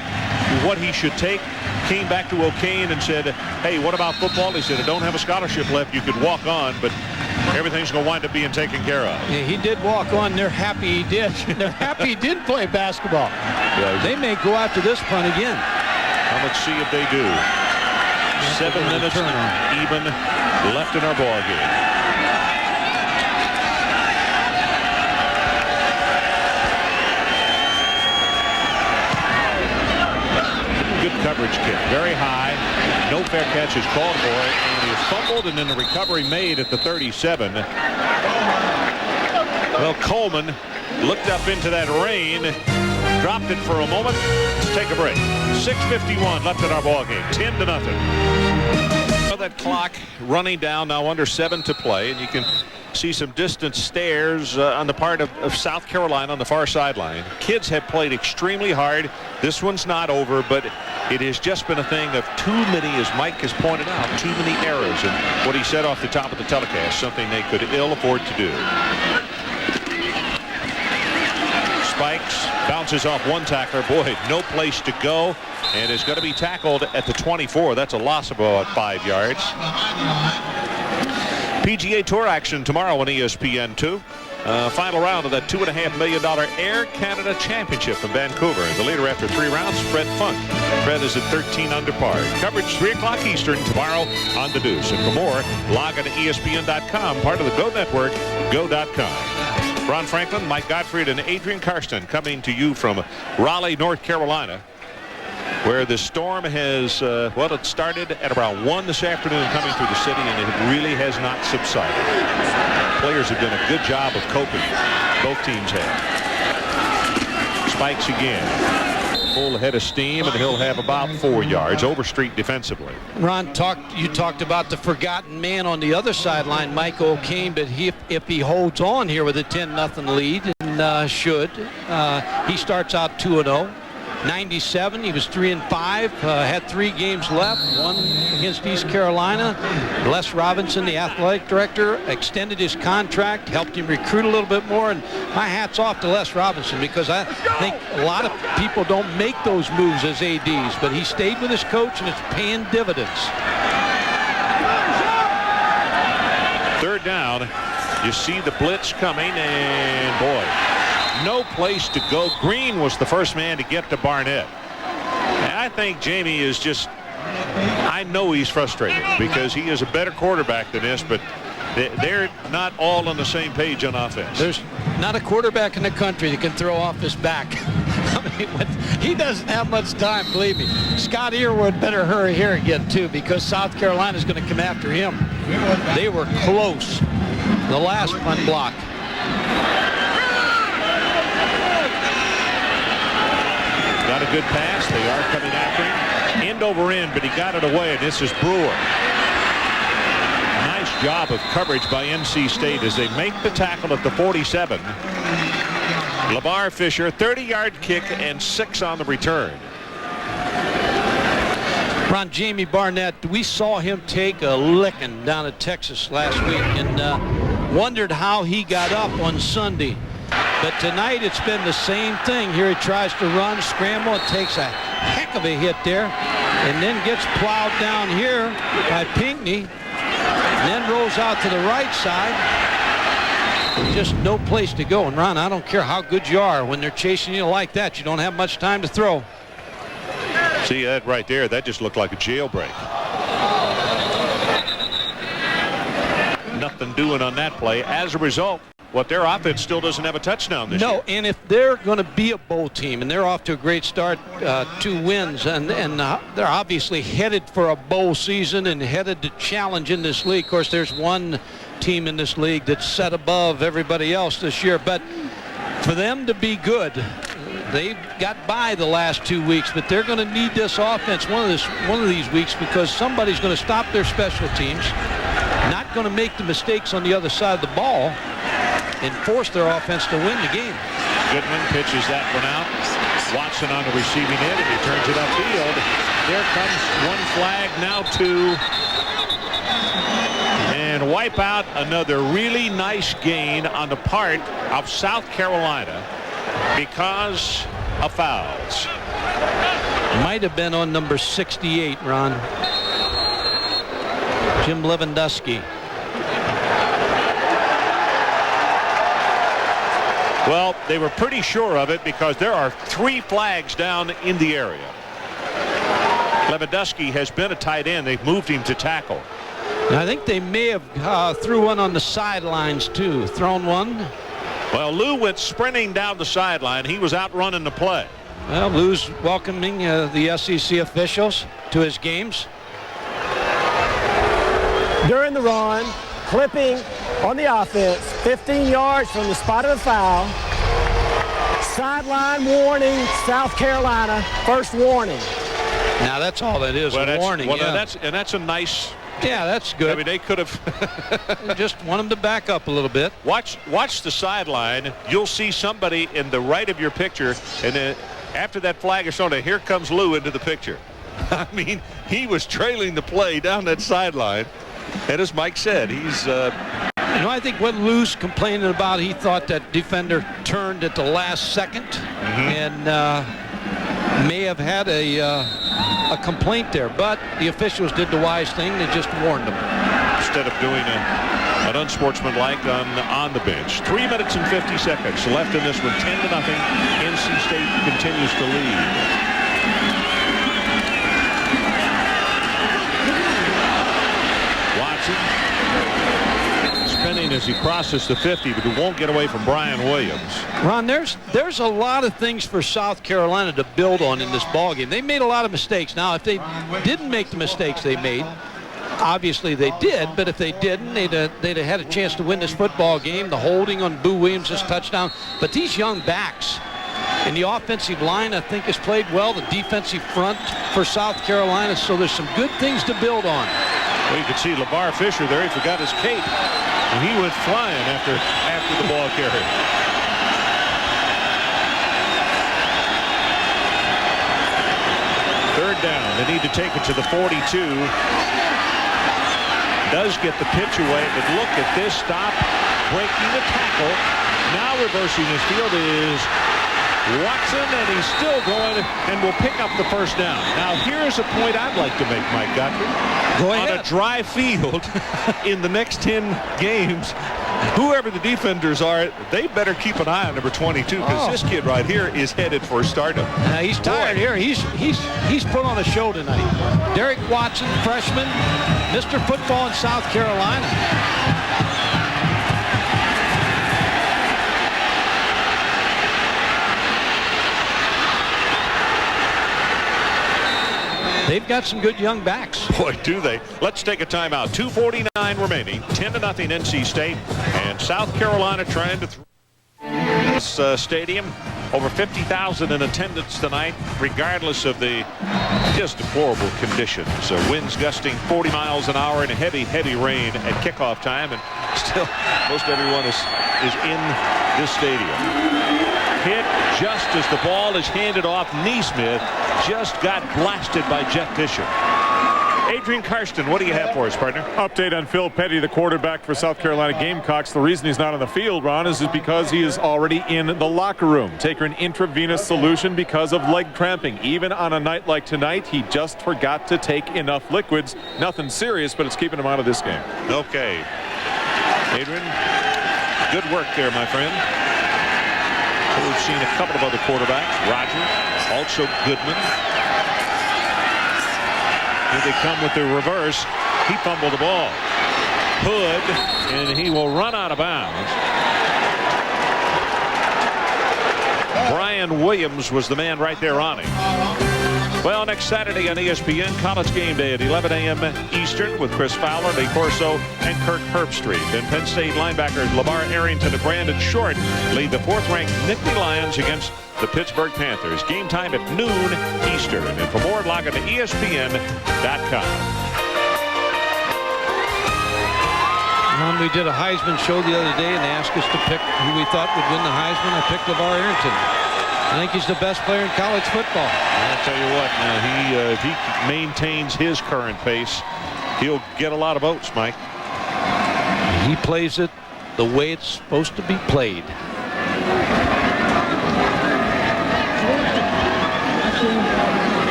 what he should take. Came back to O'Kane and said, hey, what about football? He said, I don't have a scholarship left. You could walk on, but everything's going to wind up being taken care of. Yeah, he did walk on. They're happy he did. They're happy he did play basketball. Yeah, they may go after this punt again. Well, let's see if they do. 7 minutes even left in our ball game. Good coverage kick, very high. No fair catch is called for it, and he is fumbled, and then the recovery made at the 37. Well, Coleman looked up into that rain, dropped it for a moment. Let's take a break. 6:51 left in our ball game, 10-0. That clock running down now, under 7 to play, and you can see some distant stares on the part of South Carolina on the far sideline. Kids have played extremely hard. This one's not over, but it has just been a thing of too many, as Mike has pointed out, too many errors. And what he said off the top of the telecast, something they could ill afford to do. Spikes, bounces off one tackler. Boy, no place to go, and is going to be tackled at the 24. That's a loss of about 5 yards. PGA Tour action tomorrow on ESPN2. Final round of that $2.5 million Air Canada Championship in Vancouver. The leader after 3 rounds, Fred Funk. Fred is at 13 under par. Coverage 3 o'clock Eastern tomorrow on The Deuce. And for more, log on to ESPN.com, part of the Go Network, go.com. Ron Franklin, Mike Gottfried, and Adrian Karsten coming to you from Raleigh, North Carolina, where the storm has, well, it started at around 1 this afternoon coming through the city, and it really has not subsided. Players have done a good job of coping. Both teams have. Spikes again. Full head of steam, and he'll have about 4 yards. Overstreet defensively. Ron, you talked about the forgotten man on the other sideline, Mike O'Kane, but if he holds on here with a 10-0 lead, and he starts out 2-0. 97, he was 3-5, had 3 games left, one against East Carolina. Les Robinson, the athletic director, extended his contract, helped him recruit a little bit more, and my hat's off to Les Robinson, because I think a lot of people don't make those moves as ADs, but he stayed with his coach, and it's paying dividends. 3rd down, you see the blitz coming, and boy, no place to go. Green was the first man to get to Barnett. And I think Jamie is just, I know he's frustrated because he is a better quarterback than this, but they're not all on the same page on offense. There's not a quarterback in the country that can throw off his back. I mean, he doesn't have much time, believe me. Scott Earwood better hurry here again, too, because South Carolina's going to come after him. They were close. The last punt block. Got a good pass. They are coming after him. End over end, but he got it away, and this is Brewer. Nice job of coverage by NC State as they make the tackle at the 47. LeVar Fisher, 30-yard kick and 6 on the return. Ron, Jamie Barnett, we saw him take a licking down at Texas last week and wondered how he got up on Sunday. But tonight it's been the same thing. Here he tries to run, scramble, and takes a heck of a hit there, and then gets plowed down here by Pinckney, and then rolls out to the right side. just no place to go. And Ron, I don't care how good you are, when they're chasing you like that, you don't have much time to throw. See that right there? That just looked like a jailbreak. Nothing doing on that play. As a result, their offense still doesn't have a touchdown this year. No, and if they're going to be a bowl team, and they're off to a great start, 2 wins, and they're obviously headed for a bowl season and headed to challenge in this league. Of course, there's one team in this league that's set above everybody else this year. But for them to be good, they've got by the last 2 weeks, but they're going to need this offense one of these weeks, because somebody's going to stop their special teams, not going to make the mistakes on the other side of the ball, and force their offense to win the game. Goodman pitches that one out. Watson on the receiving end, and he turns it upfield. There comes one flag, now 2. And wipe out another really nice gain on the part of South Carolina because of fouls. Might have been on number 68, Ron. Jim Lewandowski. Well, they were pretty sure of it because there are 3 flags down in the area. Lewandowski has been a tight end. They've moved him to tackle. And I think they may have threw one on the sidelines too. Thrown one. Well, Lou went sprinting down the sideline. He was out running the play. Well, Lou's welcoming the SEC officials to his games. During the run, clipping on the offense, 15 yards from the spot of the foul. Sideline warning, South Carolina, first warning. Now that's all that is, a warning. Well, yeah. that's a nice. Yeah, that's good. I mean, they could have just want them to back up a little bit. Watch the sideline. You'll see somebody in the right of your picture, and then after that flag is shown, here comes Lou into the picture. I mean, he was trailing the play down that sideline, and as Mike said, he's. I think what Lou's complaining about, he thought that defender turned at the last second, and may have had a complaint there, but the officials did the wise thing. They just warned them. Instead of doing an unsportsmanlike on the bench. 3 minutes and 50 seconds left in this one. 10-0. NC State continues to lead. Spinning as he crosses the 50, but he won't get away from Brian Williams. Ron, there's a lot of things for South Carolina to build on in this ballgame. They made a lot of mistakes. Now, if they didn't make the mistakes they made, obviously they did, but if they didn't, they'd have had a chance to win this football game. The holding on Boo Williams' touchdown. But these young backs and the offensive line, I think, has played well. The defensive front for South Carolina, so there's some good things to build on. Well, you can see LeVar Fisher there. He forgot his cape, and he went flying after the ball carry. Third down. They need to take it to the 42. Does get the pitch away, but look at this stop, breaking the tackle. Now reversing his field is Watson, and he's still going and will pick up the first down. Now, here's a point I'd like to make, Mike Guthrie. Go ahead. On a dry field in the next 10 games, whoever the defenders are, they better keep an eye on number 22, because this kid right here is headed for stardom. He's tired here. He's put on a show tonight. Derek Watson, freshman, Mr. Football in South Carolina. They've got some good young backs. Boy, do they. Let's take a timeout. 2:49 remaining. 10-0 NC State. And South Carolina trying to this stadium. Over 50,000 in attendance tonight, regardless of the just deplorable conditions. Winds gusting 40 miles an hour and heavy, heavy rain at kickoff time. And still, most everyone is in this stadium. Hit just as the ball is handed off. Neesmith just got blasted by Jeff Bishop. Adrian Karsten, what do you have for us, partner? Update on Phil Petty, the quarterback for South Carolina Gamecocks. The reason he's not on the field, Ron, is because he is already in the locker room. Take an intravenous solution because of leg cramping. Even on a night like tonight, he just forgot to take enough liquids. Nothing serious, but it's keeping him out of this game. Okay. Adrian, Good work there, my friend. So we've seen a couple of other quarterbacks. Rogers, also Goodman. Here they come with the reverse. He fumbled the ball. Hood, and he will run out of bounds. Brian Williams was the man right there on him. Well, next Saturday on ESPN, College Game Day at 11 a.m. Eastern with Chris Fowler, Lee Corso, and Kirk Herbstreit. And Penn State linebackers LeVar Arrington and Brandon Short lead the 4th-ranked Nittany Lions against the Pittsburgh Panthers. Game time at noon Eastern. And for more, log on to ESPN.com. We did a Heisman show the other day, and they asked us to pick who we thought would win the Heisman. I picked LeVar Arrington. I think he's the best player in college football. I'll tell you what, if he maintains his current pace, he'll get a lot of votes, Mike. He plays it the way it's supposed to be played.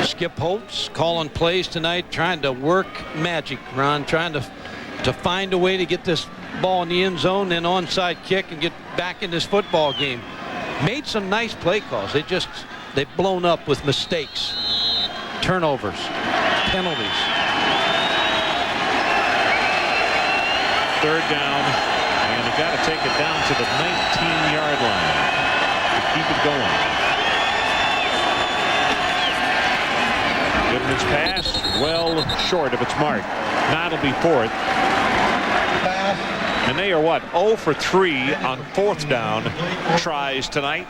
Skip Holtz calling plays tonight, trying to work magic, Ron, trying to find a way to get this ball in the end zone and onside kick and get back in this football game. Made some nice play calls. They've blown up with mistakes, turnovers, penalties. 3rd down, and you got to take it down to the 19-yard line to keep it going. Goodman's pass, well short of its mark. Now it'll be 4th. And they are what? 0 for 3 on 4th down tries tonight.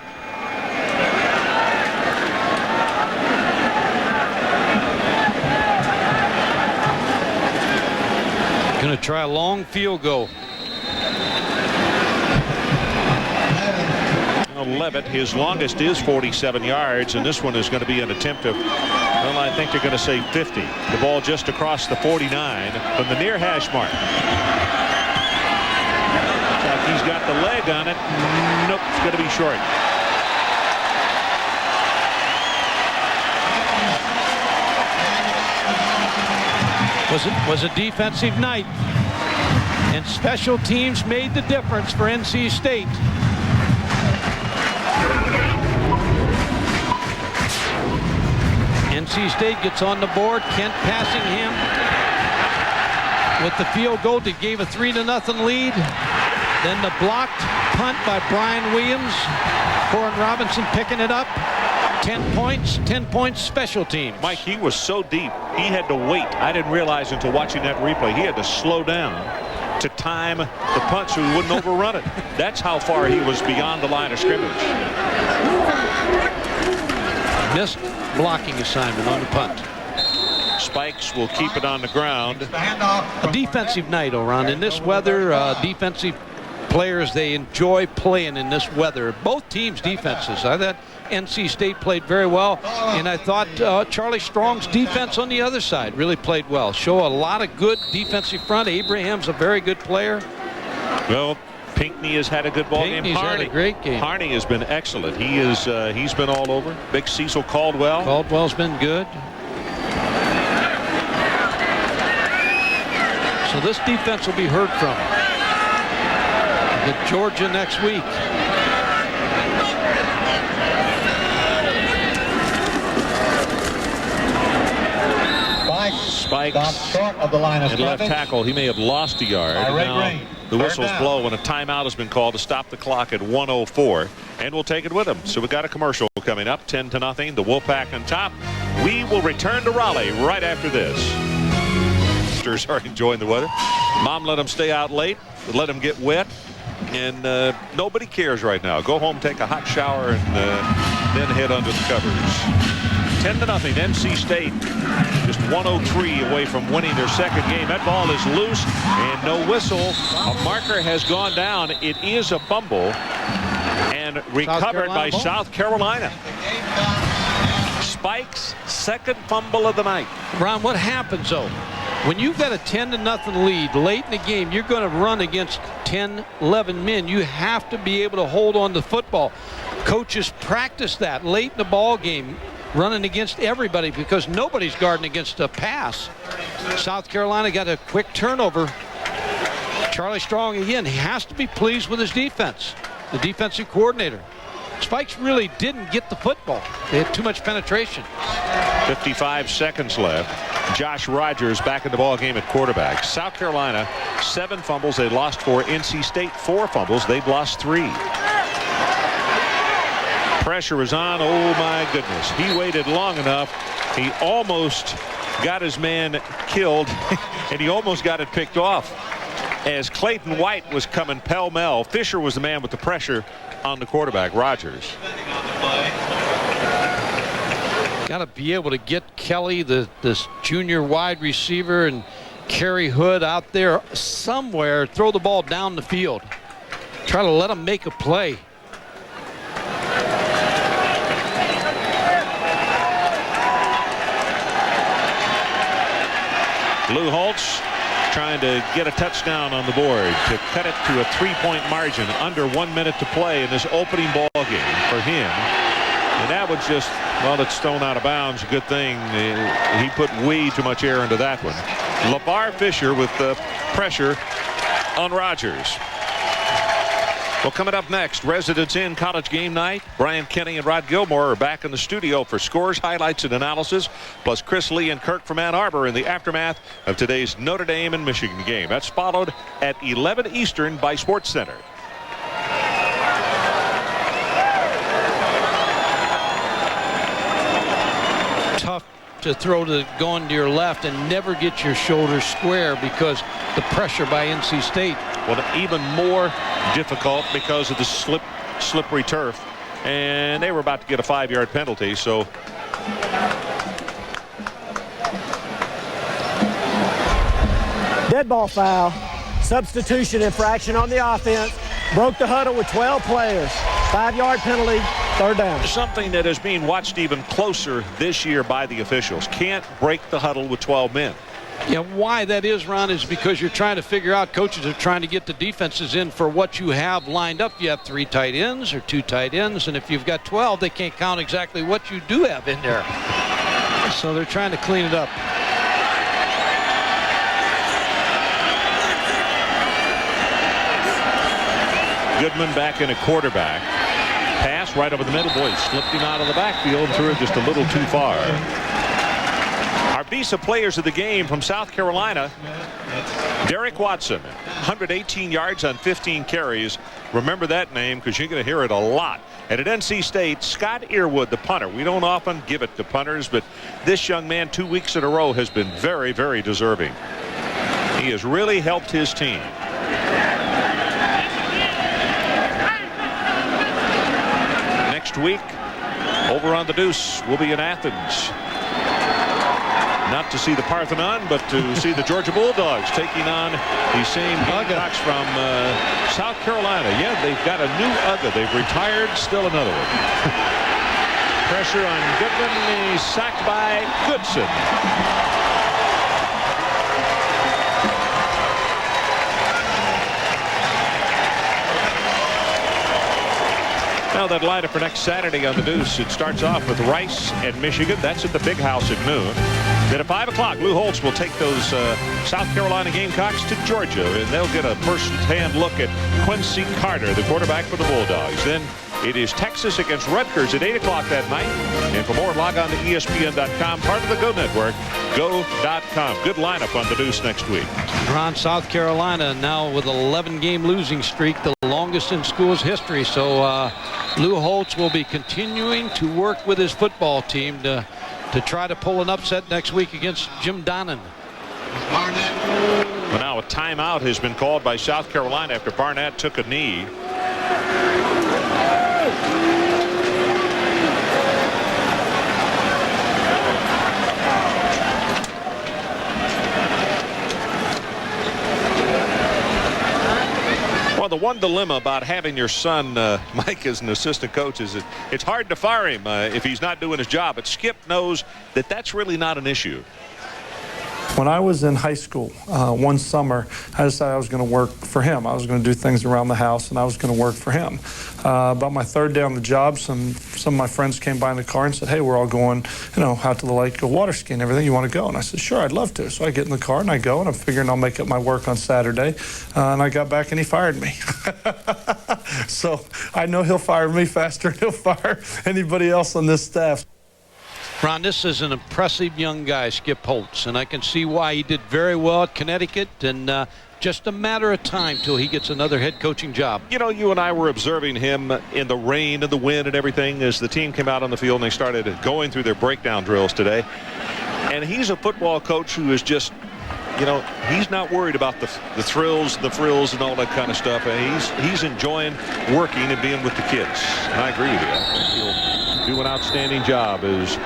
Going to try a long field goal. Levitt, his longest is 47 yards, and this one is going to be an attempt of, well, I think they're going to say 50. The ball just across the 49 from the near hash mark. Like he's got the leg on it. Nope, it's going to be short. Was a defensive night, and special teams made the difference for NC State. NC State gets on the board. Kent passing him with the field goal that gave a 3-0 lead. Then the blocked punt by Brian Williams. Corin Robinson picking it up. 10 points, special teams. Mike, he was so deep, he had to wait. I didn't realize until watching that replay, he had to slow down to time the punt so he wouldn't overrun it. That's how far he was beyond the line of scrimmage. Missed blocking assignment on the punt. Spikes will keep it on the ground. A defensive night, Oran. In this weather, defensive players, they enjoy playing in this weather. Both teams' defenses. I thought NC State played very well, and I thought Charlie Strong's defense on the other side really played well. Show a lot of good defensive front. Abraham's a very good player. Well, Pinckney has had a good ball game. Pinckney's had a great game. Harney has been excellent. He's been all over. Big Cecil Caldwell. Caldwell's been good. So this defense will be heard from. Get Georgia next week. Spikes short of the line of and left tackle. He may have lost a yard. Now, the whistles blow when a timeout has been called to stop the clock at 1:04, and we'll take it with him. So we got a commercial coming up, 10-0. The Wolfpack on top. We will return to Raleigh right after this. Youngsters are enjoying the weather. Mom let them stay out late, let them get wet, and nobody cares right now. Go home, take a hot shower, and then head under the covers. 10-0, NC State just 103 away from winning their second game. That ball is loose and no whistle. A marker has gone down. It is a fumble and recovered by South Carolina. Spikes' second fumble of the night. Ron, what happens though? When you've got a 10-0 lead late in the game, you're going to run against 10, 11 men. You have to be able to hold on to the football. Coaches practice that late in the ball game, running against everybody because nobody's guarding against a pass. South Carolina got a quick turnover. Charlie Strong, again, he has to be pleased with his defense. The defensive coordinator. Spikes really didn't get the football. They had too much penetration. 55 seconds left. Josh Rogers back in the ball game at quarterback. South Carolina, 7 fumbles. They lost 4. NC State, 4 fumbles. They've lost 3. Pressure is on. Oh, my goodness. He waited long enough. He almost got his man killed, and he almost got it picked off. As Clayton White was coming pell-mell, Fisher was the man with the pressure on the quarterback, Rogers. Got to be able to get Kelly, this junior wide receiver, and Kerry Hood out there somewhere, throw the ball down the field. Try to let him make a play. Lou Holtz trying to get a touchdown on the board to cut it to a 3-point margin. Under 1 minute to play in this opening ball game for him. And that was just, well, it's thrown out of bounds. Good thing he put way too much air into that one. LeVar Fisher with the pressure on Rogers. Well, coming up next, Residents Inn College Game Night. Brian Kenny and Rod Gilmore are back in the studio for scores, highlights, and analysis, plus Chris Lee and Kirk from Ann Arbor in the aftermath of today's Notre Dame and Michigan game. That's followed at 11 Eastern by SportsCenter. Tough to throw to going to your left and never get your shoulders square because the pressure by NC State. Well, even more difficult because of the slippery turf, and they were about to get a 5-yard penalty. So Dead ball foul. Substitution infraction on the offense. Broke the huddle with 12 players. 5-yard penalty. 3rd down. Something that is being watched even closer this year by the officials. Can't break the huddle with 12 men. Yeah, why that is, Ron, is because you're trying to figure out, coaches are trying to get the defenses in for what you have lined up. You have 3 tight ends or 2 tight ends, and if you've got 12, they can't count exactly what you do have in there. So they're trying to clean it up. Goodman back in a quarterback. Pass right over the middle. Boy, slipped him out of the backfield and threw it just a little too far. Our Visa players of the game from South Carolina. Derek Watson, 118 yards on 15 carries. Remember that name because you're going to hear it a lot. And at NC State, Scott Earwood, the punter. We don't often give it to punters, but this young man 2 weeks in a row has been very, very deserving. He has really helped his team. Next week, over on the Deuce, we'll be in Athens. Not to see the Parthenon, but to see the Georgia Bulldogs taking on the same Gamecocks from South Carolina. Yeah, they've got a new UGA. They've retired. Still another one. Pressure on Goodman. He's sacked by Goodson. Now that lineup for next Saturday on the Deuce, it starts off with Rice and Michigan. That's at the Big House at noon. Then at 5 o'clock, Lou Holtz will take those South Carolina Gamecocks to Georgia, and they'll get a first-hand look at Quincy Carter, the quarterback for the Bulldogs. Then it is Texas against Rutgers at 8 o'clock that night. And for more, log on to ESPN.com, part of the Go Network, go.com. Good lineup on the Deuce next week. Ron, South Carolina now with an 11-game losing streak, the longest in school's history. So Lou Holtz will be continuing to work with his football team to try to pull an upset next week against Jim Donnan. Well, now a timeout has been called by South Carolina after Barnett took a knee. Well, the one dilemma about having your son, Mike, as an assistant coach is it's hard to fire him if he's not doing his job. But Skip knows that that's really not an issue. When I was in high school, one summer, I decided I was going to work for him. I was going to do things around the house, and I was going to work for him. About my third day on the job, some of my friends came by in the car and said, "Hey, we're all going, out to the lake, go water skiing and everything. You want to go?" And I said, "Sure, I'd love to." So I get in the car and I go, and I'm figuring I'll make up my work on Saturday. And I got back and he fired me. So I know he'll fire me faster than he'll fire anybody else on this staff. Ron, this is an impressive young guy, Skip Holtz, and I can see why he did very well at Connecticut, and just a matter of time till he gets another head coaching job. You know, you and I were observing him in the rain and the wind and everything as the team came out on the field and they started going through their breakdown drills today. And he's a football coach who is just, he's not worried about the thrills, the frills, and all that kind of stuff. And he's enjoying working and being with the kids. And I agree with you. I think he'll do an outstanding job as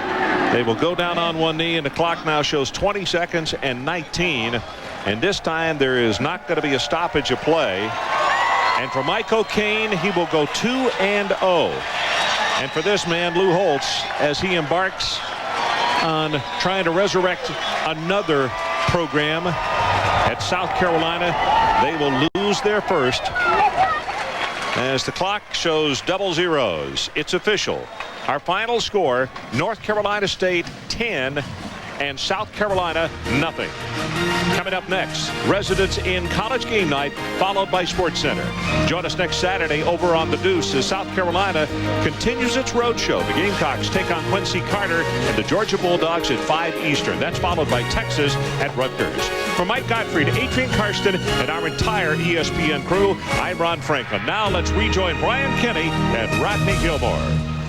they will go down on one knee, and the clock now shows 20 seconds and 19. And this time there is not going to be a stoppage of play. And for Mike O'Kane, he will go 2-0. And for this man, Lou Holtz, as he embarks on trying to resurrect another program at South Carolina, they will lose their first. As the clock shows double zeros, it's official. Our final score, North Carolina State 10 and South Carolina nothing. Coming up next, residents in College Game Night, followed by Sports Center. Join us next Saturday over on the Deuce as South Carolina continues its road show. The Gamecocks take on Quincy Carter and the Georgia Bulldogs at 5 Eastern. That's followed by Texas at Rutgers. For Mike Gottfried, Adrian Karsten, and our entire ESPN crew, I'm Ron Franklin. Now let's rejoin Brian Kenny and Rodney Gilmore.